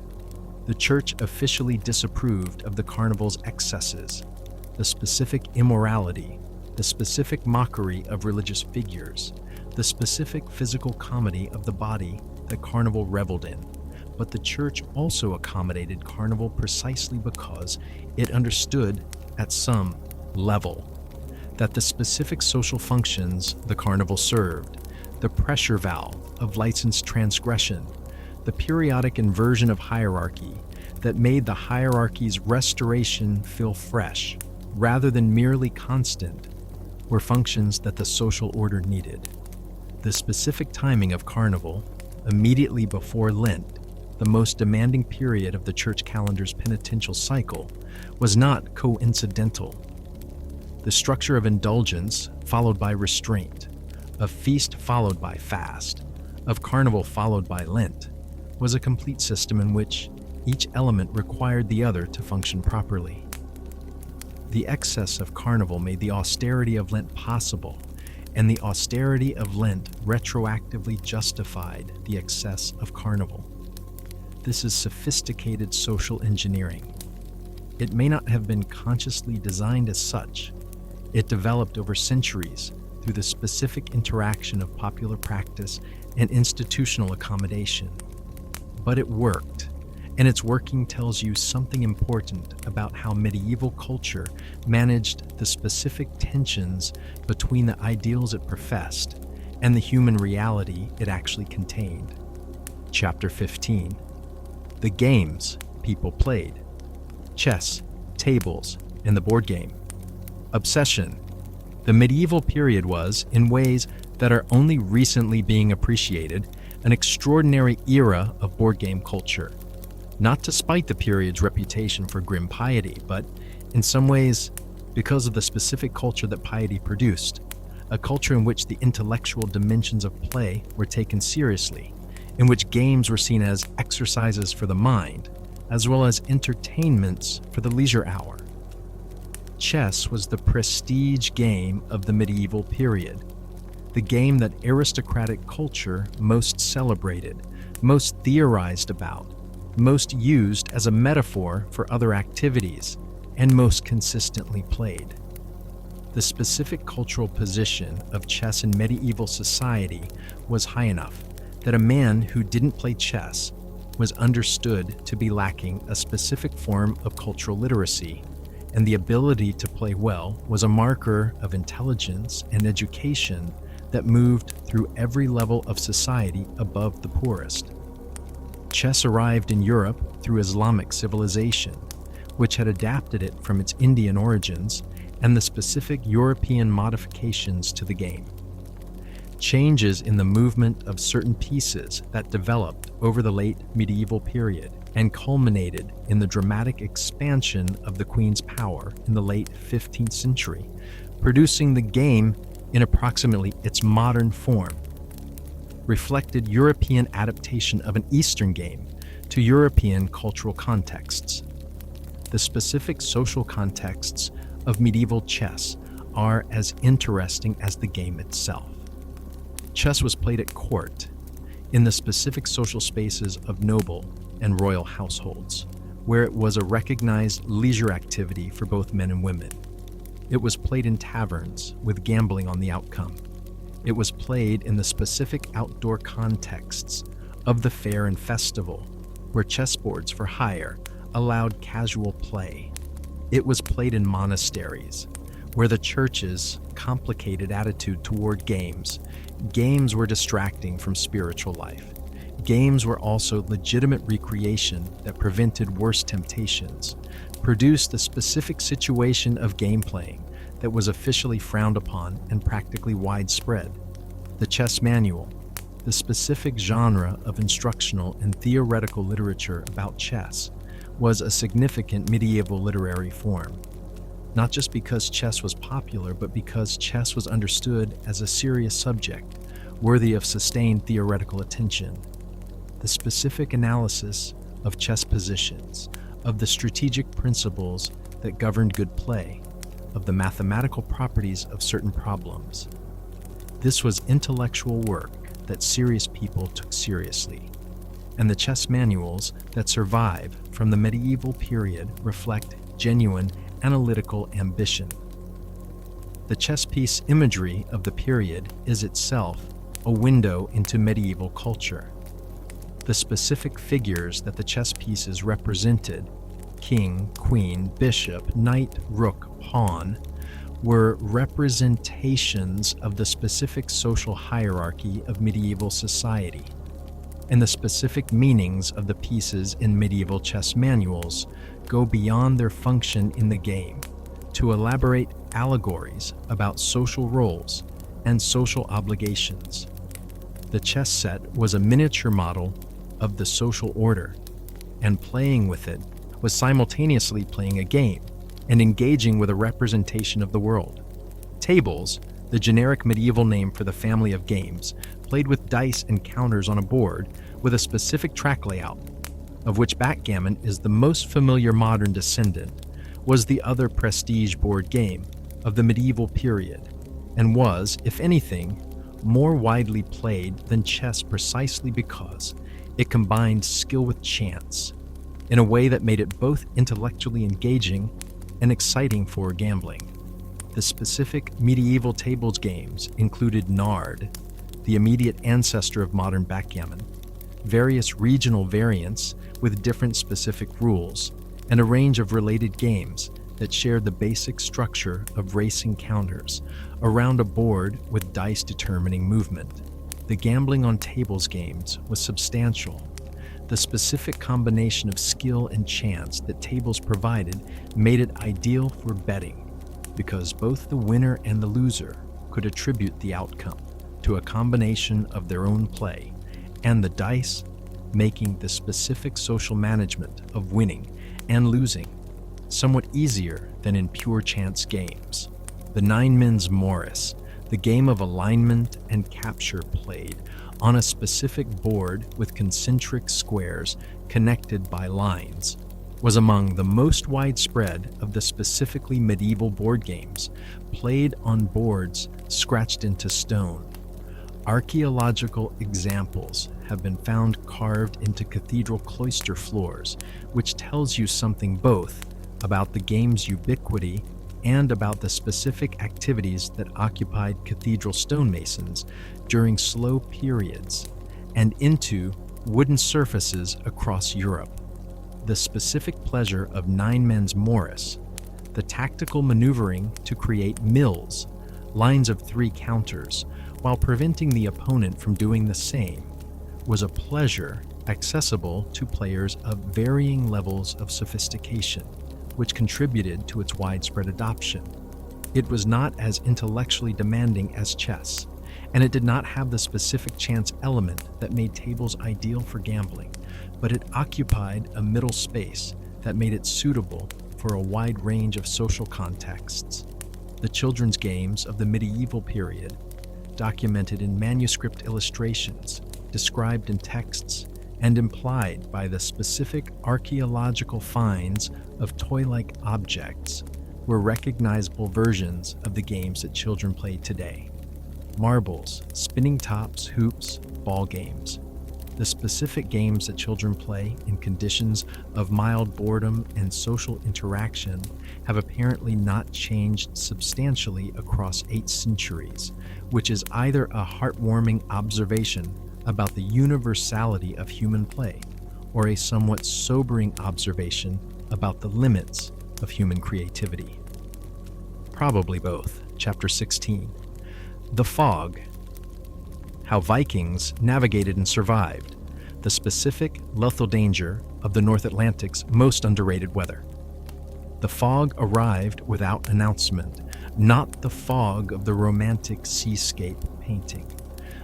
The church officially disapproved of the carnival's excesses, the specific immorality, the specific mockery of religious figures, the specific physical comedy of the body that carnival reveled in. But the church also accommodated carnival precisely because it understood, at some level, that the specific social functions the carnival served, the pressure valve of licensed transgression, the periodic inversion of hierarchy that made the hierarchy's restoration feel fresh, rather than merely constant, were functions that the social order needed. The specific timing of carnival, immediately before Lent, the most demanding period of the church calendar's penitential cycle, was not coincidental. The structure of indulgence followed by restraint, of feast followed by fast, of carnival followed by Lent, was a complete system in which each element required the other to function properly. The excess of carnival made the austerity of Lent possible, and the austerity of Lent retroactively justified the excess of carnival. This is sophisticated social engineering. It may not have been consciously designed as such. It developed over centuries through the specific interaction of popular practice and institutional accommodation. But it worked, and its working tells you something important about how medieval culture managed the specific tensions between the ideals it professed and the human reality it actually contained. Chapter 15. The games people played. Chess, tables, and the board game. Obsession. The medieval period was, in ways that are only recently being appreciated, an extraordinary era of board game culture. Not despite the period's reputation for grim piety, but in some ways because of the specific culture that piety produced, a culture in which the intellectual dimensions of play were taken seriously, in which games were seen as exercises for the mind, as well as entertainments for the leisure hour. Chess was the prestige game of the medieval period, the game that aristocratic culture most celebrated, most theorized about, most used as a metaphor for other activities, and most consistently played. The specific cultural position of chess in medieval society was high enough that a man who didn't play chess was understood to be lacking a specific form of cultural literacy, and the ability to play well was a marker of intelligence and education that moved through every level of society above the poorest. Chess arrived in Europe through Islamic civilization, which had adapted it from its Indian origins and the specific European modifications to the game. Changes in the movement of certain pieces that developed over the late medieval period and culminated in the dramatic expansion of the Queen's power in the late 15th century, producing the game in approximately its modern form, reflected European adaptation of an Eastern game to European cultural contexts. The specific social contexts of medieval chess are as interesting as the game itself. Chess was played at court, in the specific social spaces of noble and royal households, where it was a recognized leisure activity for both men and women. It was played in taverns, with gambling on the outcome. It was played in the specific outdoor contexts of the fair and festival, where chessboards for hire allowed casual play. It was played in monasteries, where the church's complicated attitude toward games were distracting from spiritual life. Games were also legitimate recreation that prevented worse temptations, produced the specific situation of game playing that was officially frowned upon and practically widespread. The chess manual, the specific genre of instructional and theoretical literature about chess, was a significant medieval literary form, not just because chess was popular, but because chess was understood as a serious subject, worthy of sustained theoretical attention. The specific analysis of chess positions, of the strategic principles that governed good play, of the mathematical properties of certain problems. This was intellectual work that serious people took seriously, and the chess manuals that survive from the medieval period reflect genuine analytical ambition. The chess piece imagery of the period is itself a window into medieval culture. The specific figures that the chess pieces represented, king, queen, bishop, knight, rook, pawn, were representations of the specific social hierarchy of medieval society, and the specific meanings of the pieces in medieval chess manuals go beyond their function in the game to elaborate allegories about social roles and social obligations. The chess set was a miniature model of the social order, and playing with it was simultaneously playing a game and engaging with a representation of the world. Tables, the generic medieval name for the family of games, played with dice and counters on a board with a specific track layout, of which backgammon is the most familiar modern descendant, was the other prestige board game of the medieval period, and was, if anything, more widely played than chess precisely because it combined skill with chance in a way that made it both intellectually engaging and exciting for gambling. The specific medieval tables games included nard, the immediate ancestor of modern backgammon, various regional variants with different specific rules, and a range of related games that shared the basic structure of racing counters around a board with dice determining movement. The gambling on tables games was substantial. The specific combination of skill and chance that tables provided made it ideal for betting, because both the winner and the loser could attribute the outcome to a combination of their own play, and the dice making the specific social management of winning and losing somewhat easier than in pure chance games. The nine men's Morris, the game of alignment and capture played on a specific board with concentric squares connected by lines, was among the most widespread of the specifically medieval board games, played on boards scratched into stone. Archaeological examples have been found carved into cathedral cloister floors, which tells you something both about the game's ubiquity and about the specific activities that occupied cathedral stonemasons during slow periods and into wooden surfaces across Europe. The specific pleasure of nine men's Morris, the tactical maneuvering to create mills, lines of three counters, while preventing the opponent from doing the same, was a pleasure accessible to players of varying levels of sophistication, which contributed to its widespread adoption. It was not as intellectually demanding as chess, and it did not have the specific chance element that made tables ideal for gambling, but it occupied a middle space that made it suitable for a wide range of social contexts. The children's games of the medieval period, documented in manuscript illustrations, described in texts, and implied by the specific archaeological finds of toy-like objects, were recognizable versions of the games that children play today. Marbles, spinning tops, hoops, ball games. The specific games that children play in conditions of mild boredom and social interaction have apparently not changed substantially across 8 centuries, which is either a heartwarming observation about the universality of human play, or a somewhat sobering observation about the limits of human creativity. Probably both. Chapter 16. The Fog. How Vikings navigated and survived. The specific lethal danger of the North Atlantic's most underrated weather. The fog arrived without announcement, not the fog of the romantic seascape painting,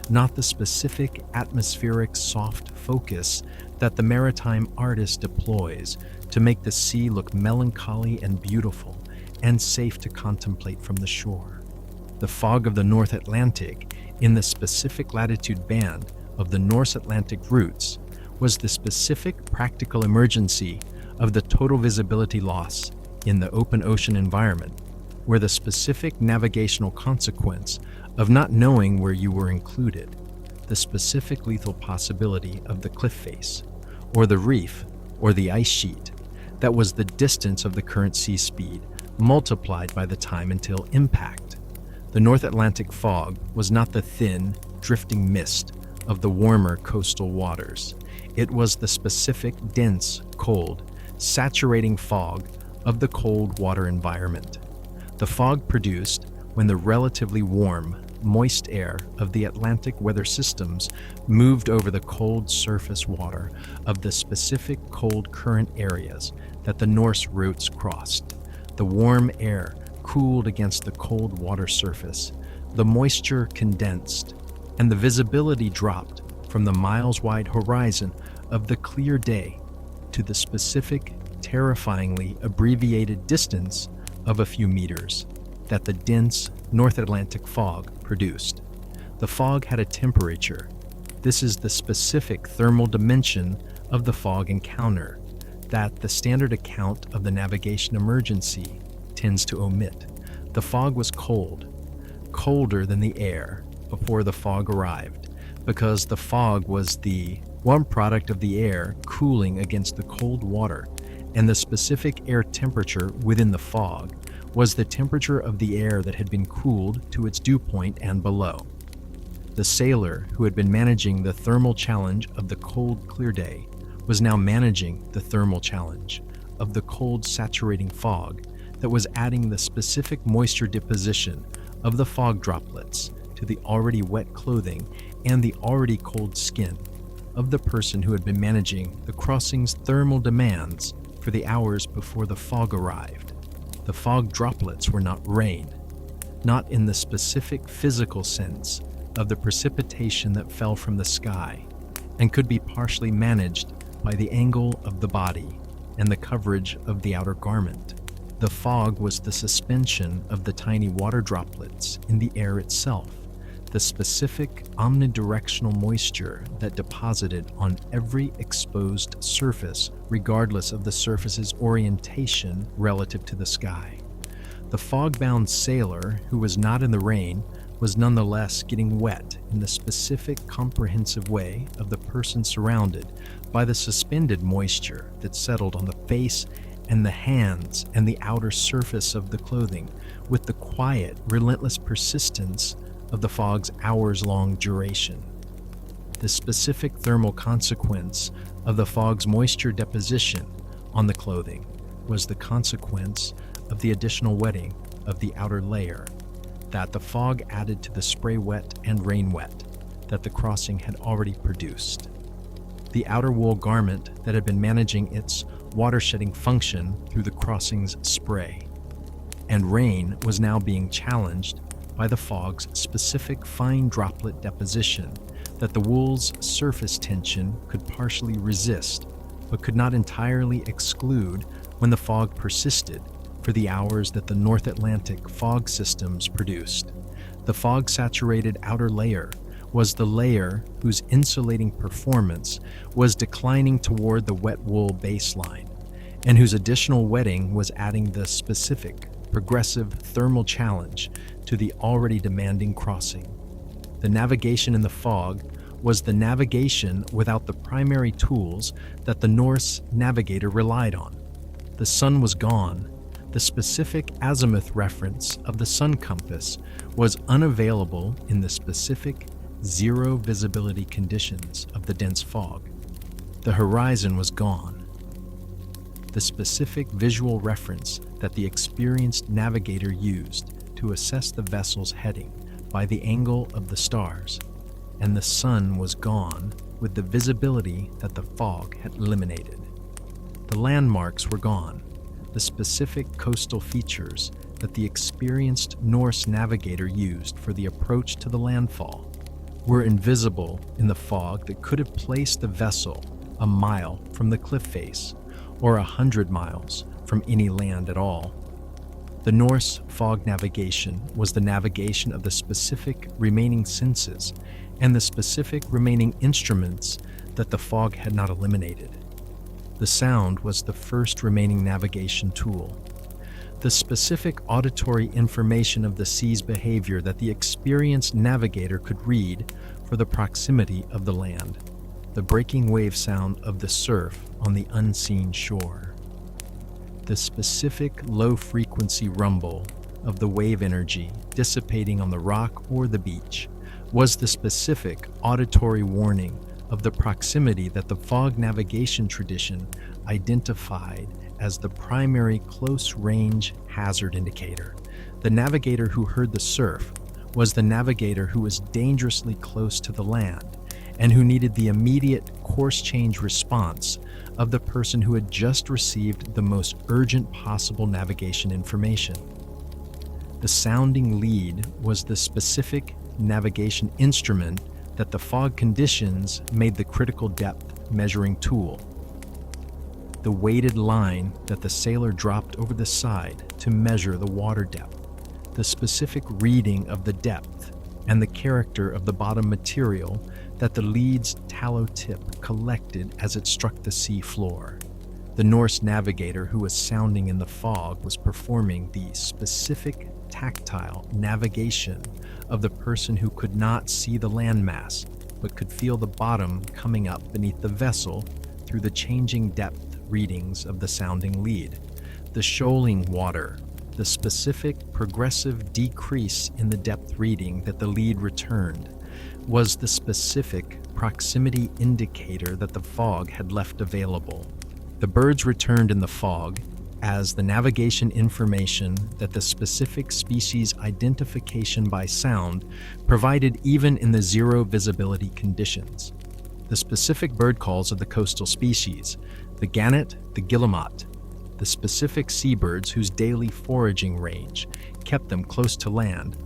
not the specific atmospheric soft focus that the maritime artist deploys to make the sea look melancholy and beautiful and safe to contemplate from the shore. The fog of the North Atlantic in the specific latitude band of the North Atlantic routes was the specific practical emergency of the total visibility loss in the open ocean environment, where the specific navigational consequence of not knowing where you were included, the specific lethal possibility of the cliff face, or the reef, or the ice sheet, that was the distance of the current sea speed multiplied by the time until impact. The North Atlantic fog was not the thin, drifting mist of the warmer coastal waters. It was the specific, dense, cold, saturating fog of the cold water environment. The fog produced when the relatively warm, moist air of the Atlantic weather systems moved over the cold surface water of the specific cold current areas that the Norse routes crossed. The warm air cooled against the cold water surface, the moisture condensed, and the visibility dropped from the miles-wide horizon of the clear day to the specific, terrifyingly abbreviated distance of a few meters that the dense North Atlantic fog produced. The fog had a temperature. This is the specific thermal dimension of the fog encounter that the standard account of the navigation emergency tends to omit. The fog was cold, colder than the air before the fog arrived, because the fog was the one product of the air cooling against the cold water, and the specific air temperature within the fog was the temperature of the air that had been cooled to its dew point and below. The sailor who had been managing the thermal challenge of the cold, clear day was now managing the thermal challenge of the cold, saturating fog that was adding the specific moisture deposition of the fog droplets to the already wet clothing and the already cold skin of the person who had been managing the crossing's thermal demands for the hours before the fog arrived. The fog droplets were not rain, not in the specific physical sense of the precipitation that fell from the sky and could be partially managed by the angle of the body and the coverage of the outer garment. The fog was the suspension of the tiny water droplets in the air itself, the specific omnidirectional moisture that deposited on every exposed surface, regardless of the surface's orientation relative to the sky. The fog-bound sailor, who was not in the rain, was nonetheless getting wet in the specific comprehensive way of the person surrounded by the suspended moisture that settled on the face and the hands and the outer surface of the clothing, with the quiet, relentless persistence of the fog's hours-long duration. The specific thermal consequence of the fog's moisture deposition on the clothing was the consequence of the additional wetting of the outer layer that the fog added to the spray wet and rain wet that the crossing had already produced. The outer wool garment that had been managing its water-shedding function through the crossing's spray and rain was now being challenged by the fog's specific fine droplet deposition that the wool's surface tension could partially resist, but could not entirely exclude when the fog persisted for the hours that the North Atlantic fog systems produced. The fog-saturated outer layer was the layer whose insulating performance was declining toward the wet wool baseline, and whose additional wetting was adding the specific, progressive thermal challenge to the already demanding crossing. The navigation in the fog was the navigation without the primary tools that the Norse navigator relied on. The sun was gone. The specific azimuth reference of the sun compass was unavailable in the specific zero visibility conditions of the dense fog. The horizon was gone. The specific visual reference that the experienced navigator used to assess the vessel's heading by the angle of the stars, and the sun was gone with the visibility that the fog had eliminated. The landmarks were gone. The specific coastal features that the experienced Norse navigator used for the approach to the landfall were invisible in the fog that could have placed the vessel a mile from the cliff face, or 100 miles from any land at all. The Norse fog navigation was the navigation of the specific remaining senses and the specific remaining instruments that the fog had not eliminated. The sound was the first remaining navigation tool. The specific auditory information of the sea's behavior that the experienced navigator could read for the proximity of the land, the breaking wave sound of the surf on the unseen shore. The specific low-frequency rumble of the wave energy dissipating on the rock or the beach was the specific auditory warning of the proximity that the fog navigation tradition identified as the primary close-range hazard indicator. The navigator who heard the surf was the navigator who was dangerously close to the land and who needed the immediate course change response of the person who had just received the most urgent possible navigation information. The sounding lead was the specific navigation instrument that the fog conditions made the critical depth measuring tool. The weighted line that the sailor dropped over the side to measure the water depth, the specific reading of the depth, and the character of the bottom material that the lead's tallow tip collected as it struck the sea floor. The Norse navigator who was sounding in the fog was performing the specific tactile navigation of the person who could not see the landmass but could feel the bottom coming up beneath the vessel through the changing depth readings of the sounding lead. The shoaling water, the specific progressive decrease in the depth reading that the lead returned, was the specific proximity indicator that the fog had left available. The birds returned in the fog as the navigation information that the specific species identification by sound provided even in the zero visibility conditions. The specific bird calls of the coastal species, the gannet, the guillemot, the specific seabirds whose daily foraging range kept them close to land,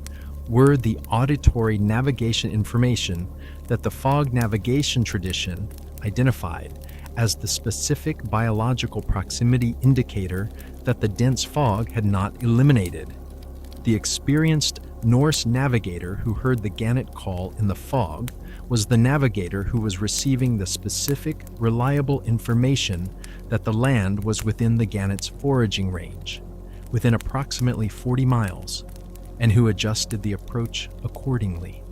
were the auditory navigation information that the fog navigation tradition identified as the specific biological proximity indicator that the dense fog had not eliminated. The experienced Norse navigator who heard the gannet call in the fog was the navigator who was receiving the specific, reliable information that the land was within the gannet's foraging range, within approximately 40 miles, and who adjusted the approach accordingly.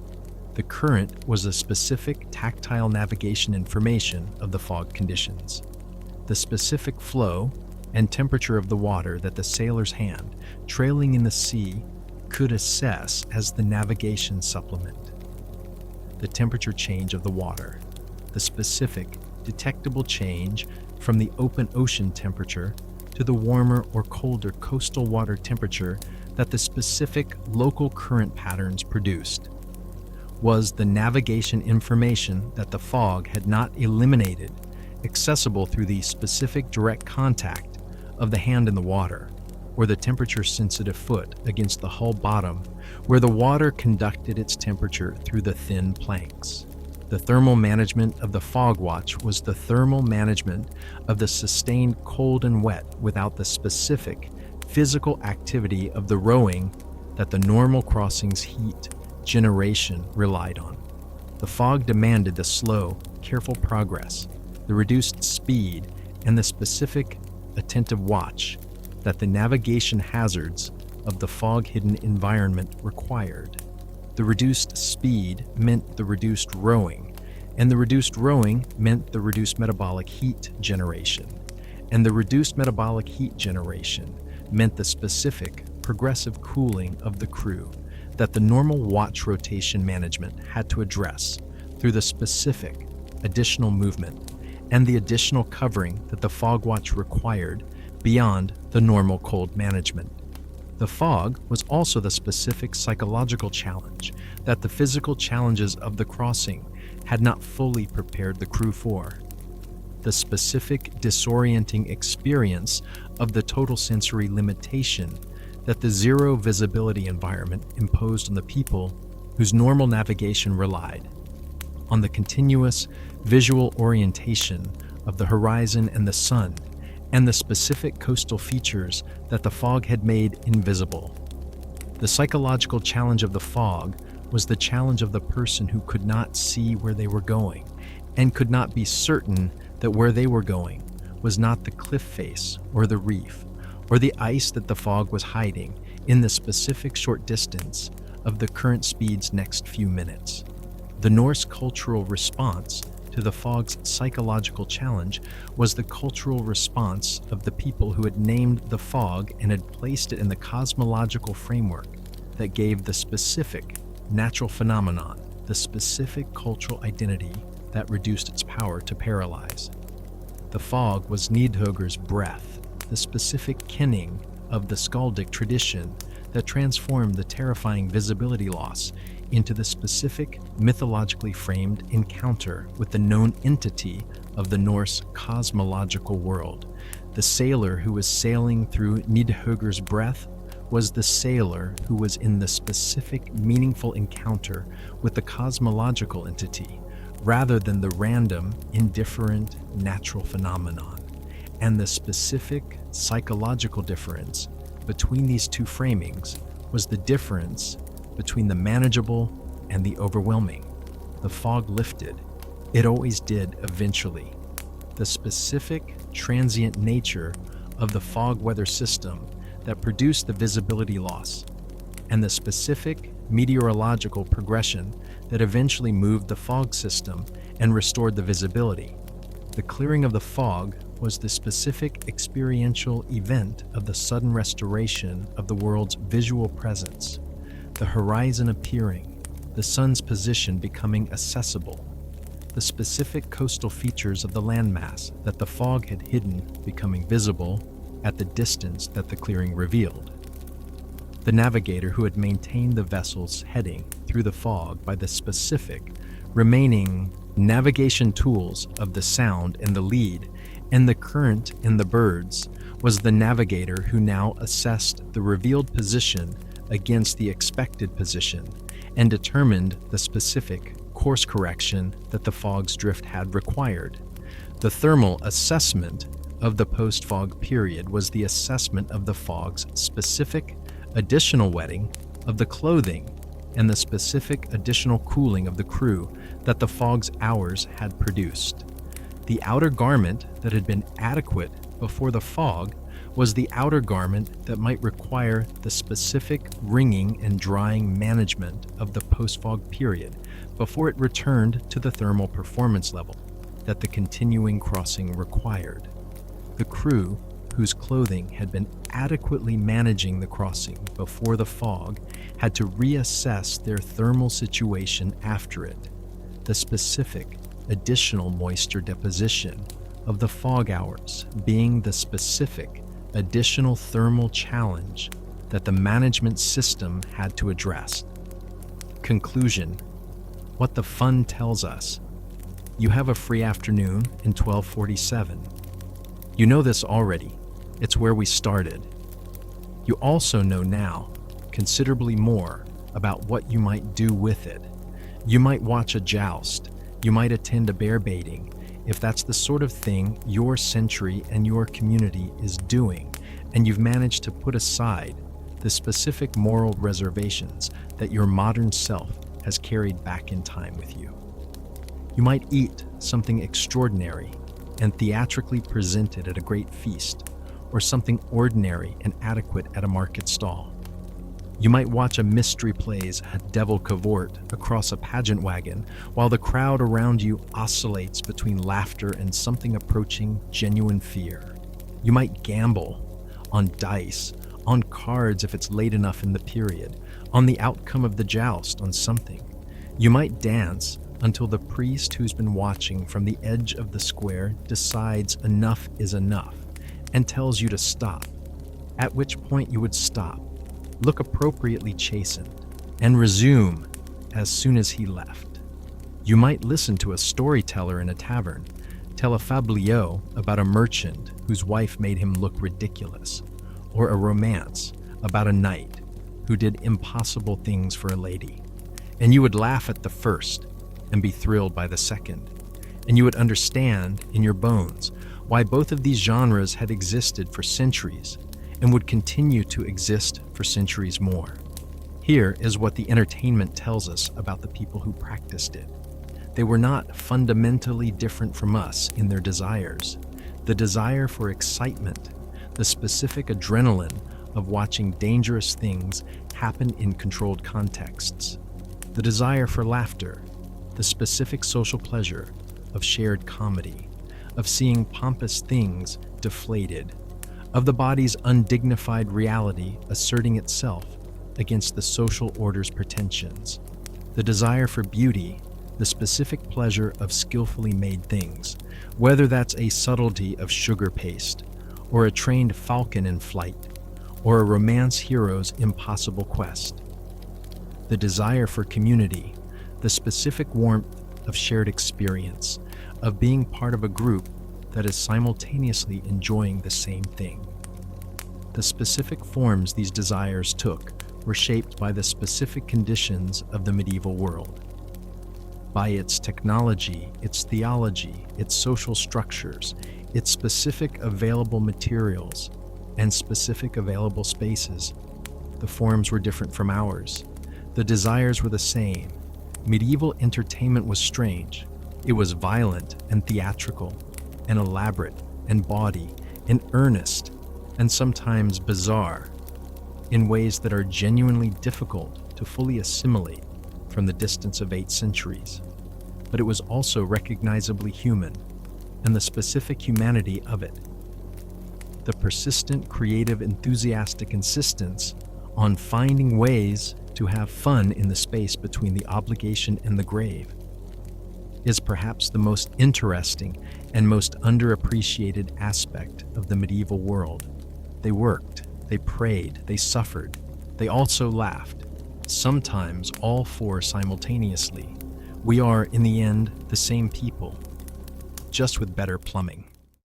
The current was the specific tactile navigation information of the fog conditions, the specific flow and temperature of the water that the sailor's hand, trailing in the sea, could assess as the navigation supplement. The temperature change of the water, the specific detectable change from the open ocean temperature to the warmer or colder coastal water temperature that the specific local current patterns produced, was the navigation information that the fog had not eliminated, accessible through the specific direct contact of the hand in the water, or the temperature-sensitive foot against the hull bottom, where the water conducted its temperature through the thin planks. The thermal management of the fog watch was the thermal management of the sustained cold and wet without the specific physical activity of the rowing that the normal crossing's heat generation relied on. The fog demanded the slow, careful progress, the reduced speed, and the specific, attentive watch that the navigation hazards of the fog-hidden environment required. The reduced speed meant the reduced rowing, and the reduced rowing meant the reduced metabolic heat generation, and the reduced metabolic heat generation meant the specific, progressive cooling of the crew that the normal watch rotation management had to address through the specific, additional movement and the additional covering that the fog watch required beyond the normal cold management. The fog was also the specific psychological challenge that the physical challenges of the crossing had not fully prepared the crew for. The specific disorienting experience of the total sensory limitation that the zero visibility environment imposed on the people whose normal navigation relied on the continuous visual orientation of the horizon and the sun, and the specific coastal features that the fog had made invisible. The psychological challenge of the fog was the challenge of the person who could not see where they were going and could not be certain that where they were going was not the cliff face or the reef or the ice that the fog was hiding in the specific short distance of the current speed's next few minutes. The Norse cultural response to the fog's psychological challenge was the cultural response of the people who had named the fog and had placed it in the cosmological framework that gave the specific natural phenomenon the specific cultural identity that reduced its power to paralyze. The fog was Nidhöggur's breath, the specific kenning of the skaldic tradition that transformed the terrifying visibility loss into the specific mythologically framed encounter with the known entity of the Norse cosmological world. The sailor who was sailing through Nidhöggur's breath was the sailor who was in the specific meaningful encounter with the cosmological entity, rather than the random, indifferent natural phenomenon. And the specific psychological difference between these two framings was the difference between the manageable and the overwhelming. The fog lifted. It always did eventually. The specific transient nature of the fog weather system that produced the visibility loss, and the specific meteorological progression that eventually moved the fog system and restored the visibility. The clearing of the fog was the specific experiential event of the sudden restoration of the world's visual presence, the horizon appearing, the sun's position becoming accessible, the specific coastal features of the landmass that the fog had hidden becoming visible at the distance that the clearing revealed. The navigator who had maintained the vessel's heading through the fog by the specific remaining navigation tools of the sound and the lead and the current and the birds was the navigator who now assessed the revealed position against the expected position and determined the specific course correction that the fog's drift had required. The thermal assessment of the post-fog period was the assessment of the fog's specific additional wetting of the clothing and the specific additional cooling of the crew that the fog's hours had produced. The outer garment that had been adequate before the fog was the outer garment that might require the specific wringing and drying management of the post-fog period before it returned to the thermal performance level that the continuing crossing required. The crew, whose clothing had been adequately managing the crossing before the fog, had to reassess their thermal situation after it. The specific additional moisture deposition of the fog hours being the specific additional thermal challenge that the management system had to address. Conclusion: what the fun tells us. You have a free afternoon in 1247. You know this already. It's where we started. You also know now considerably more about what you might do with it. You might watch a joust. You might attend a bear baiting, if that's the sort of thing your century and your community is doing, and you've managed to put aside the specific moral reservations that your modern self has carried back in time with you. You might eat something extraordinary and theatrically presented at a great feast, or something ordinary and adequate at a market stall. You might watch a mystery play's devil cavort across a pageant wagon while the crowd around you oscillates between laughter and something approaching genuine fear. You might gamble on dice, on cards if it's late enough in the period, on the outcome of the joust, on something. You might dance until the priest who's been watching from the edge of the square decides enough is enough and tells you to stop, at which point you would stop, look appropriately chastened, and resume as soon as he left. You might listen to a storyteller in a tavern tell a fabliau about a merchant whose wife made him look ridiculous, or a romance about a knight who did impossible things for a lady, and you would laugh at the first and be thrilled by the second, and you would understand in your bones why both of these genres had existed for centuries and would continue to exist for centuries more. Here is what the entertainment tells us about the people who practiced it. They were not fundamentally different from us in their desires. The desire for excitement, the specific adrenaline of watching dangerous things happen in controlled contexts, the desire for laughter, the specific social pleasure of shared comedy, of seeing pompous things deflated, of the body's undignified reality asserting itself against the social order's pretensions, the desire for beauty, the specific pleasure of skillfully made things, whether that's a subtlety of sugar paste, or a trained falcon in flight, or a romance hero's impossible quest. The desire for community, the specific warmth of shared experience, of being part of a group that is simultaneously enjoying the same thing. The specific forms these desires took were shaped by the specific conditions of the medieval world. By its technology, its theology, its social structures, its specific available materials, and specific available spaces, the forms were different from ours. The desires were the same. Medieval entertainment was strange. It was violent and theatrical, and elaborate and bawdy, and earnest, and sometimes bizarre, in ways that are genuinely difficult to fully assimilate from the distance of 8 centuries. But it was also recognizably human, and the specific humanity of it. The persistent, creative, enthusiastic insistence on finding ways to have fun in the space between the obligation and the grave is perhaps the most interesting and most underappreciated aspect of the medieval world. They worked, they prayed, they suffered, they also laughed, sometimes all four simultaneously. We are, in the end, the same people, just with better plumbing.